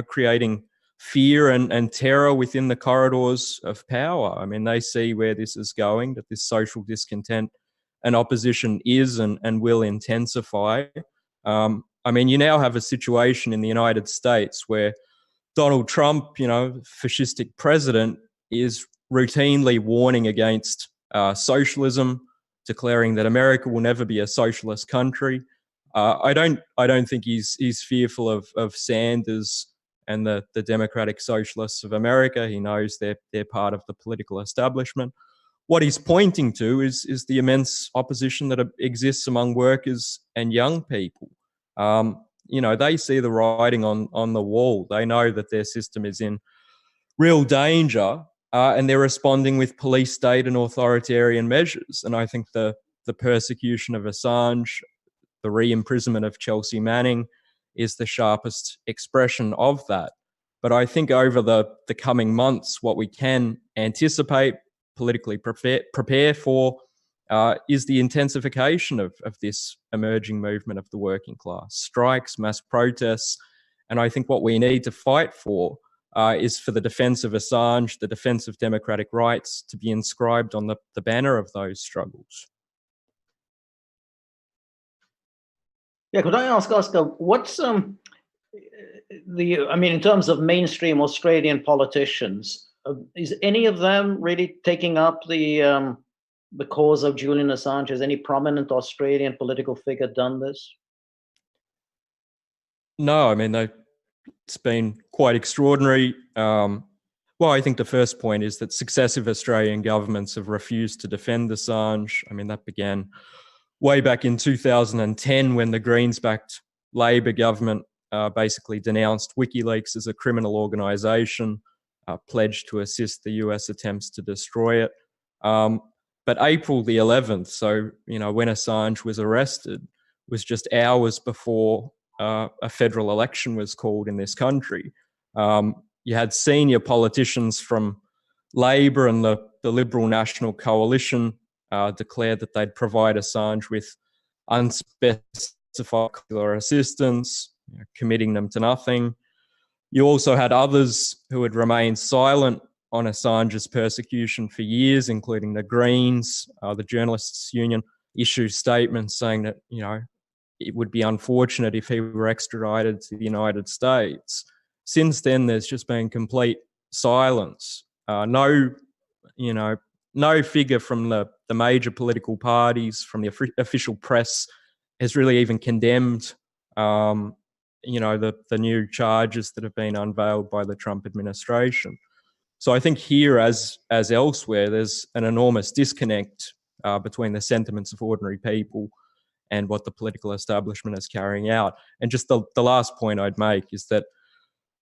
creating fear and terror within the corridors of power. I mean, they see where this is going, that this social discontent and opposition is and will intensify. You now have a situation in the United States where Donald Trump, fascistic president, is routinely warning against socialism, declaring that America will never be a socialist country. I don't think he's fearful of Sanders and the Democratic Socialists of America. He knows they're part of the political establishment. What he's pointing to is the immense opposition that exists among workers and young people. They see the writing on the wall. They know that their system is in real danger, and they're responding with police state and authoritarian measures. And I think the persecution of Assange, the re-imprisonment of Chelsea Manning, is the sharpest expression of that. But I think over the coming months, what we can anticipate, politically prepare for, is the intensification of this emerging movement of the working class, strikes, mass protests. And I think what we need to fight for is for the defense of Assange, the defense of democratic rights, to be inscribed on the banner of those struggles. Yeah, could I ask Oscar, what's I mean, in terms of mainstream Australian politicians, is any of them really taking up the cause of Julian Assange? Has any prominent Australian political figure done this? No, I mean, it's been quite extraordinary. Well, I think the first point is that successive Australian governments have refused to defend Assange. I mean, that began way back in 2010 when the Greens-backed Labor government basically denounced WikiLeaks as a criminal organisation, pledged to assist the US attempts to destroy it. But April the 11th, so when Assange was arrested, was just hours before a federal election was called in this country. You had senior politicians from Labor and the Liberal National Coalition declared that they'd provide Assange with unspecified assistance, committing them to nothing. You also had others who had remained silent on Assange's persecution for years, including the Greens. The Journalists' Union issued statements saying that, it would be unfortunate if he were extradited to the United States. Since then, there's just been complete silence. No figure from the major political parties, from the official press, has really even condemned, the new charges that have been unveiled by the Trump administration. So I think here, as elsewhere, there's an enormous disconnect between the sentiments of ordinary people and what the political establishment is carrying out. And just the last point I'd make is that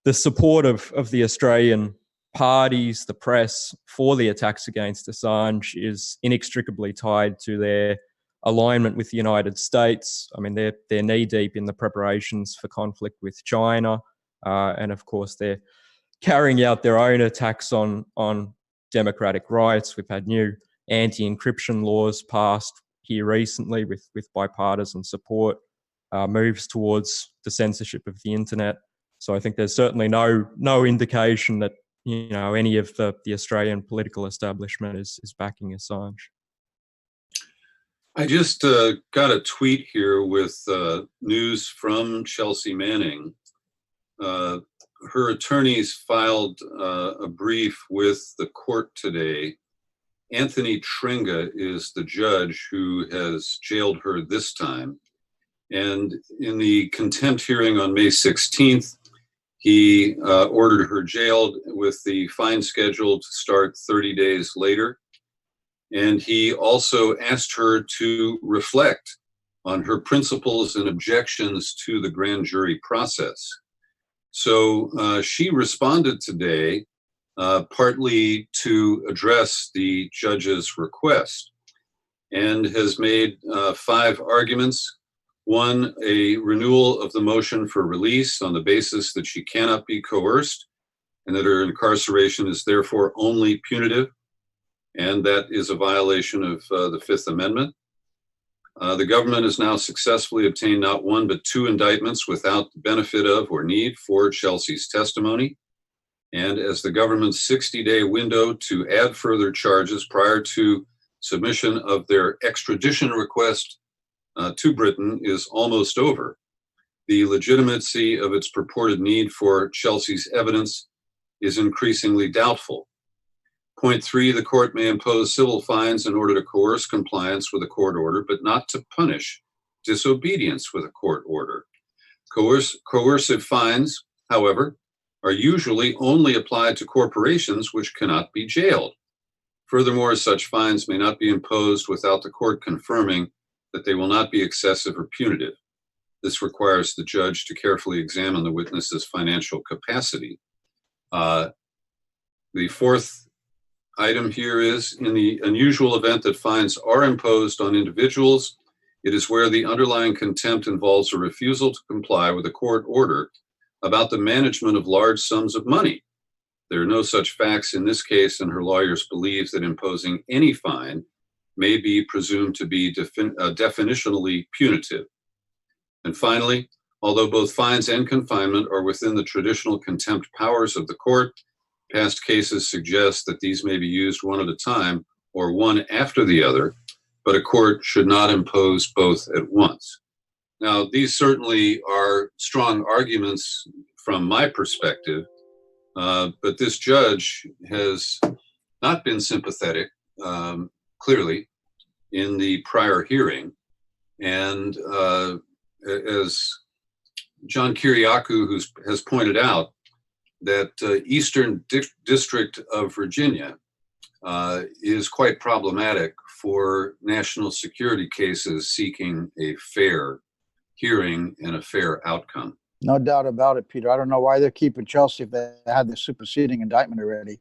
the support of the Australian parties, the press, for the attacks against Assange is inextricably tied to their alignment with the United States. I mean, they're knee-deep in the preparations for conflict with China, and of course they're carrying out their own attacks on democratic rights. We've had new anti-encryption laws passed here recently with bipartisan support, moves towards the censorship of the internet. So I think there's certainly no indication that any of the Australian political establishment is backing Assange. I just got a tweet here with news from Chelsea Manning. Her attorneys filed a brief with the court today. Anthony Tringa is the judge who has jailed her this time. And in the contempt hearing on May 16th, he ordered her jailed with the fine schedule to start 30 days later. And he also asked her to reflect on her principles and objections to the grand jury process. So she responded today, partly to address the judge's request, and has made 5 arguments. 1, a renewal of the motion for release on the basis that she cannot be coerced and that her incarceration is therefore only punitive, and that is a violation of the Fifth Amendment. The government has now successfully obtained not 1 but 2 indictments without the benefit of or need for Chelsea's testimony. And as the government's 60-day window to add further charges prior to submission of their extradition request to Britain is almost over, the legitimacy of its purported need for Chelsea's evidence is increasingly doubtful. Point 3, the court may impose civil fines in order to coerce compliance with a court order, but not to punish disobedience with a court order. Coercive fines, however, are usually only applied to corporations which cannot be jailed. Furthermore, such fines may not be imposed without the court confirming that they will not be excessive or punitive. This requires the judge to carefully examine the witness's financial capacity. The 4th item here is, in the unusual event that fines are imposed on individuals, it is where the underlying contempt involves a refusal to comply with a court order about the management of large sums of money. There are no such facts in this case, and her lawyers believe that imposing any fine may be presumed to be definitionally punitive. And finally, Although both fines and confinement are within the traditional contempt powers of the court, past cases suggest that these may be used one at a time or one after the other, but a court should not impose both at once. Now, these certainly are strong arguments from my perspective, but this judge has not been sympathetic, clearly, in the prior hearing. And as John Kiriakou has pointed out, that Eastern District of Virginia is quite problematic for national security cases seeking a fair hearing and a fair outcome. No doubt about it, Peter. I don't know why they're keeping Chelsea if they had the superseding indictment already.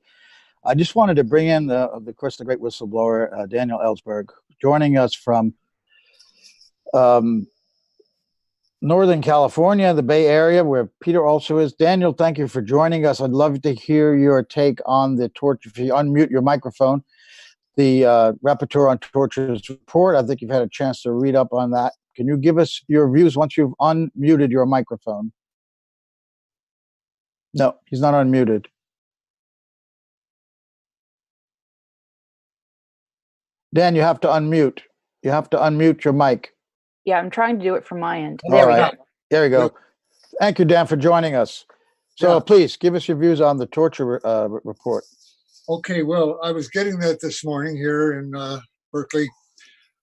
I just wanted to bring in, of course, the great whistleblower, Daniel Ellsberg, joining us from Northern California, the Bay Area, where Peter also is. Daniel, thank you for joining us. I'd love to hear your take on the torture. If you unmute your microphone, the Rapporteur on Torture's report. I think you've had a chance to read up on that. Can you give us your views once you've unmuted your microphone? No, he's not unmuted. Dan, you have to unmute. You have to unmute your mic. Yeah, I'm trying to do it from my end. There we go. There we go. Thank you, Dan, for joining us. So please give us your views on the torture report. Okay, well, I was getting that this morning here in Berkeley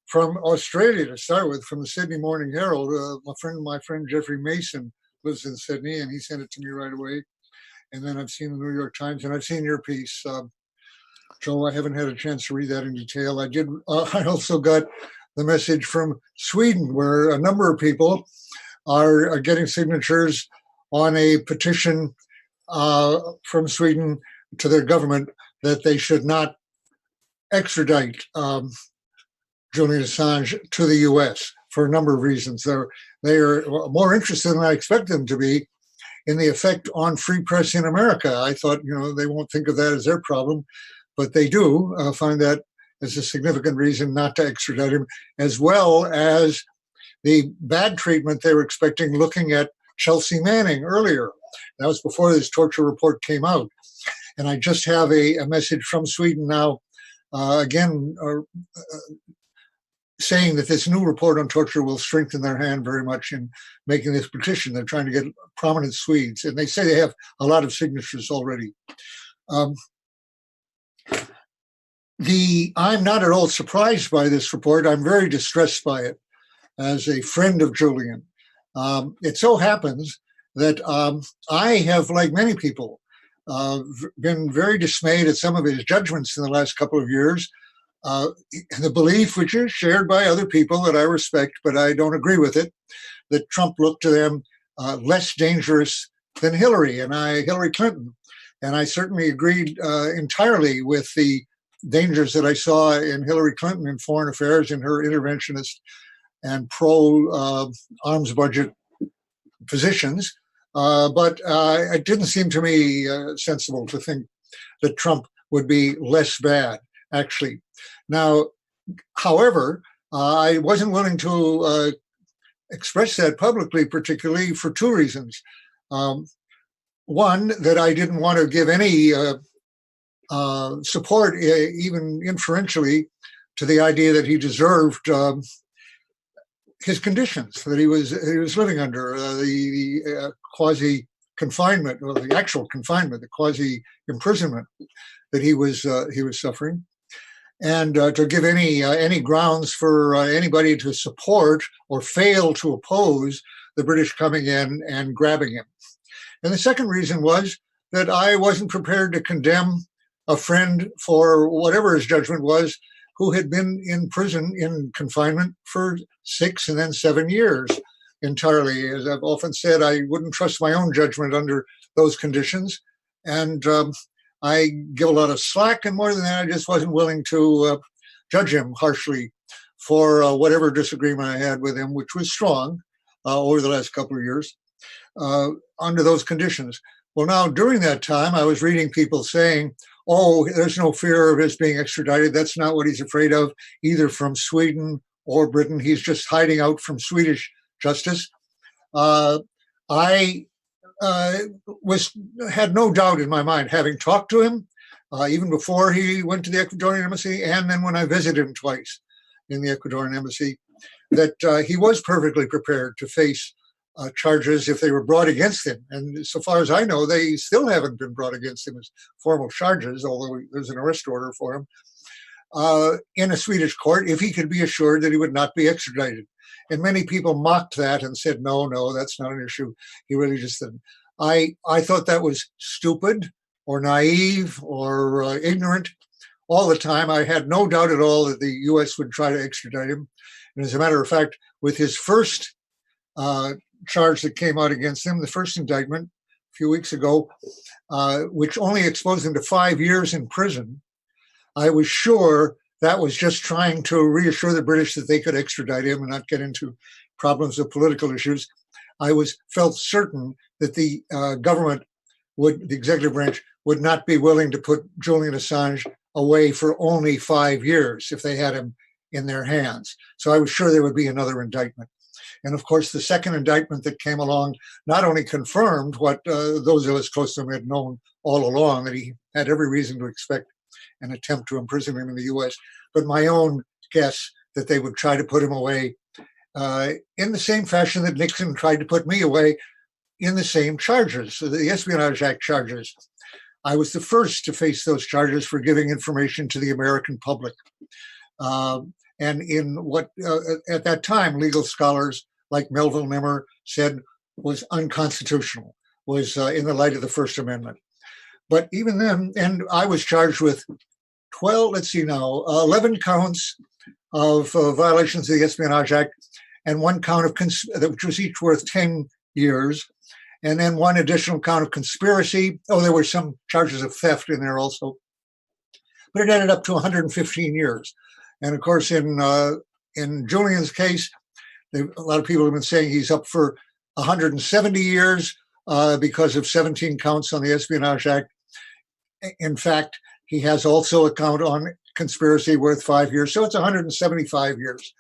from Australia to start with, from the Sydney Morning Herald. My friend Jeffrey Mason lives in Sydney, and he sent it to me right away. And then I've seen the New York Times, and I've seen your piece, Joe. I haven't had a chance to read that in detail. I also got the message from Sweden, where a number of people are getting signatures on a petition from Sweden to their government that they should not extradite Julian Assange to the U.S. for a number of reasons. They are more interested than I expect them to be in the effect on free press in America. I thought, they won't think of that as their problem, but they do find that as a significant reason not to extradite him, as well as the bad treatment they were expecting looking at Chelsea Manning earlier. That was before this torture report came out. And I just have a message from Sweden now, again, saying that this new report on torture will strengthen their hand very much in making this petition. They're trying to get prominent Swedes, and they say they have a lot of signatures already. I'm not at all surprised by this report. I'm very distressed by it as a friend of Julian. It so happens that I have, like many people, been very dismayed at some of his judgments in the last couple of years. The belief, which is shared by other people that I respect, but I don't agree with it, that Trump looked to them less dangerous than Hillary Clinton. And I certainly agreed entirely with the dangers that I saw in Hillary Clinton in foreign affairs in her interventionist and pro-arms budget positions. But it didn't seem to me sensible to think that Trump would be less bad, actually. Now, however, I wasn't willing to express that publicly, particularly for two reasons. One, that I didn't want to give any support, even inferentially, to the idea that he deserved his conditions that he was living under, the quasi confinement, or the actual confinement, the quasi imprisonment that he was suffering, and to give any grounds for anybody to support or fail to oppose the British coming in and grabbing him. And the second reason was that I wasn't prepared to condemn a friend for whatever his judgment was, who had been in prison, in confinement for 6 and then 7 years entirely. As I've often said, I wouldn't trust my own judgment under those conditions. And I give a lot of slack, and more than that, I just wasn't willing to judge him harshly for whatever disagreement I had with him, which was strong over the last couple of years, under those conditions. Well, now, during that time, I was reading people saying, oh, there's no fear of his being extradited. That's not what he's afraid of, either from Sweden or Britain. He's just hiding out from Swedish justice. I had no doubt in my mind, having talked to him, even before he went to the Ecuadorian embassy, and then when I visited him twice in the Ecuadorian embassy, that he was perfectly prepared to face charges if they were brought against him. And so far as I know, they still haven't been brought against him as formal charges, although there's an arrest order for him in a Swedish court, if he could be assured that he would not be extradited. And many people mocked that and said, no, that's not an issue. He really just didn't. I thought that was stupid or naive or ignorant. All the time, I had no doubt at all that the U.S. would try to extradite him. And as a matter of fact, with his first charge that came out against him, the first indictment a few weeks ago, which only exposed him to 5 years in prison, I was sure that was just trying to reassure the British that they could extradite him and not get into problems of political issues. I felt certain that the government the executive branch would not be willing to put Julian Assange away for only 5 years if they had him in their hands. So I was sure there would be another indictment. And of course, the second indictment that came along not only confirmed what those of us close to him had known all along, that he had every reason to expect an attempt to imprison him in the U.S., but my own guess that they would try to put him away in the same fashion that Nixon tried to put me away in the same charges, the Espionage Act charges. I was the first to face those charges for giving information to the American public. And in what, at that time, legal scholars like Melville Nimmer said was unconstitutional, was in the light of the First Amendment. But even then, and I was charged with 11 counts of violations of the Espionage Act, and one count of which was each worth 10 years, and then one additional count of conspiracy. Oh, there were some charges of theft in there also, but it ended up to 115 years. And of course, in Julian's case, a lot of people have been saying he's up for 170 years because of 17 counts on the Espionage Act. In fact, he has also a count on conspiracy worth 5 years, so it's 175 years.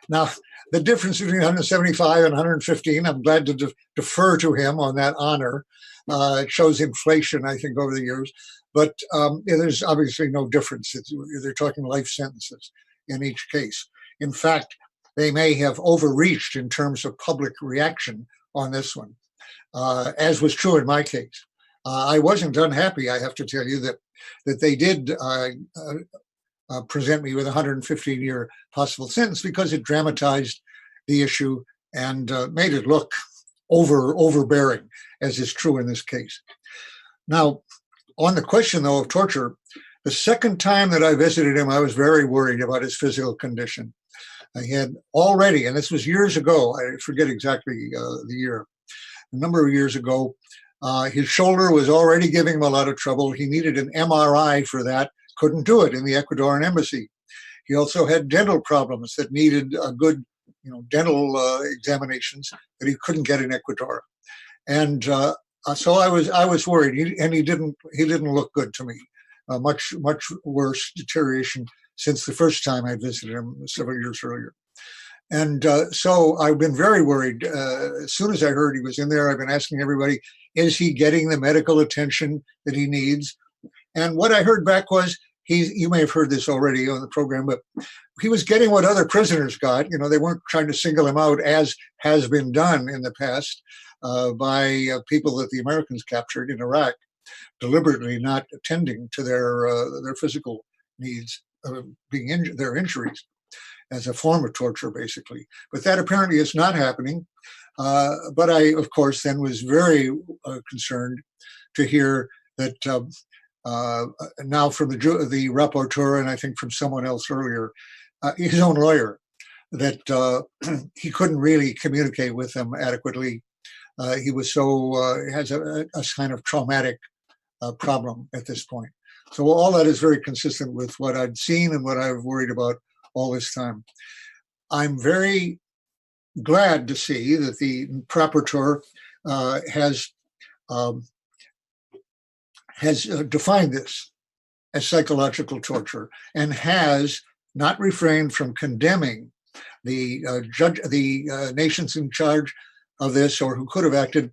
Now, the difference between 175 and 115, I'm glad to defer to him on that honor. It shows inflation, I think, over the years. But there's obviously no difference. They're talking life sentences in each case. In fact, they may have overreached in terms of public reaction on this one, as was true in my case. I wasn't unhappy, I have to tell you, that they did present me with a 115-year possible sentence, because it dramatized the issue and made it look overbearing, as is true in this case. Now, on the question, though, of torture, the second time that I visited him, I was very worried about his physical condition. I had already, and this was years ago, I forget exactly the year, a number of years ago, his shoulder was already giving him a lot of trouble. He needed an MRI for that, couldn't do it in the Ecuadorian embassy. He also had dental problems that needed a good, dental examinations that he couldn't get in Ecuador. And so I was worried, and he didn't look good to me. Much worse deterioration since the first time I visited him several years earlier. And so I've been very worried. As soon as I heard he was in there, I've been asking everybody, is he getting the medical attention that he needs? And what I heard back was, you may have heard this already on the program, but he was getting what other prisoners got. They weren't trying to single him out, as has been done in the past by people that the Americans captured in Iraq, deliberately not attending to their physical needs, their injuries, as a form of torture, basically. But that apparently is not happening. But I, of course, then was very concerned to hear that now from the rapporteur, and I think from someone else earlier, his own lawyer, that he couldn't really communicate with them adequately. He was has a kind of traumatic problem at this point. So all that is very consistent with what I'd seen and what I've worried about all this time. I'm very glad to see that the rapporteur has defined this as psychological torture, and has not refrained from condemning the nations in charge of this, or who could have acted,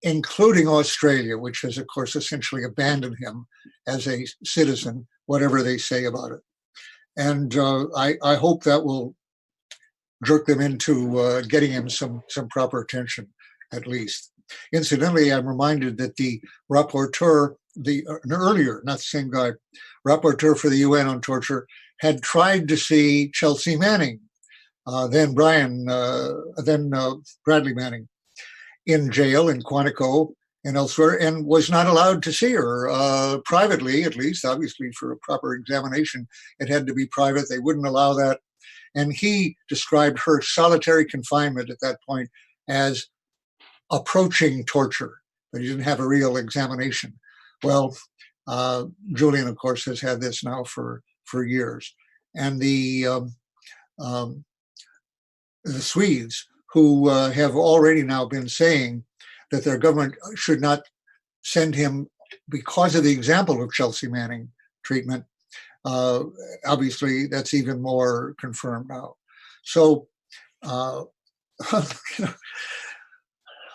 including Australia, which has, of course, essentially abandoned him as a citizen, whatever they say about it. And I hope that will jerk them into getting him some proper attention, at least. Incidentally, I'm reminded that the rapporteur, earlier, not the same guy, rapporteur for the UN on torture, had tried to see Chelsea Manning, then Bradley Manning, in jail in Quantico and elsewhere, and was not allowed to see her privately, at least. Obviously, for a proper examination, it had to be private. They wouldn't allow that. And he described her solitary confinement at that point as approaching torture, but he didn't have a real examination. Well, Julian, of course, has had this now for years. And the Swedes, who have already now been saying that their government should not send him because of the example of Chelsea Manning treatment, obviously that's even more confirmed now. So,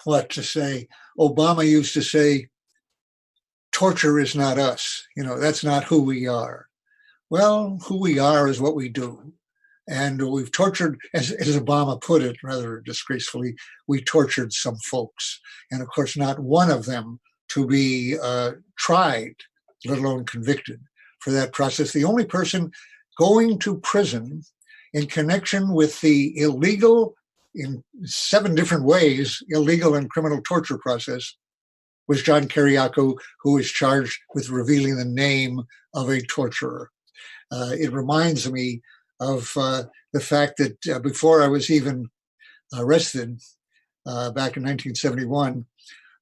what to say? Obama used to say, torture is not us. That's not who we are. Well, who we are is what we do. And we've tortured, as Obama put it rather disgracefully, we tortured some folks. And of course, not one of them to be tried, let alone convicted for that process. The only person going to prison in connection with the illegal, in 7 different ways, illegal and criminal torture process was John Kiriakou, who was charged with revealing the name of a torturer. It reminds me of the fact that before I was even arrested back in 1971,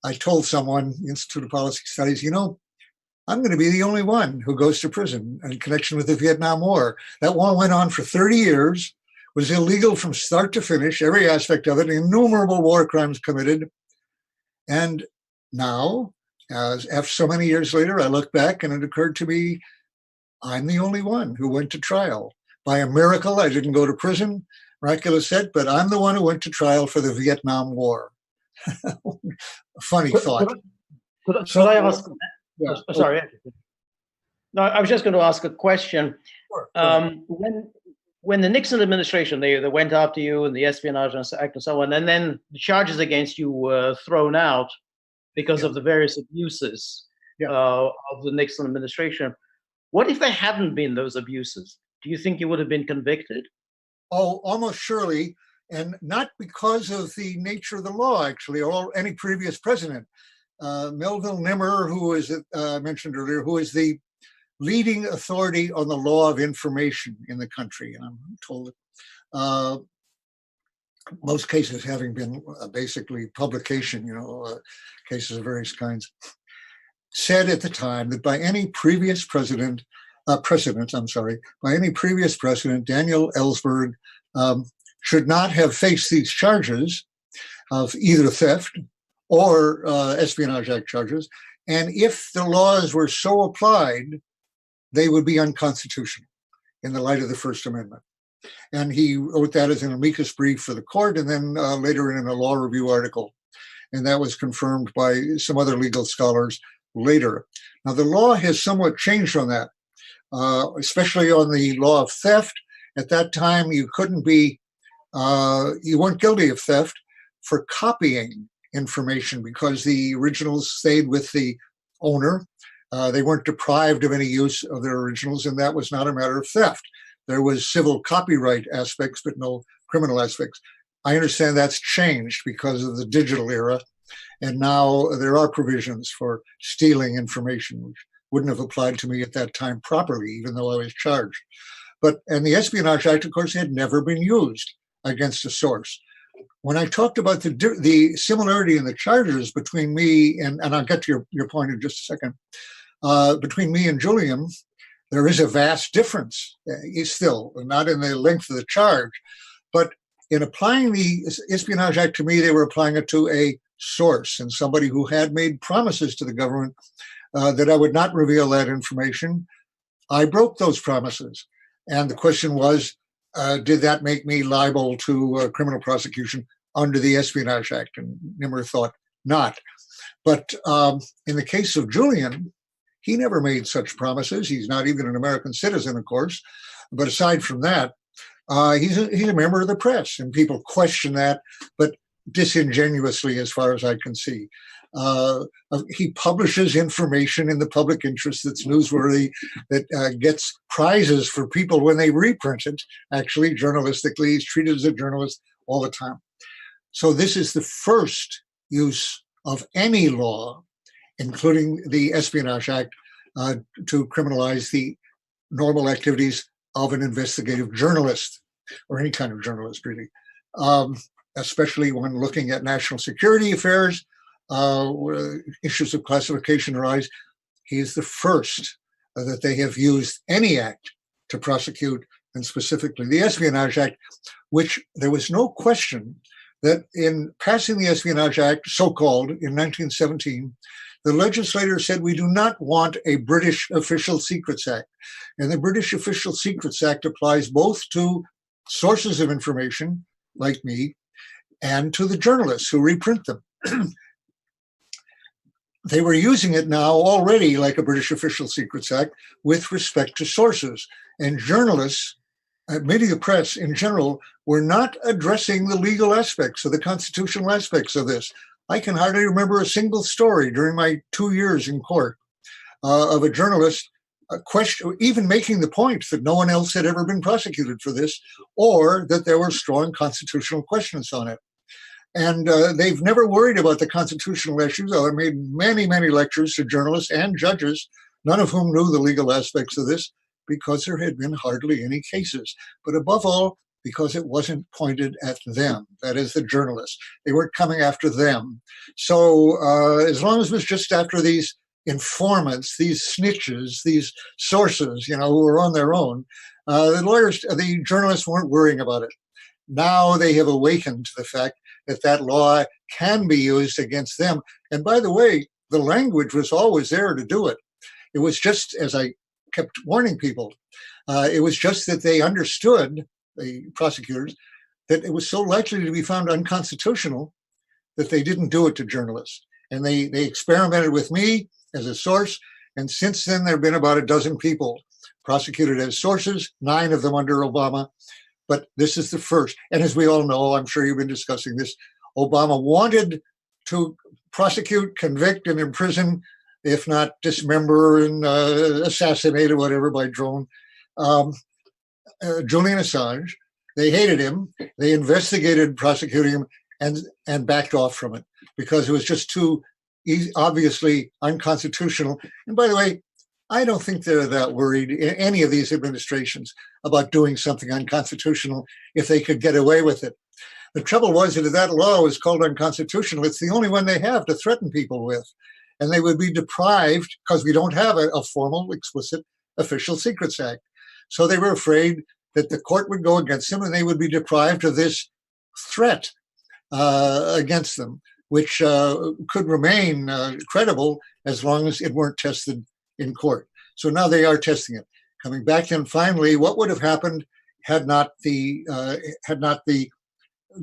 I told someone, Institute of Policy Studies, I'm going to be the only one who goes to prison in connection with the Vietnam War. That war went on for 30 years, was illegal from start to finish, every aspect of it, innumerable war crimes committed. And now, after so many years later, I look back and it occurred to me, I'm the only one who went to trial. By a miracle, I didn't go to prison, miraculous said, but I'm the one who went to trial for the Vietnam War. Funny thought. Could I ask? Yeah. Sorry. No, I was just going to ask a question. Sure. When the Nixon administration, they went after you and the Espionage Act and so on, and then the charges against you were thrown out because of the various abuses of the Nixon administration. What if there hadn't been those abuses? Do you think you would have been convicted? Oh, almost surely, and not because of the nature of the law, actually, or any previous president. Melville Nimmer, who was mentioned earlier, who is the leading authority on the law of information in the country, and I'm told most cases having been basically publication, cases of various kinds, said at the time that by any previous president, Daniel Ellsberg should not have faced these charges of either theft or Espionage Act charges. And if the laws were so applied, they would be unconstitutional in the light of the First Amendment. And he wrote that as an amicus brief for the court, and then later in a law review article. And that was confirmed by some other legal scholars later. Now, the law has somewhat changed on that, especially on the law of theft. At that time, you weren't guilty of theft for copying information because the originals stayed with the owner. They weren't deprived of any use of their originals, and that was not a matter of theft. There was civil copyright aspects, but no criminal aspects. I understand that's changed because of the digital era, and now there are provisions for stealing information, which wouldn't have applied to me at that time properly, even though I was charged. And the Espionage Act, of course, had never been used against a source. When I talked about the similarity in the charges between me and I'll get to your point in just a second, between me and Julian, there is a vast difference. Still, not in the length of the charge, but in applying the Espionage Act to me, they were applying it to a source and somebody who had made promises to the government that I would not reveal that information. I broke those promises. And the question was, did that make me liable to criminal prosecution under the Espionage Act, and Nimmer thought not. But in the case of Julian, he never made such promises. He's not even an American citizen, of course. But aside from that, he's a member of the press, and people question that, but disingenuously, as far as I can see. He publishes information in the public interest that's newsworthy, that gets prizes for people when they reprint it. Actually, journalistically, he's treated as a journalist all the time. So this is the first use of any law, including the Espionage Act, to criminalize the normal activities of an investigative journalist, or any kind of journalist, really, especially when looking at national security affairs, where issues of classification arise. He is the first that they have used any act to prosecute, and specifically the Espionage Act, which there was no question that in passing the Espionage Act, so-called, in 1917, the legislator said, we do not want a British Official Secrets Act. And the British Official Secrets Act applies both to sources of information, like me, and to the journalists who reprint them. They were using it now already like a British Official Secrets Act with respect to sources. And journalists, media press in general, were not addressing the legal aspects or the constitutional aspects of this. I can hardly remember a single story during my 2 years in court of a journalist even making the point that no one else had ever been prosecuted for this, or that there were strong constitutional questions on it. And they've never worried about the constitutional issues. I made many, many lectures to journalists and judges, none of whom knew the legal aspects of this, because there had been hardly any cases. But above all, because it wasn't pointed at them, that is, the journalists. They weren't coming after them. So as long as it was just after these informants, these snitches, these sources, who were on their own, the journalists weren't worrying about it. Now they have awakened to the fact that that law can be used against them. And by the way, the language was always there to do it. It was just, as I kept warning people, it was just that they understood, the prosecutors, that it was so likely to be found unconstitutional that they didn't do it to journalists. And they experimented with me as a source. And since then, there have been about a dozen people prosecuted as sources, 9 of them under Obama. But this is the first. And as we all know, I'm sure you've been discussing this, Obama wanted to prosecute, convict, and imprison, if not dismember and assassinate or whatever by drone, Julian Assange. They hated him. They investigated prosecuting him and backed off from it because it was just too obviously unconstitutional. And by the way, I don't think they're that worried in any of these administrations about doing something unconstitutional if they could get away with it. The trouble was that if that law was called unconstitutional, it's the only one they have to threaten people with. And they would be deprived, because we don't have a formal, explicit Official Secrets Act. So they were afraid that the court would go against them and they would be deprived of this threat against them, which could remain credible as long as it weren't tested in court. So now they are testing it. Coming back in, finally, what would have happened had not the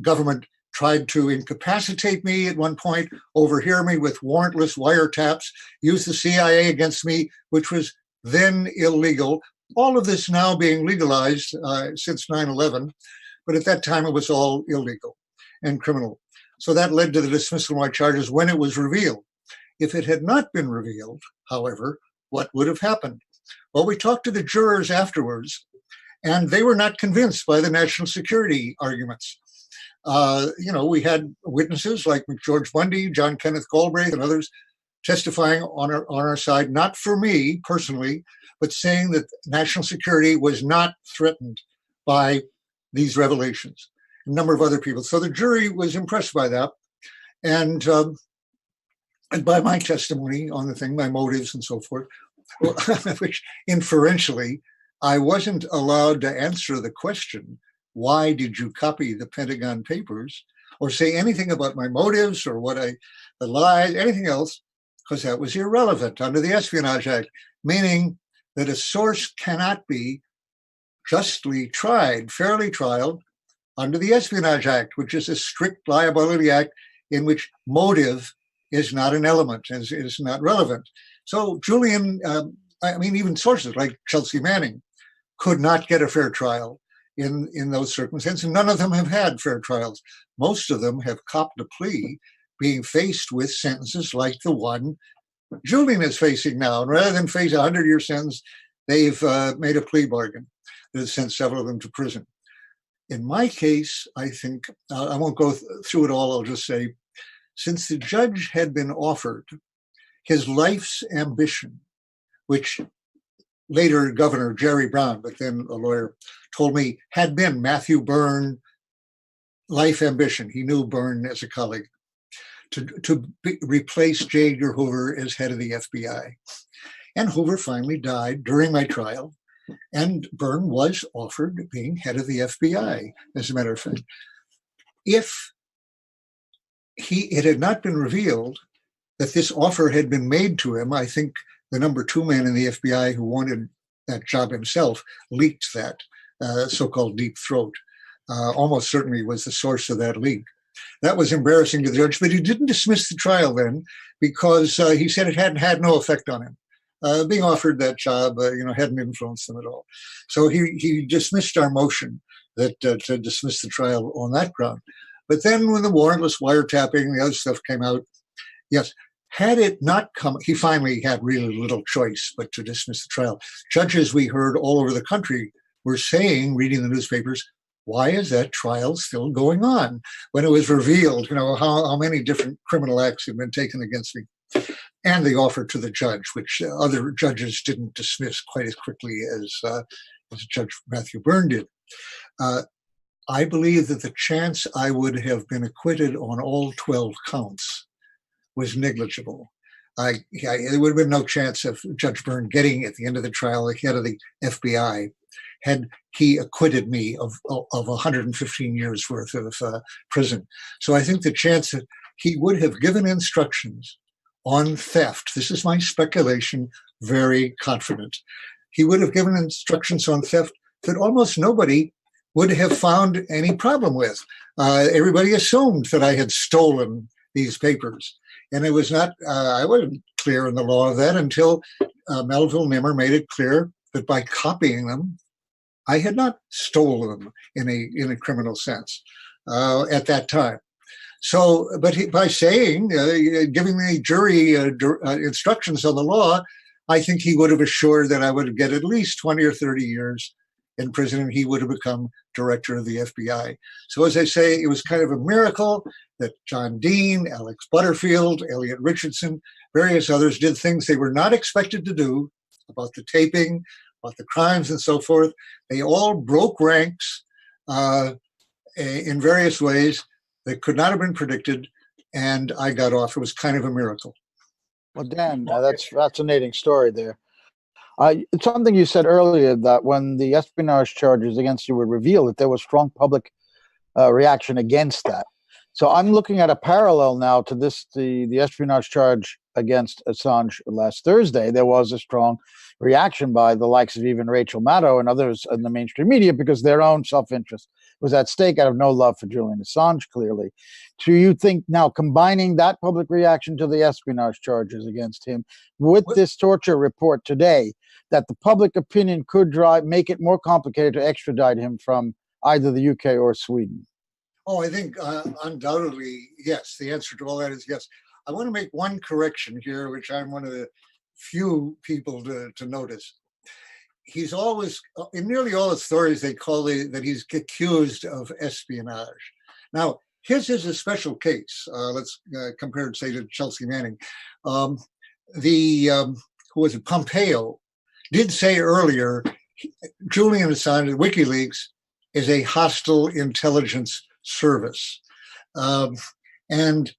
government tried to incapacitate me at one point, overhear me with warrantless wiretaps, use the CIA against me, which was then illegal. All of this now being legalized since 9/11, but at that time it was all illegal and criminal. So that led to the dismissal of my charges when it was revealed. If it had not been revealed, however, what would have happened? Well, we talked to the jurors afterwards, and they were not convinced by the national security arguments. We had witnesses like George Bundy, John Kenneth Galbraith, and others testifying on our side, not for me personally, but saying that national security was not threatened by these revelations. A number of other people. So the jury was impressed by that, and by my testimony on the thing, my motives and so forth, which inferentially, I wasn't allowed to answer the question, why did you copy the Pentagon Papers, or say anything about my motives or the lies, anything else, because that was irrelevant under the Espionage Act, meaning that a source cannot be justly tried, fairly tried, under the Espionage Act, which is a strict liability act in which motive is not an element, is not relevant. So Julian, even sources like Chelsea Manning could not get a fair trial in those circumstances. None of them have had fair trials. Most of them have copped a plea, being faced with sentences like the one Julian is facing now. And rather than face a 100-year sentence, they've made a plea bargain that has sent several of them to prison. In my case, I think, I won't go through it all, I'll just say, since the judge had been offered his life's ambition, which later Governor Jerry Brown, but then a lawyer, told me had been Matthew Byrne life ambition. He knew Byrne as a colleague, to replace J. Edgar Hoover as head of the FBI. And Hoover finally died during my trial, and Byrne was offered being head of the FBI, as a matter of fact. If it had not been revealed that this offer had been made to him, I think the number 2 man in the FBI who wanted that job himself leaked that so-called deep throat. Almost certainly was the source of that leak. That was embarrassing to the judge, but he didn't dismiss the trial then because he said it had no effect on him. Being offered that job, hadn't influenced him at all. So he dismissed our motion that to dismiss the trial on that ground. But then when the warrantless wiretapping and the other stuff came out, yes, had it not come, he finally had really little choice but to dismiss the trial. Judges we heard all over the country were saying, reading the newspapers, why is that trial still going on? When it was revealed, how many different criminal acts had been taken against me. And the offer to the judge, which other judges didn't dismiss quite as quickly as Judge Matthew Byrne did. I believe that the chance I would have been acquitted on all 12 counts was negligible. There would have been no chance of Judge Byrne getting, at the end of the trial, the head of the FBI, had he acquitted me of 115 years worth of prison. So I think the chance that he would have given instructions on theft, this is my speculation, very confident, he would have given instructions on theft that almost nobody would have found any problem with. Everybody assumed that I had stolen these papers. And it was not, I wasn't clear in the law of that until Melville Nimmer made it clear that by copying them, I had not stolen them in a criminal sense at that time. So, but by saying, giving the jury instructions on the law, I think he would have assured that I would get at least 20 or 30 years in prison, and he would have become director of the FBI. So as I say, it was kind of a miracle that John Dean, Alex Butterfield, Elliot Richardson, various others did things they were not expected to do about the taping, about the crimes and so forth. They all broke ranks in various ways that could not have been predicted, and I got off. It was kind of a miracle. Well, Dan, that's a fascinating story there. It's something you said earlier, that when the espionage charges against you were revealed, that there was strong public reaction against that. So I'm looking at a parallel now to this, the espionage charge against Assange last Thursday. There was a strong reaction by the likes of even Rachel Maddow and others in the mainstream media because their own self-interest was at stake out of no love for Julian Assange, clearly. Do you think now, combining that public reaction to the espionage charges against him with this torture report today, that the public opinion could make it more complicated to extradite him from either the UK or Sweden? Oh, I think undoubtedly, yes. The answer to all that is yes. I want to make one correction here, which I'm one of the few people to notice. He's always, in nearly all his stories, they call that he's accused of espionage. Now, his is a special case. Let's compare it, say, to Chelsea Manning. Who was it, Pompeo, did say earlier, Julian Assange, WikiLeaks, is a hostile intelligence service. And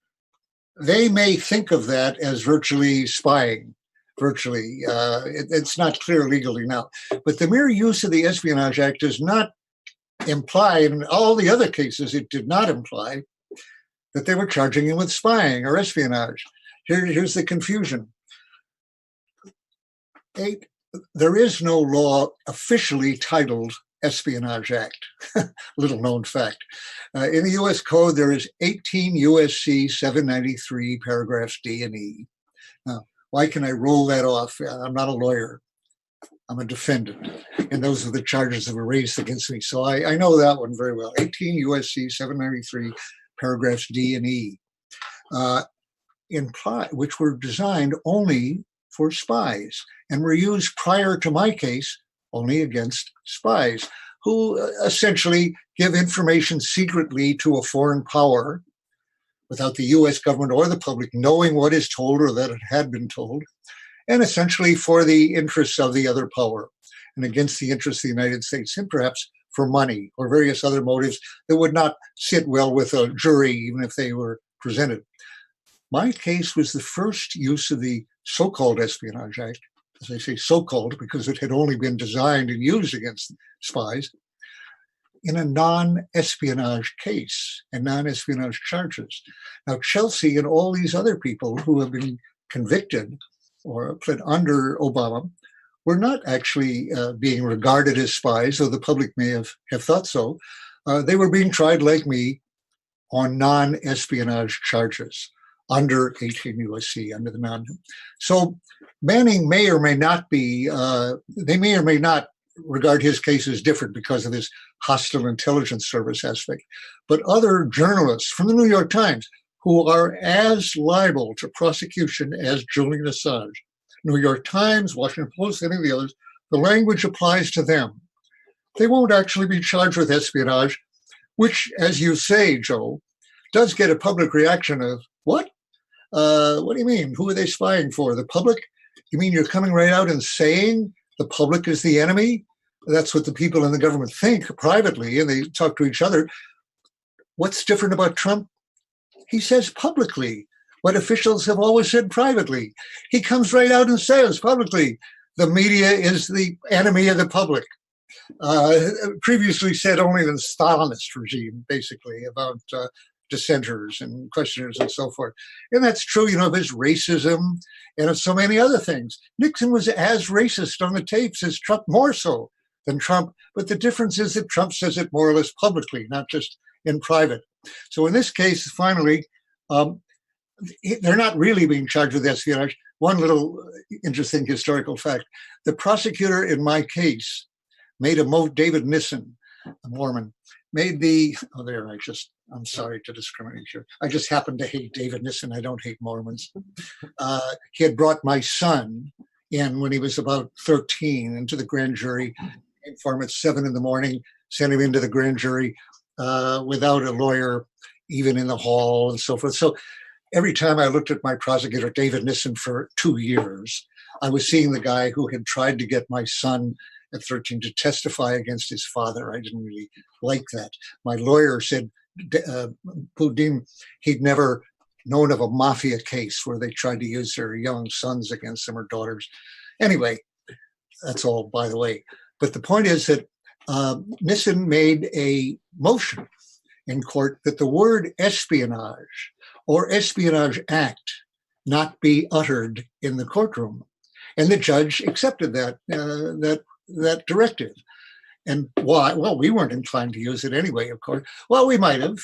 they may think of that as virtually spying. It's not clear legally now. But the mere use of the Espionage Act does not imply, in all the other cases it did not imply, that they were charging him with spying or espionage. Here's the confusion. There is no law officially titled Espionage Act. Little known fact. In the U.S. Code, there is 18 U.S.C. 793 paragraphs D and E. Now, why can I roll that off? I'm not a lawyer. I'm a defendant. And those are the charges that were raised against me. So I know that one very well. 18 U.S.C. 793 paragraphs D and E, which were designed only for spies and were used prior to my case only against spies who essentially give information secretly to a foreign power without the U.S. government or the public knowing what is told or that it had been told, and essentially for the interests of the other power and against the interests of the United States, and perhaps for money or various other motives that would not sit well with a jury, even if they were presented. My case was the first use of the so-called Espionage Act, as I say so-called because it had only been designed and used against spies, in a non-espionage case and non-espionage charges. Now, Chelsea and all these other people who have been convicted or put under Obama were not actually being regarded as spies, though the public may have thought so. They were being tried like me on non-espionage charges under 18 U.S.C., under the non. So Manning may or may not be, they may or may not regard his case as different because of this hostile intelligence service aspect. But other journalists from the New York Times who are as liable to prosecution as Julian Assange, New York Times, Washington Post, any of the others, the language applies to them. They won't actually be charged with espionage, which, as you say, Joe, does get a public reaction of, what? What do you mean? Who are they spying for? The public? You mean you're coming right out and saying the public is the enemy? That's what the people in the government think privately, and they talk to each other. What's different about Trump? He says publicly what officials have always said privately. He comes right out and says publicly, the media is the enemy of the public. Previously said only in the Stalinist regime, basically, about dissenters and questioners and so forth. And that's true, of his racism and of so many other things. Nixon was as racist on the tapes as Trump, more so than Trump. But the difference is that Trump says it more or less publicly, not just in private. So in this case, finally, they're not really being charged with espionage. One little interesting historical fact. The prosecutor in my case made David Nissen, a Mormon, I'm sorry to discriminate here. I just happen to hate David Nissen. I don't hate Mormons. He had brought my son in when he was about 13 into the grand jury, came for him at 7 a.m, sent him into the grand jury without a lawyer, even in the hall and so forth. So every time I looked at my prosecutor, David Nissen, for 2 years, I was seeing the guy who had tried to get my son at 13 to testify against his father. I didn't really like that. My lawyer said, Putin, he'd never known of a mafia case where they tried to use their young sons against them or daughters. Anyway, that's all by the way. But the point is that Nissen made a motion in court that the word espionage or Espionage Act not be uttered in the courtroom. And the judge accepted that directive. And why? Well, we weren't inclined to use it anyway, of course. Well, we might have,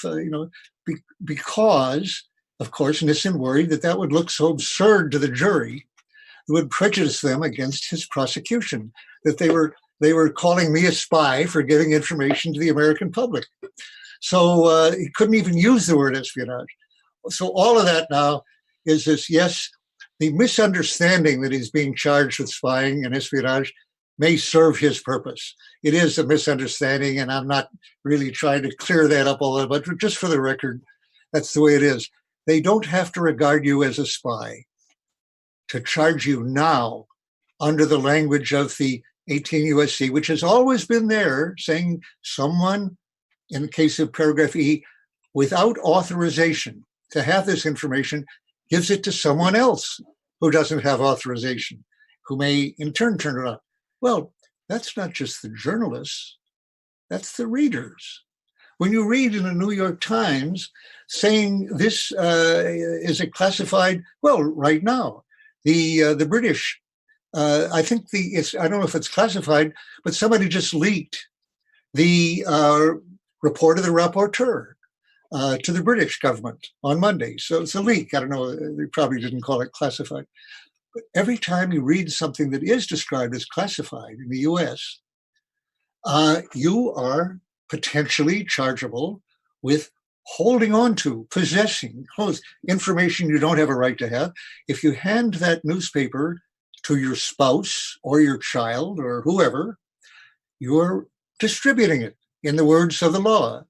because, of course, Nissen worried that would look so absurd to the jury, it would prejudice them against his prosecution, that they were calling me a spy for giving information to the American public. So he couldn't even use the word espionage. So all of that now is this, yes, the misunderstanding that he's being charged with spying and espionage may serve his purpose. It is a misunderstanding, and I'm not really trying to clear that up all that, but just for the record, that's the way it is. They don't have to regard you as a spy to charge you now under the language of the 18 U.S.C., which has always been there, saying someone, in the case of paragraph E, without authorization to have this information, gives it to someone else who doesn't have authorization, who may in turn turn it on. Well, that's not just the journalists, that's the readers. When you read in the New York Times saying this is a classified, well, right now, the British, I don't know if it's classified, but somebody just leaked the report of the rapporteur to the British government on Monday. So it's a leak. I don't know, they probably didn't call it classified. But every time you read something that is described as classified in the US, you are potentially chargeable with holding on to, possessing, information you don't have a right to have. If you hand that newspaper to your spouse or your child or whoever, you're distributing it in the words of the law.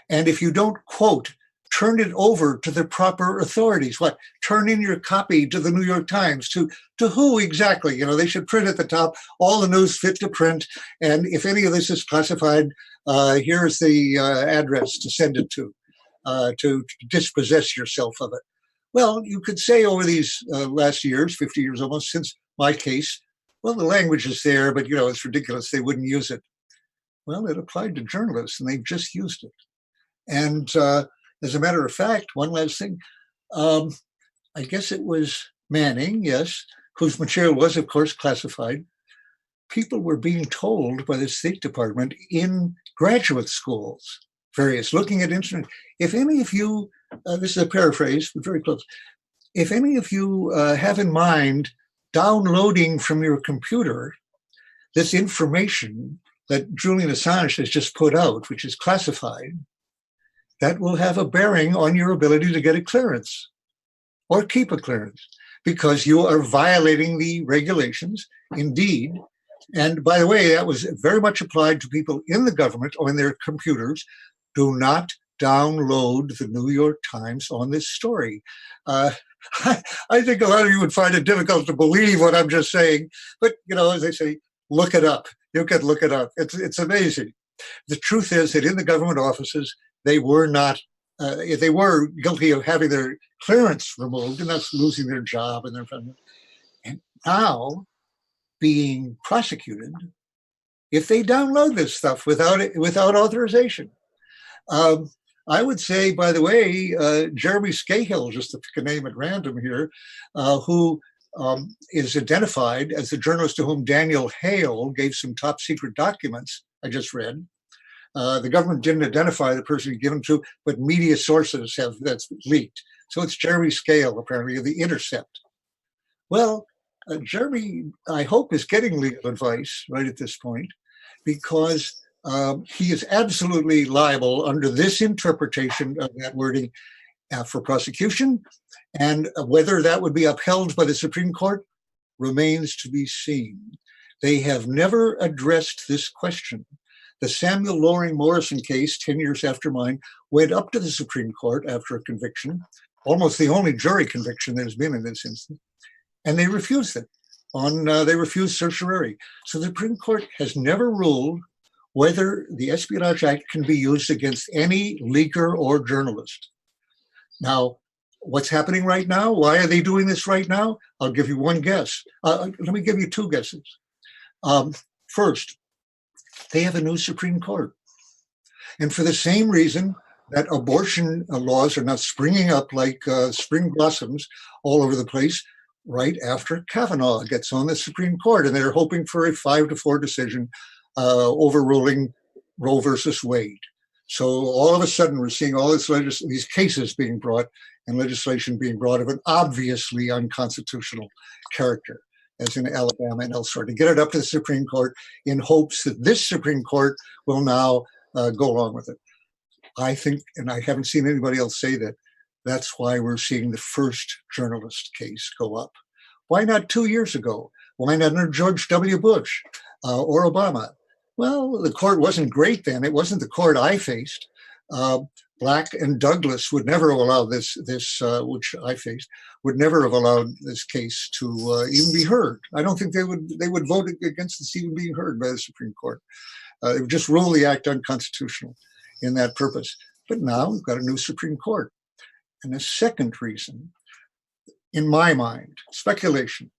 And if you don't, quote, turn it over to the proper authorities, what? Turn in your copy to the New York Times, to who exactly? You know, they should print at the top, all the news fit to print. And if any of this is classified, here's the address to send it to dispossess yourself of it. Well, you could say over these last years, 50 years almost since my case, well, the language is there, but, you know, it's ridiculous. They wouldn't use it. Well, it applied to journalists, and they've just used it. And as a matter of fact, one last thing, I guess it was Manning, yes, whose material was, of course, classified. People were being told by the State Department in graduate schools, various, looking at internet. If any of you, this is a paraphrase, but very close. If any of you have in mind downloading from your computer this information that Julian Assange has just put out, which is classified, that will have a bearing on your ability to get a clearance or keep a clearance, because you are violating the regulations, indeed. And by the way, that was very much applied to people in the government on their computers. Do not download the New York Times on this story. I think a lot of you would find it difficult to believe what I'm just saying, but, you know, as they say, look it up. You can look it up. It's amazing. The truth is that in the government offices, they were not, they were guilty of having their clearance removed and thus losing their job and their family. And now being prosecuted if they download this stuff without authorization. I would say, by the way, Jeremy Scahill, just to pick a name at random here, who is identified as the journalist to whom Daniel Hale gave some top secret documents I just read. The government didn't identify the person given to, but media sources have that's leaked. So it's Jeremy Scahill, apparently, of The Intercept. Well, Jeremy, I hope, is getting legal advice right at this point, because he is absolutely liable under this interpretation of that wording for prosecution. And whether that would be upheld by the Supreme Court remains to be seen. They have never addressed this question. The Samuel Loring Morrison case, 10 years after mine, went up to the Supreme Court after a conviction, almost the only jury conviction there's been in this instance, and they refused it. They refused certiorari. So the Supreme Court has never ruled whether the Espionage Act can be used against any leaker or journalist. Now, what's happening right now? Why are they doing this right now? I'll give you one guess. Let me give you two guesses. First, they have a new Supreme Court. And for the same reason that abortion laws are now springing up like spring blossoms all over the place, right after Kavanaugh gets on the Supreme Court, and they're hoping for a 5-4 decision overruling Roe versus Wade. So all of a sudden, we're seeing all these cases being brought and legislation being brought of an obviously unconstitutional character, as in Alabama and elsewhere, to get it up to the Supreme Court in hopes that this Supreme Court will now go along with it. I think, and I haven't seen anybody else say that, that's why we're seeing the first journalist case go up. Why not 2 years ago? Why not under George W. Bush or Obama? Well, the court wasn't great then. It wasn't the court I faced. Black and Douglas would never have allowed this, which I faced, would never have allowed this case to even be heard. I don't think they would vote against this even being heard by the Supreme Court. They would just rule the act unconstitutional in that purpose. But now we've got a new Supreme Court. And a second reason, in my mind, speculation,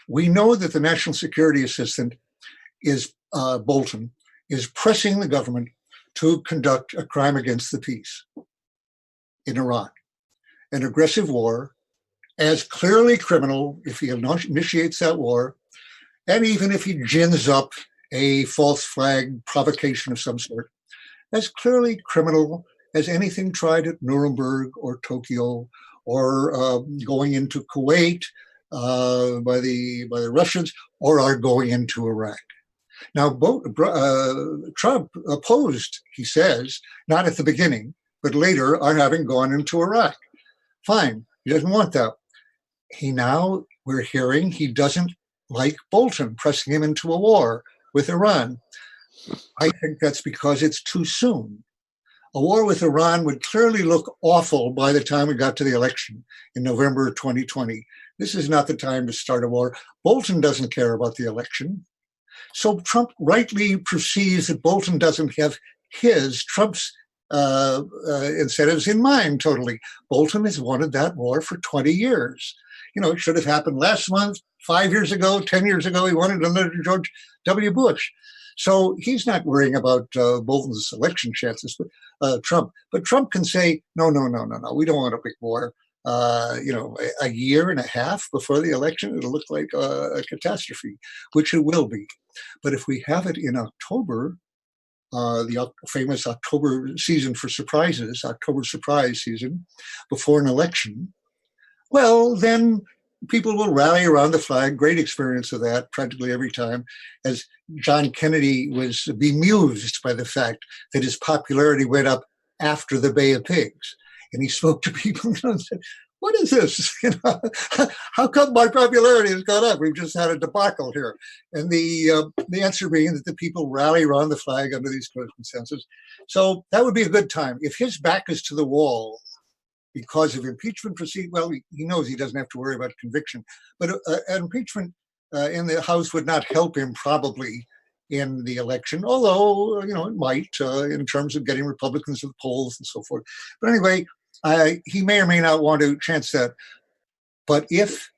we know that the National Security Assistant is Bolton, is pressing the government to conduct a crime against the peace in Iraq, an aggressive war, as clearly criminal if he initiates that war, and even if he gins up a false flag provocation of some sort, as clearly criminal as anything tried at Nuremberg or Tokyo, or going into Kuwait by the Russians, or are going into Iraq. Now, Trump opposed, he says, not at the beginning, but later, on having gone into Iraq. Fine, he doesn't want that. We're hearing he doesn't like Bolton pressing him into a war with Iran. I think that's because it's too soon. A war with Iran would clearly look awful by the time we got to the election in November 2020. This is not the time to start a war. Bolton doesn't care about the election. So Trump rightly perceives that Bolton doesn't have Trump's incentives in mind totally. Bolton has wanted that war for 20 years. It should have happened last month, 5 years ago, 10 years ago. He wanted it under George W. Bush. So he's not worrying about Bolton's election chances, but Trump. But Trump can say, no, we don't want a big war. A year and a half before the election, it'll look like a catastrophe, which it will be. But if we have it in October, the famous October season for surprises, October surprise season, before an election, well, then people will rally around the flag. Great experience of that practically every time, as John Kennedy was bemused by the fact that his popularity went up after the Bay of Pigs. And he spoke to people and said, what is this? How come my popularity has gone up? We've just had a debacle here. And the answer being that the people rally around the flag under these circumstances. So that would be a good time. If his back is to the wall because of impeachment proceedings, well, he knows he doesn't have to worry about conviction. But an impeachment in the House would not help him probably in the election, although, it might in terms of getting Republicans to the polls and so forth. But anyway, he may or may not want to chance that. But if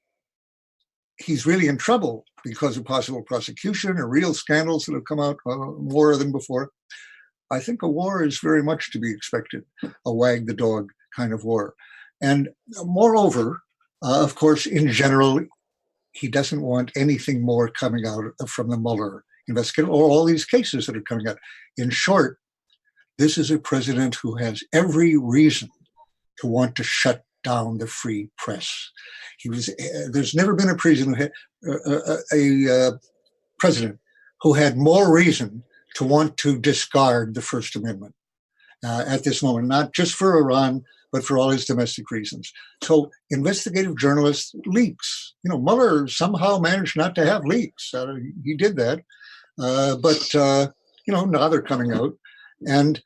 he's really in trouble because of possible prosecution or real scandals that have come out more than before, I think a war is very much to be expected, a wag the dog kind of war. And moreover, of course, in general, he doesn't want anything more coming out from the Mueller investigation or all these cases that are coming out. In short, this is a president who has every reason to want to shut down the free press. There's never been a president who had more reason to want to discard the First Amendment at this moment, not just for Iran, but for all his domestic reasons. So investigative journalists, leaks. Mueller somehow managed not to have leaks. He did that. But now they're coming out. And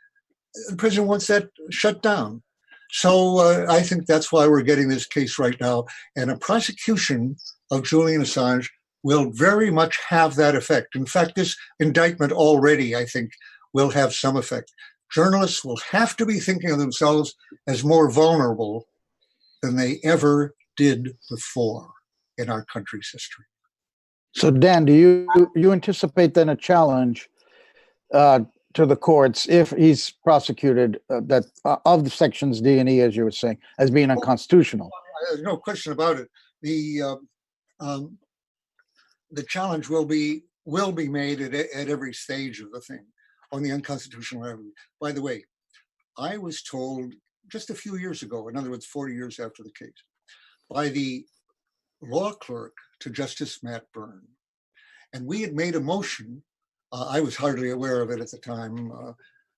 the president wants that shut down. So I think that's why we're getting this case right now. And a prosecution of Julian Assange will very much have that effect. In fact, this indictment already, I think, will have some effect. Journalists will have to be thinking of themselves as more vulnerable than they ever did before in our country's history. So, Dan, do you anticipate then a challenge to the courts if he's prosecuted that of the sections D and E, as you were saying, as being unconstitutional? There's no question about it. The challenge will be made at every stage of the thing on the unconstitutional level. By the way, I was told just a few years ago, in other words, 40 years after the case, by the law clerk to Justice Matt Byrne. And we had made a motion. I was hardly aware of it at the time,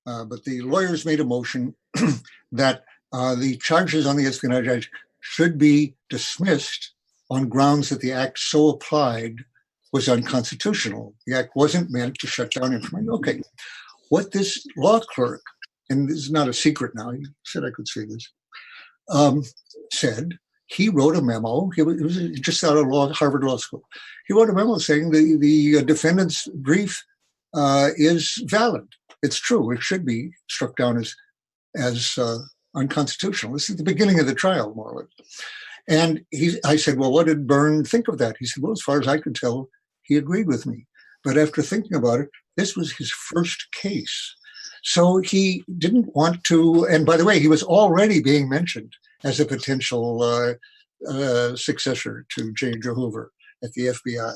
but the lawyers made a motion that the charges on the Espionage Act should be dismissed on grounds that the act so applied was unconstitutional. The act wasn't meant to shut down information. Okay, what this law clerk, and this is not a secret now, he said I could say this, said, he wrote a memo. He was just out of Harvard Law School. He wrote a memo saying the defendant's brief is valid. It's true. It should be struck down as unconstitutional. This is the beginning of the trial, more or less. And I said, well, what did Byrne think of that? He said, well, as far as I could tell, he agreed with me. But after thinking about it, this was his first case. So he didn't want to, and by the way, he was already being mentioned as a potential successor to J. Edgar Hoover at the FBI.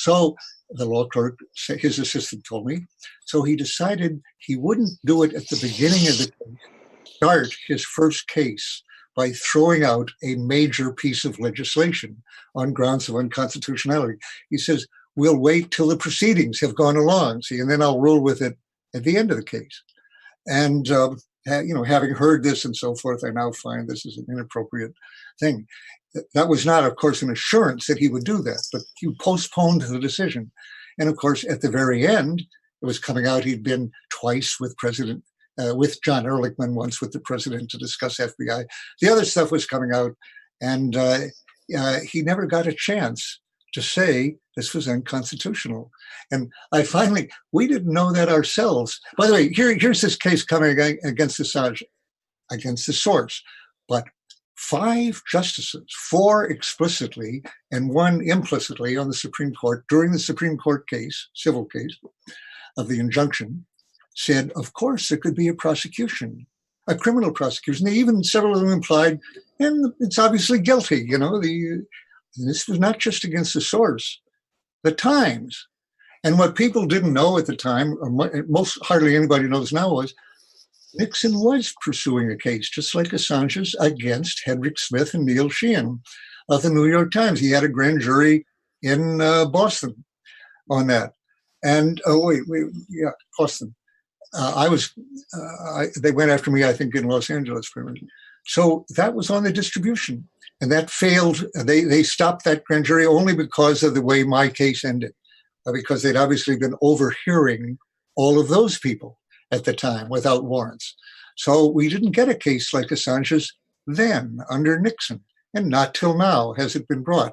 So the law clerk, his assistant told me, so he decided he wouldn't do it at the beginning of the case, start his first case by throwing out a major piece of legislation on grounds of unconstitutionality. He says, we'll wait till the proceedings have gone along, see, and then I'll rule with it at the end of the case. And, having heard this and so forth, I now find this is an inappropriate thing. That was not, of course, an assurance that he would do that, but he postponed the decision. And of course, at the very end, it was coming out he'd been twice with with John Ehrlichman, once with the president to discuss FBI. The other stuff was coming out, and he never got a chance to say this was unconstitutional. And we didn't know that ourselves. By the way, here's this case coming against Assange, against the source, but 5 justices, 4 explicitly and 1 implicitly on the Supreme Court during the Supreme Court case, civil case of the injunction, said, of course, there could be a prosecution, a criminal prosecution. They even, several of them implied, and it's obviously guilty, this was not just against the source, the Times. And what people didn't know at the time, or hardly anybody knows now, was Nixon was pursuing a case, just like Assange's, against Hedrick Smith and Neil Sheehan of the New York Times. He had a grand jury in Boston on that. And, Boston. They went after me, I think, in Los Angeles. So that was on the distribution. And that failed. They stopped that grand jury only because of the way my case ended, because they'd obviously been overhearing all of those people at the time without warrants. So we didn't get a case like Assange's then under Nixon, and not till now has it been brought.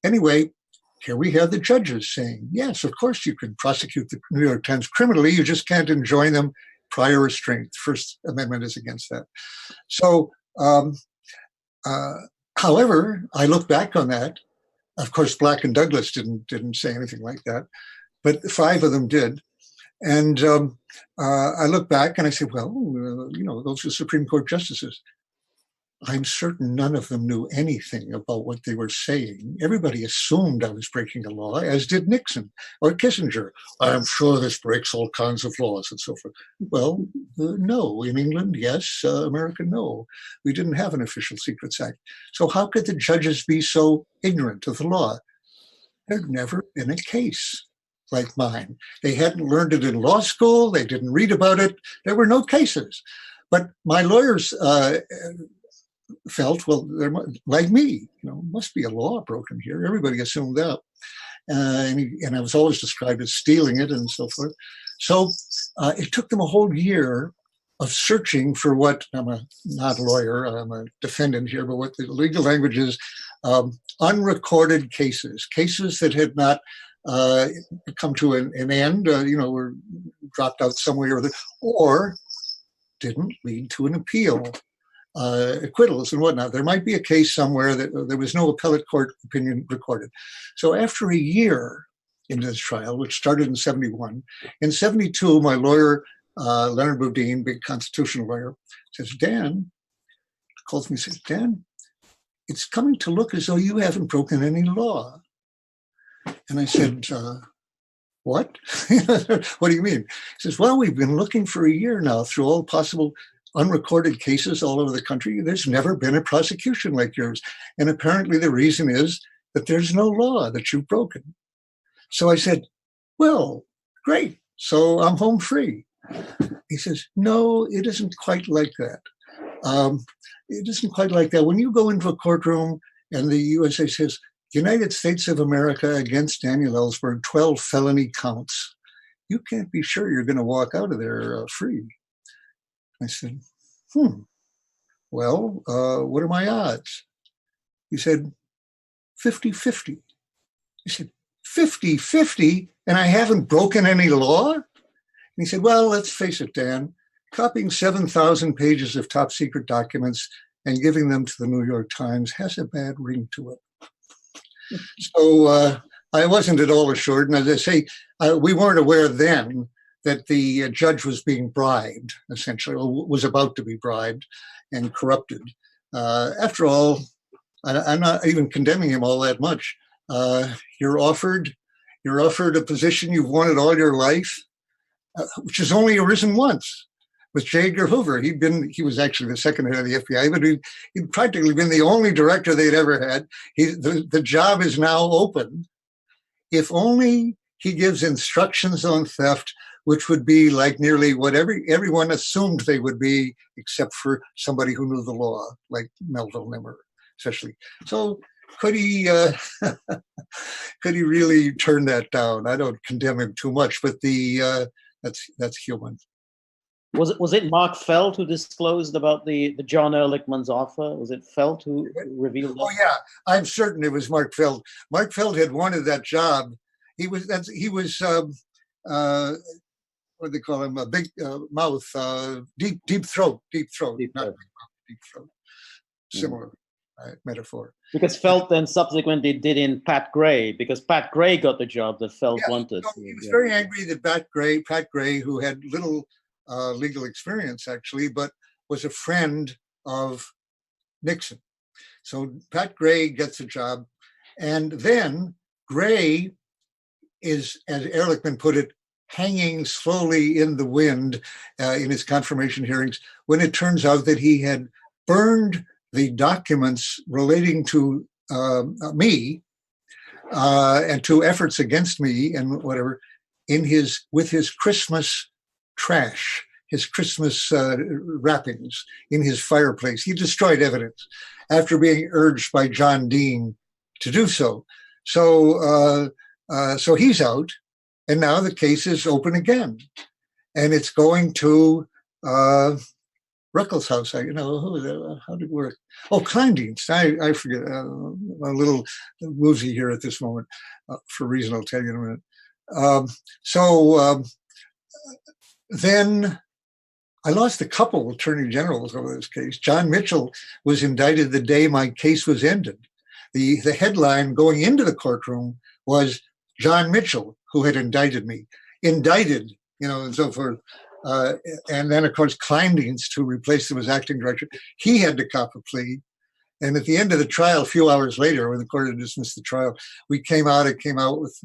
Anyway, here we have the judges saying, yes, of course you can prosecute the New York Times criminally, you just can't enjoin them prior restraint. The First Amendment is against that. So, however, I look back on that. Of course, Black and Douglas didn't say anything like that, but 5 of them did. And I look back and I say, well, those are Supreme Court justices. I'm certain none of them knew anything about what they were saying. Everybody assumed I was breaking a law, as did Nixon or Kissinger. I'm sure this breaks all kinds of laws and so forth. Well, no. In England, yes. America, no. We didn't have an Official Secrets Act. So how could the judges be so ignorant of the law? There'd never been a case like mine. They hadn't learned it in law school. They didn't read about it. There were no cases. But my lawyers felt, well, like me, must be a law broken here. Everybody assumed that. And I was always described as stealing it and so forth. So it took them a whole year of searching for what, I'm not a lawyer, I'm a defendant here, but what the legal language is, unrecorded cases that had not come to an end, were dropped out somewhere or other, or didn't lead to an appeal, acquittals and whatnot. There might be a case somewhere that there was no appellate court opinion recorded. So after a year into this trial, which started in 71, in 72, my lawyer, Leonard Boudin, big constitutional lawyer, says, Dan, calls me and says, Dan, it's coming to look as though you haven't broken any law. And I said, what? What do you mean? He says, well, we've been looking for a year now through all possible unrecorded cases all over the country. There's never been a prosecution like yours. And apparently the reason is that there's no law that you've broken. So I said, well, great. So I'm home free. He says, no, it isn't quite like that. It isn't quite like that. When you go into a courtroom and the USA says, United States of America against Daniel Ellsberg, 12 felony counts, you can't be sure you're going to walk out of there free. I said, well, what are my odds? He said, 50-50. He said, 50-50, and I haven't broken any law? And he said, well, let's face it, Dan, copying 7,000 pages of top secret documents and giving them to the New York Times has a bad ring to it. So I wasn't at all assured. And as I say, we weren't aware then that the judge was being bribed, essentially, or was about to be bribed and corrupted. After all, I'm not even condemning him all that much. You're offered You're offered a position you've wanted all your life, which has only arisen once with J. Edgar Hoover. He was actually the second head of the FBI, but he'd practically been the only director they'd ever had. The job is now open. If only he gives instructions on theft, which would be like nearly what everyone assumed they would be, except for somebody who knew the law, like Melville Nimmer, especially. So could he could he really turn that down? I don't condemn him too much, but that's human. Was it Mark Felt who disclosed about the John Ehrlichman's offer? Was it Felt who revealed that? Oh yeah, I'm certain it was Mark Felt. Mark Felt had wanted that job. He was what do they call him? A big mouth, deep throat, not big mouth, deep throat. Similar metaphor. Because Felt then subsequently did in Pat Gray, because Pat Gray got the job that Felt wanted. No, he was very angry that Pat Gray, who had little legal experience actually, but was a friend of Nixon. So Pat Gray gets a job, and then Gray is, as Ehrlichman put it, hanging slowly in the wind in his confirmation hearings, when it turns out that he had burned the documents relating to me and to efforts against me and whatever with his Christmas trash, his Christmas wrappings in his fireplace. He destroyed evidence after being urged by John Dean to do so. So he's out, and now the case is open again, and it's going to Ruckelshaus. How did it work? Oh, Kleindienst. I forget. I'm a little woozy here at this moment. For a reason I'll tell you in a minute. Then I lost a couple attorney generals over this case. John Mitchell was indicted the day my case was ended. The headline going into the courtroom was John Mitchell, who had indicted me, and so forth. And then, of course, Kleindienst, who replaced him as acting director, he had to cop a plea. And at the end of the trial, a few hours later, when the court had dismissed the trial, it came out with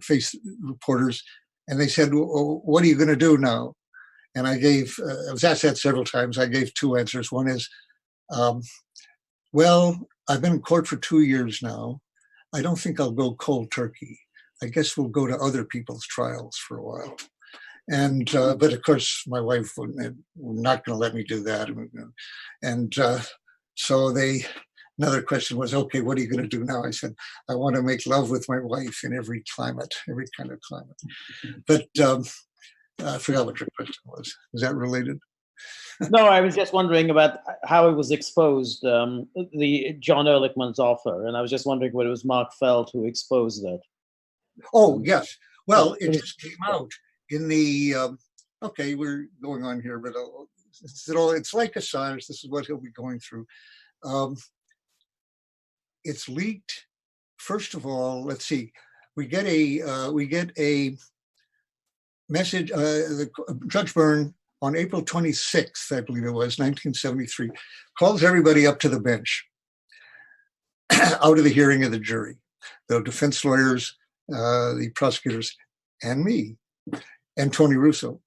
face reporters, and they said, well, what are you going to do now? And I was asked that several times. I gave two answers. One is, well, I've been in court for 2 years now. I don't think I'll go cold turkey. I guess we'll go to other people's trials for a while. And but of course, my wife was not going to let me do that. And so another question was, okay, what are you going to do now? I said, I want to make love with my wife in every climate, every kind of climate. But I forgot what your question was. Is that related? No, I was just wondering about how it was exposed, the John Ehrlichman's offer. And I was just wondering whether it was Mark Felt who exposed that. Oh, yes. Well, it just came out in the, okay, we're going on here, but it's like Assange. This is what he'll be going through. It's leaked. First of all, let's see. We get a message. Judge Byrne on April 26th, I believe it was, 1973, calls everybody up to the bench out of the hearing of the jury, the defense lawyers, the prosecutors, and me, and Tony Russo,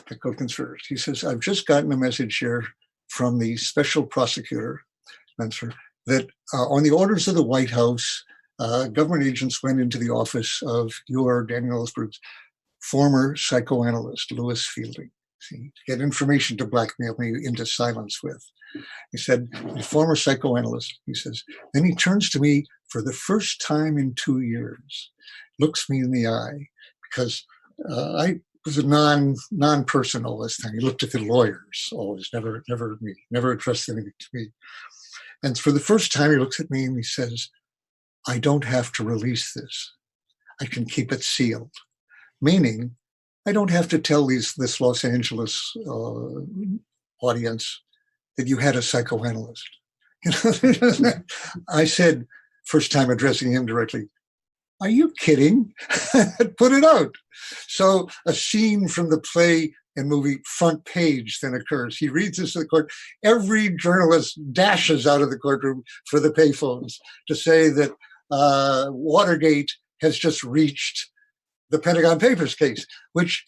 the co-conspirators. He says, I've just gotten a message here from the special prosecutor, Spencer, that on the orders of the White House, government agents went into the office of your, Daniel Ellsberg's, former psychoanalyst, Louis Fielding, to get information to blackmail me into silence with. He said, the former psychoanalyst, he says, then he turns to me for the first time in 2 years, looks me in the eye, because I was a non-person all this time. He looked at the lawyers always, never me, never addressed anything to me. And for the first time, he looks at me and he says, I don't have to release this. I can keep it sealed. Meaning, I don't have to tell this Los Angeles audience that you had a psychoanalyst. I said, first time addressing him directly, are you kidding? Put it out. So a scene from the play and movie Front Page then occurs. He reads this to the court. Every journalist dashes out of the courtroom for the payphones to say that Watergate has just reached the Pentagon Papers case, which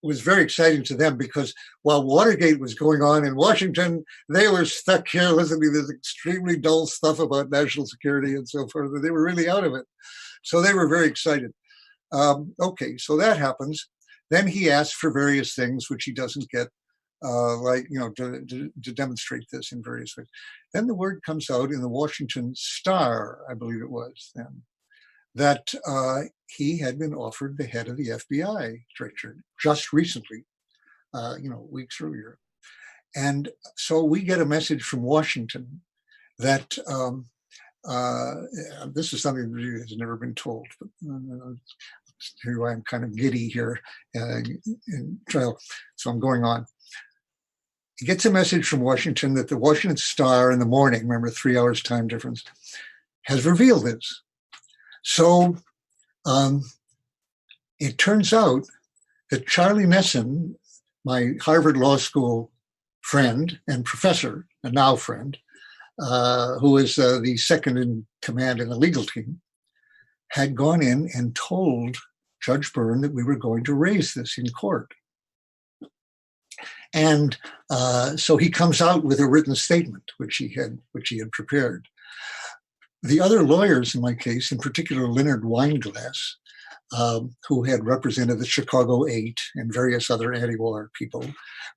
was very exciting to them because while Watergate was going on in Washington, they were stuck here listening to this extremely dull stuff about national security and so forth. They were really out of it. So they were very excited. Okay, so that happens. Then he asks for various things, which he doesn't get, to demonstrate this in various ways. Then the word comes out in the Washington Star, I believe it was then, that he had been offered the head of the FBI director just recently, weeks earlier. And so we get a message from Washington that this is something that really has never been told, but here I'm kind of giddy here in trial, so I'm going on. He gets a message from Washington that the Washington Star in the morning, remember 3 hours time difference, has revealed this. So it turns out that Charlie Nesson, my Harvard Law School friend and professor, and now friend, who is the second in command in the legal team, had gone in and told Judge Byrne that we were going to raise this in court. And so he comes out with a written statement, which he had prepared. The other lawyers in my case, in particular Leonard Weinglass, who had represented the Chicago 8 and various other anti-war people,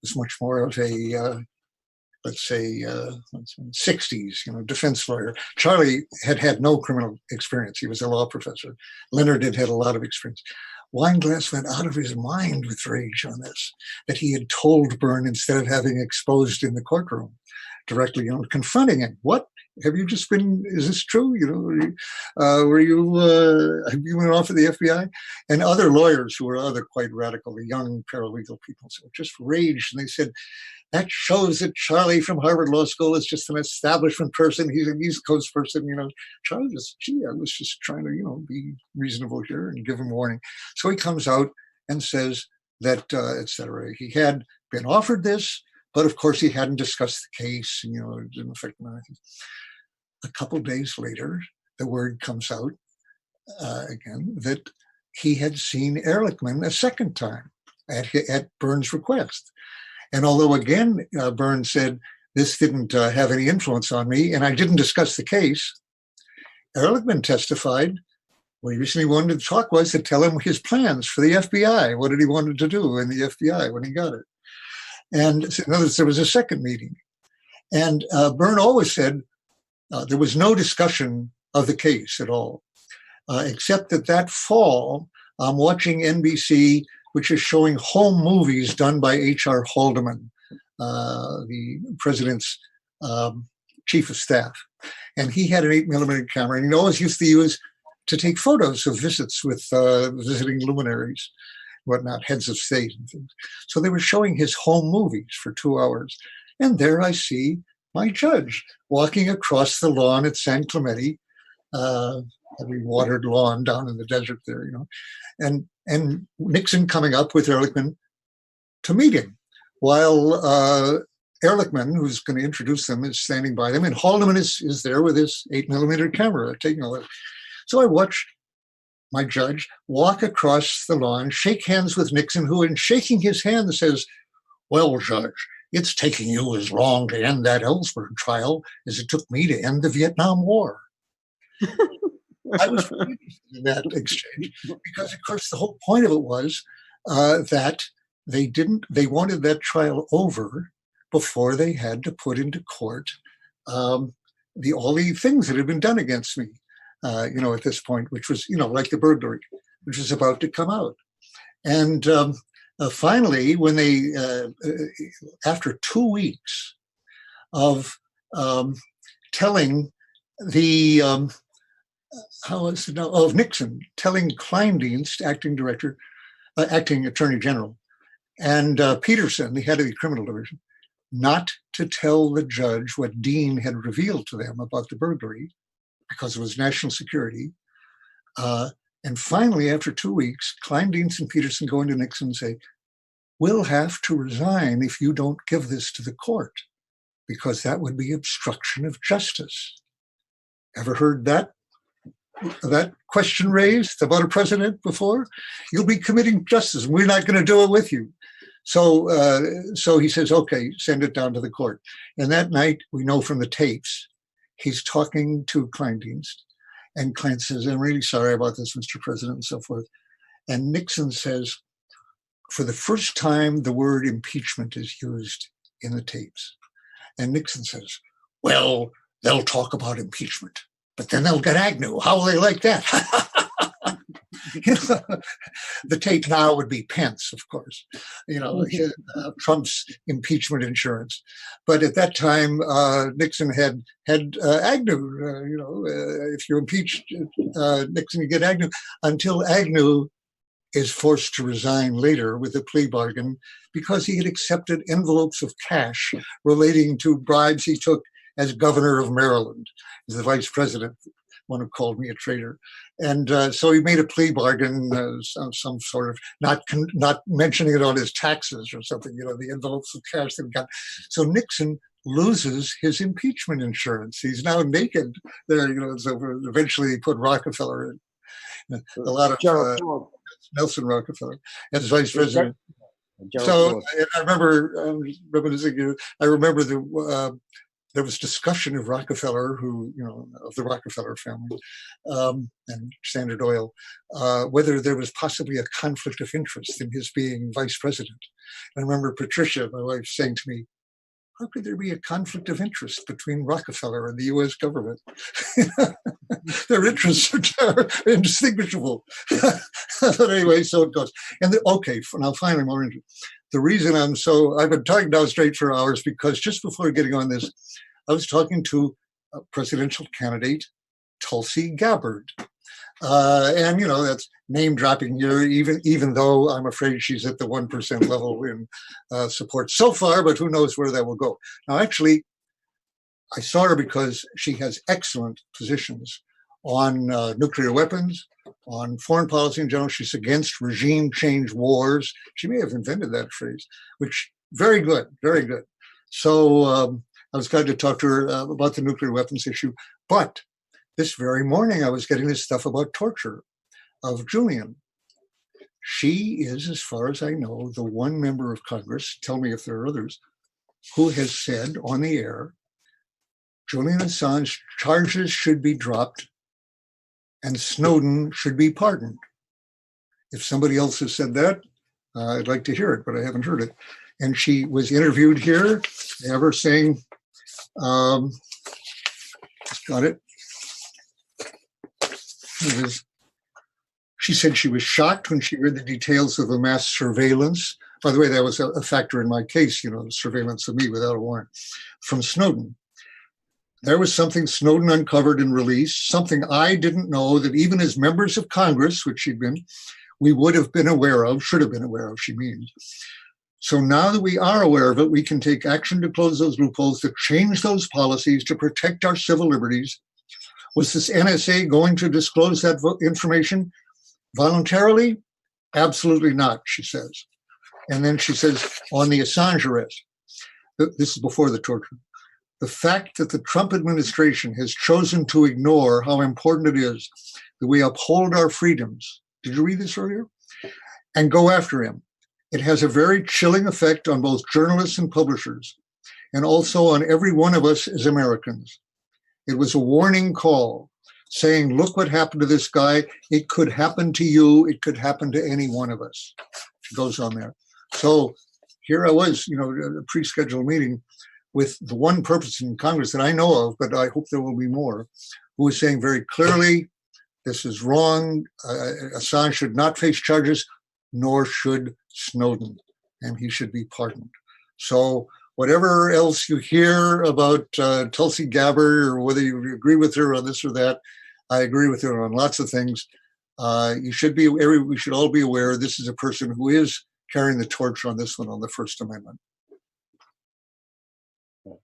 was much more of a, 60s, defense lawyer. Charlie had no criminal experience. He was a law professor. Leonard had a lot of experience. Weinglass went out of his mind with rage on this, that he had told Byrne instead of having exposed in the courtroom directly, confronting him. What? Have you just been, is this true? Have you been off of the FBI? And other lawyers who were other quite radical, the young paralegal people, so just raged. And they said, that shows that Charlie from Harvard Law School is just an establishment person. He's an East Coast person, Charlie just, I was just trying to, be reasonable here and give him warning. So he comes out and says that, et cetera. He had been offered this, but of course he hadn't discussed the case and, it didn't affect him anything. A couple of days later, the word comes out again that he had seen Ehrlichman a second time at Byrne's request. And although again, Byrne said, this didn't have any influence on me and I didn't discuss the case, Ehrlichman testified what he recently wanted to talk was to tell him his plans for the FBI. What did he want to do in the FBI when he got it? And in other words, there was a second meeting. And Byrne always said, there was no discussion of the case at all, except that fall, I'm watching NBC, which is showing home movies done by H.R. Haldeman, the president's chief of staff. And he had an 8mm camera, and he always used to use to take photos of visits with visiting luminaries, whatnot, heads of state and things. So they were showing his home movies for 2 hours. And there I see my judge walking across the lawn at San Clemente, every watered lawn down in the desert there, and Nixon coming up with Ehrlichman to meet him, while Ehrlichman, who's going to introduce them, is standing by them, and Haldeman is there with his 8mm camera taking all that. So I watch my judge walk across the lawn, shake hands with Nixon, who in shaking his hand says, well, Judge, it's taking you as long to end that Ellsberg trial as it took me to end the Vietnam War. I was really interested in that exchange because, of course, the whole point of it was that they wanted that trial over before they had to put into court all the things that had been done against me, at this point, which was, like the burglary, which was about to come out. And finally, when they, after 2 weeks of telling the, of Nixon telling Kleindienst, acting attorney general, and Peterson, the head of the criminal division, not to tell the judge what Dean had revealed to them about the burglary because it was national security. And finally, after 2 weeks, Kleindienst and Peterson go into Nixon and say, we'll have to resign if you don't give this to the court, because that would be obstruction of justice. Ever heard that that question raised about a president before? You'll be committing justice. We're not going to do it with you. So he says, okay, send it down to the court. And that night, we know from the tapes, he's talking to Kleindienst, and Klein says, I'm really sorry about this, Mr. President, and so forth. And Nixon says, for the first time, the word impeachment is used in the tapes. And Nixon says, well, they'll talk about impeachment, but then they'll get Agnew. How will they like that? The tape now would be Pence, of course, Trump's impeachment insurance. But at that time, Nixon had Agnew. If you impeach Nixon, you get Agnew, until Agnew is forced to resign later with a plea bargain because he had accepted envelopes of cash relating to bribes he took as governor of Maryland, as the vice president. One who called me a traitor. And so he made a plea bargain, some sort of, not mentioning it on his taxes or something, the envelopes of cash that he got. So Nixon loses his impeachment insurance. He's now naked there, so eventually he put Rockefeller in. A lot of Nelson Rockefeller as vice president. So I remember there was discussion of Rockefeller, of the Rockefeller family, and Standard Oil, whether there was possibly a conflict of interest in his being vice president. And I remember Patricia, my wife, saying to me, how could there be a conflict of interest between Rockefeller and the U.S. government? Their interests are indistinguishable. But anyway, so it goes. And now finally, more interesting. The reason I've been talking down straight for hours because just before getting on this, I was talking to a presidential candidate, Tulsi Gabbard. And, that's name dropping here, even though I'm afraid she's at the 1% level in support so far, but who knows where that will go. Now, actually, I saw her because she has excellent positions on nuclear weapons, on foreign policy in general. She's against regime change wars. She may have invented that phrase, which very good, very good. So I was glad to talk to her about the nuclear weapons issue. But this very morning, I was getting this stuff about torture of Julian. She is, as far as I know, the one member of Congress, tell me if there are others, who has said on the air, Julian Assange charges should be dropped and Snowden should be pardoned. If somebody else has said that, I'd like to hear it, but I haven't heard it. And she was interviewed here, ever saying, got it. She said she was shocked when she read the details of the mass surveillance. By the way, that was a factor in my case, the surveillance of me without a warrant from Snowden. There was something Snowden uncovered and released, something I didn't know that even as members of Congress, which she'd been, we would have been aware of, should have been aware of, she means. So now that we are aware of it, we can take action to close those loopholes, to change those policies, to protect our civil liberties. Was this NSA going to disclose that information voluntarily? Absolutely not, she says. And then she says, on the Assange arrest, this is before the torture, the fact that the Trump administration has chosen to ignore how important it is that we uphold our freedoms, did you read this earlier? And go after him. It has a very chilling effect on both journalists and publishers, and also on every one of us as Americans. It was a warning call saying, look what happened to this guy. It could happen to you. It could happen to any one of us. She goes on there. So here I was, a pre-scheduled meeting with the one person in Congress that I know of, but I hope there will be more, who is saying very clearly, this is wrong. Assange should not face charges, nor should Snowden, and he should be pardoned. So whatever else you hear about Tulsi Gabbard, or whether you agree with her on this or that, I agree with her on lots of things. We should all be aware this is a person who is carrying the torch on this one, on the First Amendment.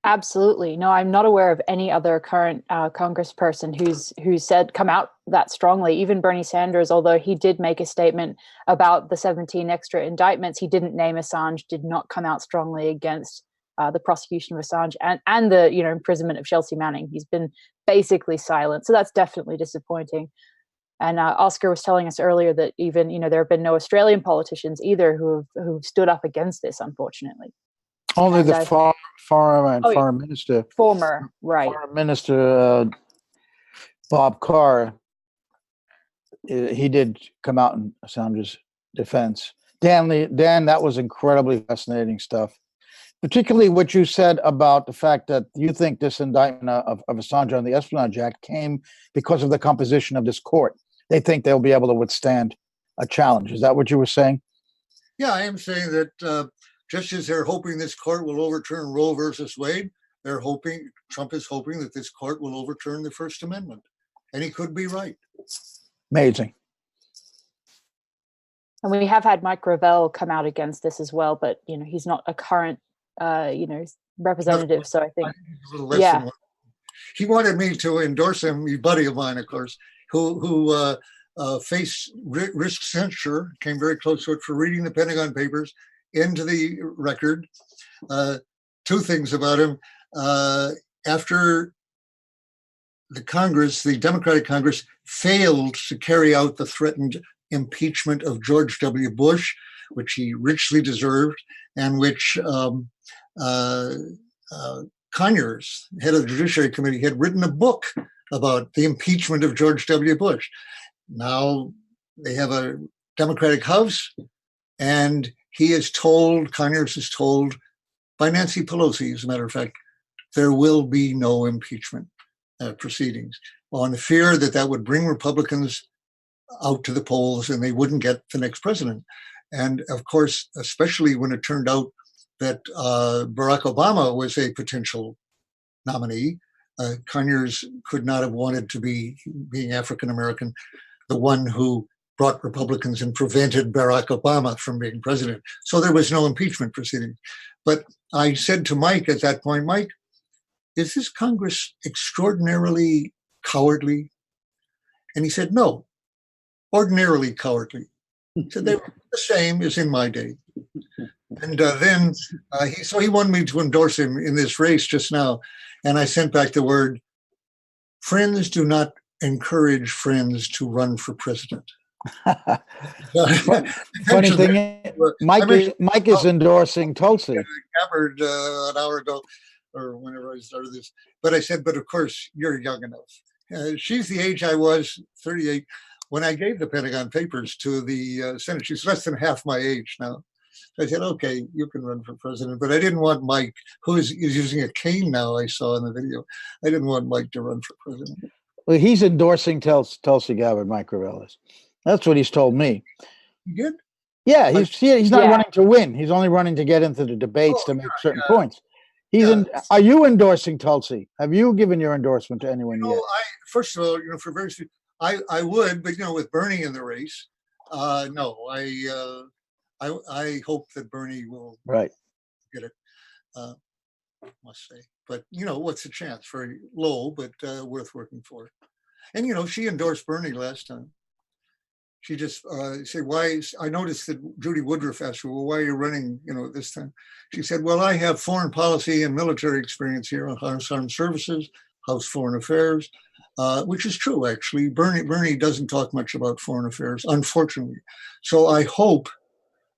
Absolutely. No, I'm not aware of any other current congressperson who's said come out that strongly. Even Bernie Sanders, although he did make a statement about the 17 extra indictments, he didn't name Assange, did not come out strongly against the prosecution of Assange and the imprisonment of Chelsea Manning. He's been basically silent, so that's definitely disappointing. And Oscar was telling us earlier that even there have been no Australian politicians either who've stood up against this, unfortunately. Only the foreign minister, former Foreign Minister Bob Carr. He did come out in Assange's defense. Dan, that was incredibly fascinating stuff. Particularly what you said about the fact that you think this indictment of Assange on the Espionage Act came because of the composition of this court. They think they'll be able to withstand a challenge. Is that what you were saying? Yeah, I am saying that just as they're hoping this court will overturn Roe versus Wade, Trump is hoping that this court will overturn the First Amendment. And he could be right. Amazing. And we have had Mike Gravel come out against this as well, but he's not a current representative. So I think he wanted me to endorse him, a buddy of mine, of course, who faced risk censure, came very close to it for reading the Pentagon Papers into the record. Two things about him. After the Democratic Congress failed to carry out the threatened impeachment of George W. Bush, which he richly deserved, and which Conyers, head of the Judiciary Committee, had written a book about the impeachment of George W. Bush. Now they have a Democratic House, and Conyers is told by Nancy Pelosi, as a matter of fact, there will be no impeachment proceedings, on the fear that would bring Republicans out to the polls and they wouldn't get the next president. And of course, especially when it turned out that Barack Obama was a potential nominee, Conyers could not have wanted to be, being African-American, the one who brought Republicans and prevented Barack Obama from being president. So there was no impeachment proceeding. But I said to Mike at that point, Mike, is this Congress extraordinarily cowardly? And he said, no, ordinarily cowardly. He said they were the same as in my day. And then he wanted me to endorse him in this race just now. And I sent back the word, friends do not encourage friends to run for president. Funny thing, Mike is endorsing Tulsi. Gabbard an hour ago, or whenever I started this. But I said, but of course, you're young enough. She's the age I was, 38, when I gave the Pentagon Papers to the Senate. She's less than half my age now. So I said, okay, you can run for president. But I didn't want Mike, who is using a cane now, I saw in the video. I didn't want Mike to run for president. Well, he's endorsing Tulsi Gabbard, Mike Gravel is. That's what he's told me. You did? Yeah, he's not running to win. He's only running to get into the debates to make certain points. Are you endorsing Tulsi? Have you given your endorsement to anyone yet? First of all, for various reasons, I would, but with Bernie in the race, no. I hope that Bernie will get it. Must say, but what's the chance? Very low, but worth working for. And she endorsed Bernie last time. She just said, "Why?" I noticed that Judy Woodruff asked her, "Well, why are you running? This time?" She said, "Well, I have foreign policy and military experience here on House Armed Services, House Foreign Affairs." Which is true, actually. Bernie doesn't talk much about foreign affairs, unfortunately. So I hope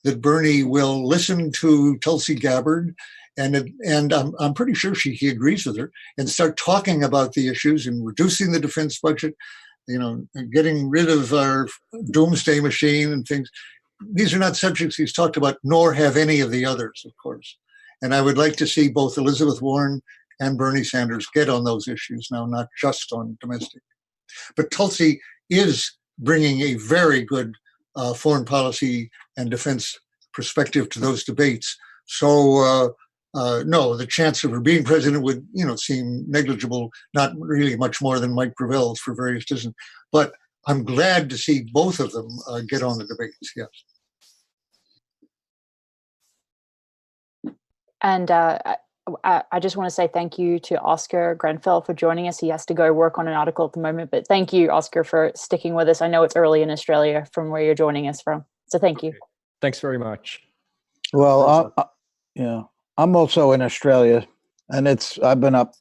that Bernie will listen to Tulsi Gabbard, and I'm pretty sure he agrees with her, and start talking about the issues and reducing the defense budget, and getting rid of our doomsday machine and things. These are not subjects he's talked about, nor have any of the others, of course. And I would like to see both Elizabeth Warren and Bernie Sanders get on those issues now, not just on domestic. But Tulsi is bringing a very good foreign policy and defense perspective to those debates. So, no, the chance of her being president would, seem negligible, not really much more than Mike Gravel's for various reasons. But I'm glad to see both of them get on the debates, yes. And I just want to say thank you to Oscar Grenfell for joining us. He has to go work on an article at the moment, but thank you, Oscar, for sticking with us. I know it's early in Australia from where you're joining us from, so thank you. Thanks very much. Well, I'm also in Australia, and I've been up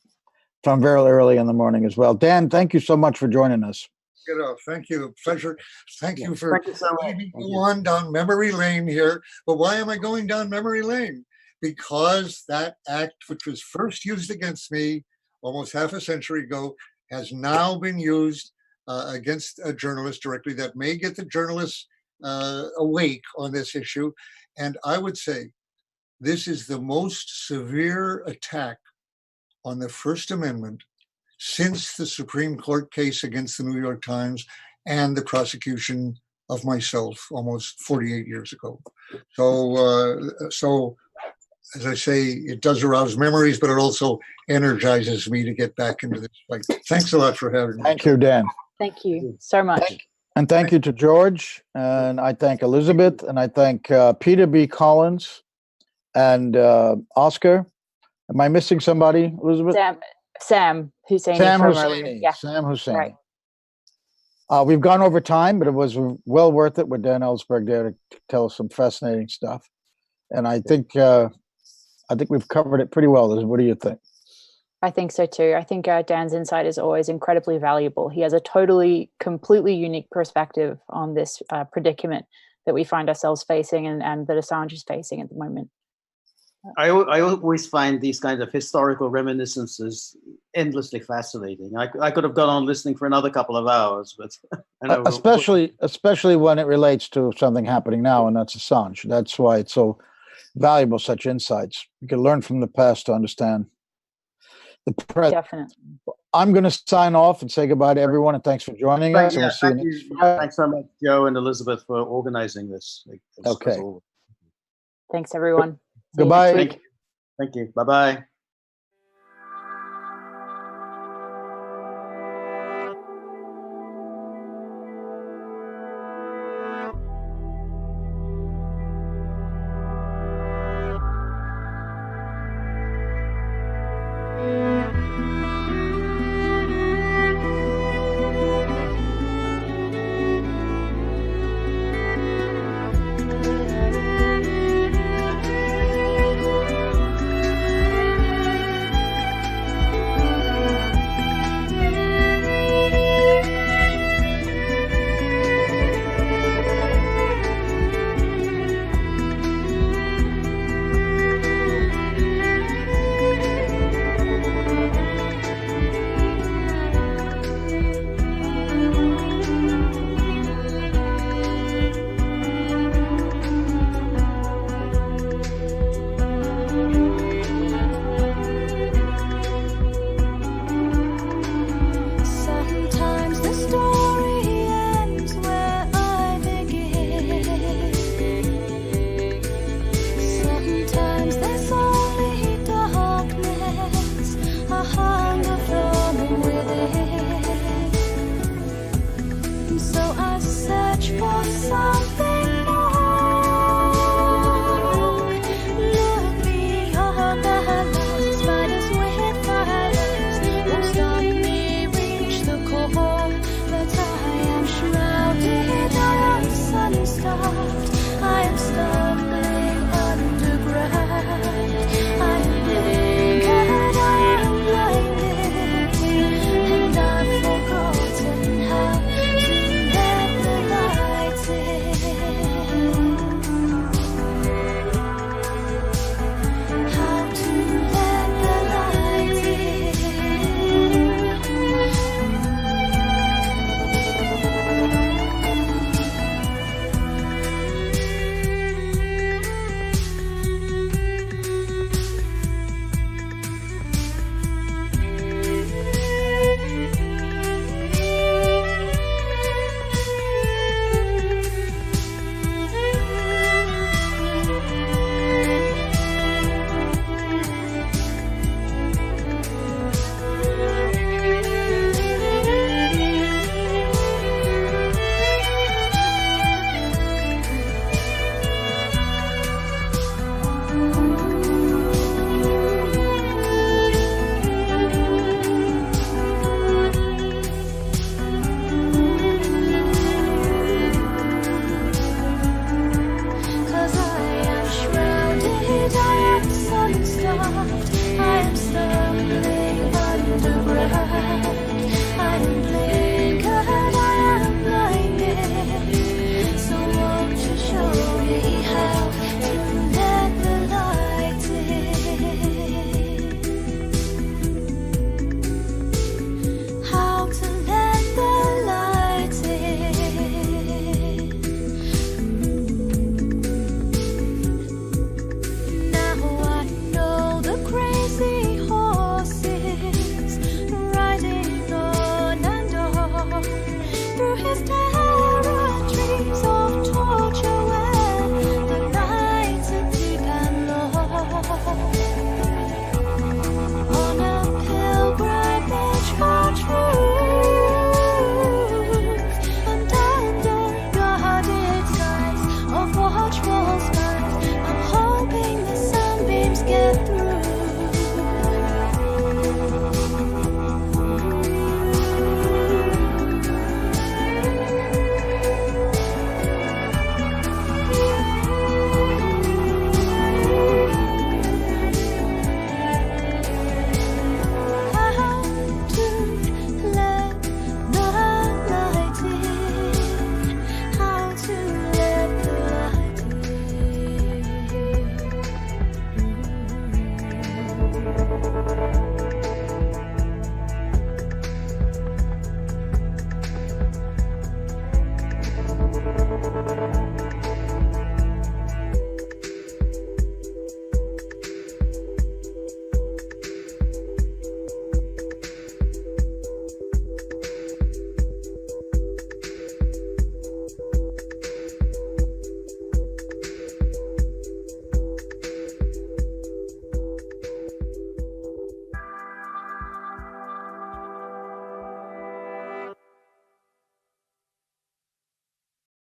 from very early in the morning as well. Dan, thank you so much for joining us. Thank you. Pleasure. Thank you for Thank you so much. letting me go on down memory lane here. But why am I going down memory lane? Because that act, which was first used against me almost half a century ago, has now been used against a journalist directly. That may get the journalists awake on this issue. And I would say this is the most severe attack on the First Amendment since the Supreme Court case against the New York Times and the prosecution of myself almost 48 years ago. So as I say, it does arouse memories, but it also energizes me to get back into this fight. Thanks a lot for having me. Thank you, Dan. Thank you so much. And thank you to George, and I thank Elizabeth, and I thank Peter B. Collins and Oscar. Am I missing somebody, Elizabeth? Sam Husseini. Sam from Husseini. earlier. Yeah. Sam Husseini. Right. We've gone over time, but it was well worth it with Dan Ellsberg there to tell us some fascinating stuff. And I think we've covered it pretty well. What do you think? I think so too. I think Dan's insight is always incredibly valuable. He has a completely unique perspective on this predicament that we find ourselves facing and that Assange is facing at the moment. I always find these kinds of historical reminiscences endlessly fascinating. I could have gone on listening for another couple of hours, but especially when it relates to something happening now, and that's Assange. That's why it's so valuable, such insights. You can learn from the past to understand the present. Definitely. I'm going to sign off and say goodbye to everyone, and thanks for joining us. And we'll see you next Friday. Thanks so much, Joe and Elizabeth, for organizing this. Okay. Thanks, everyone. Goodbye. Thank you. Bye-bye.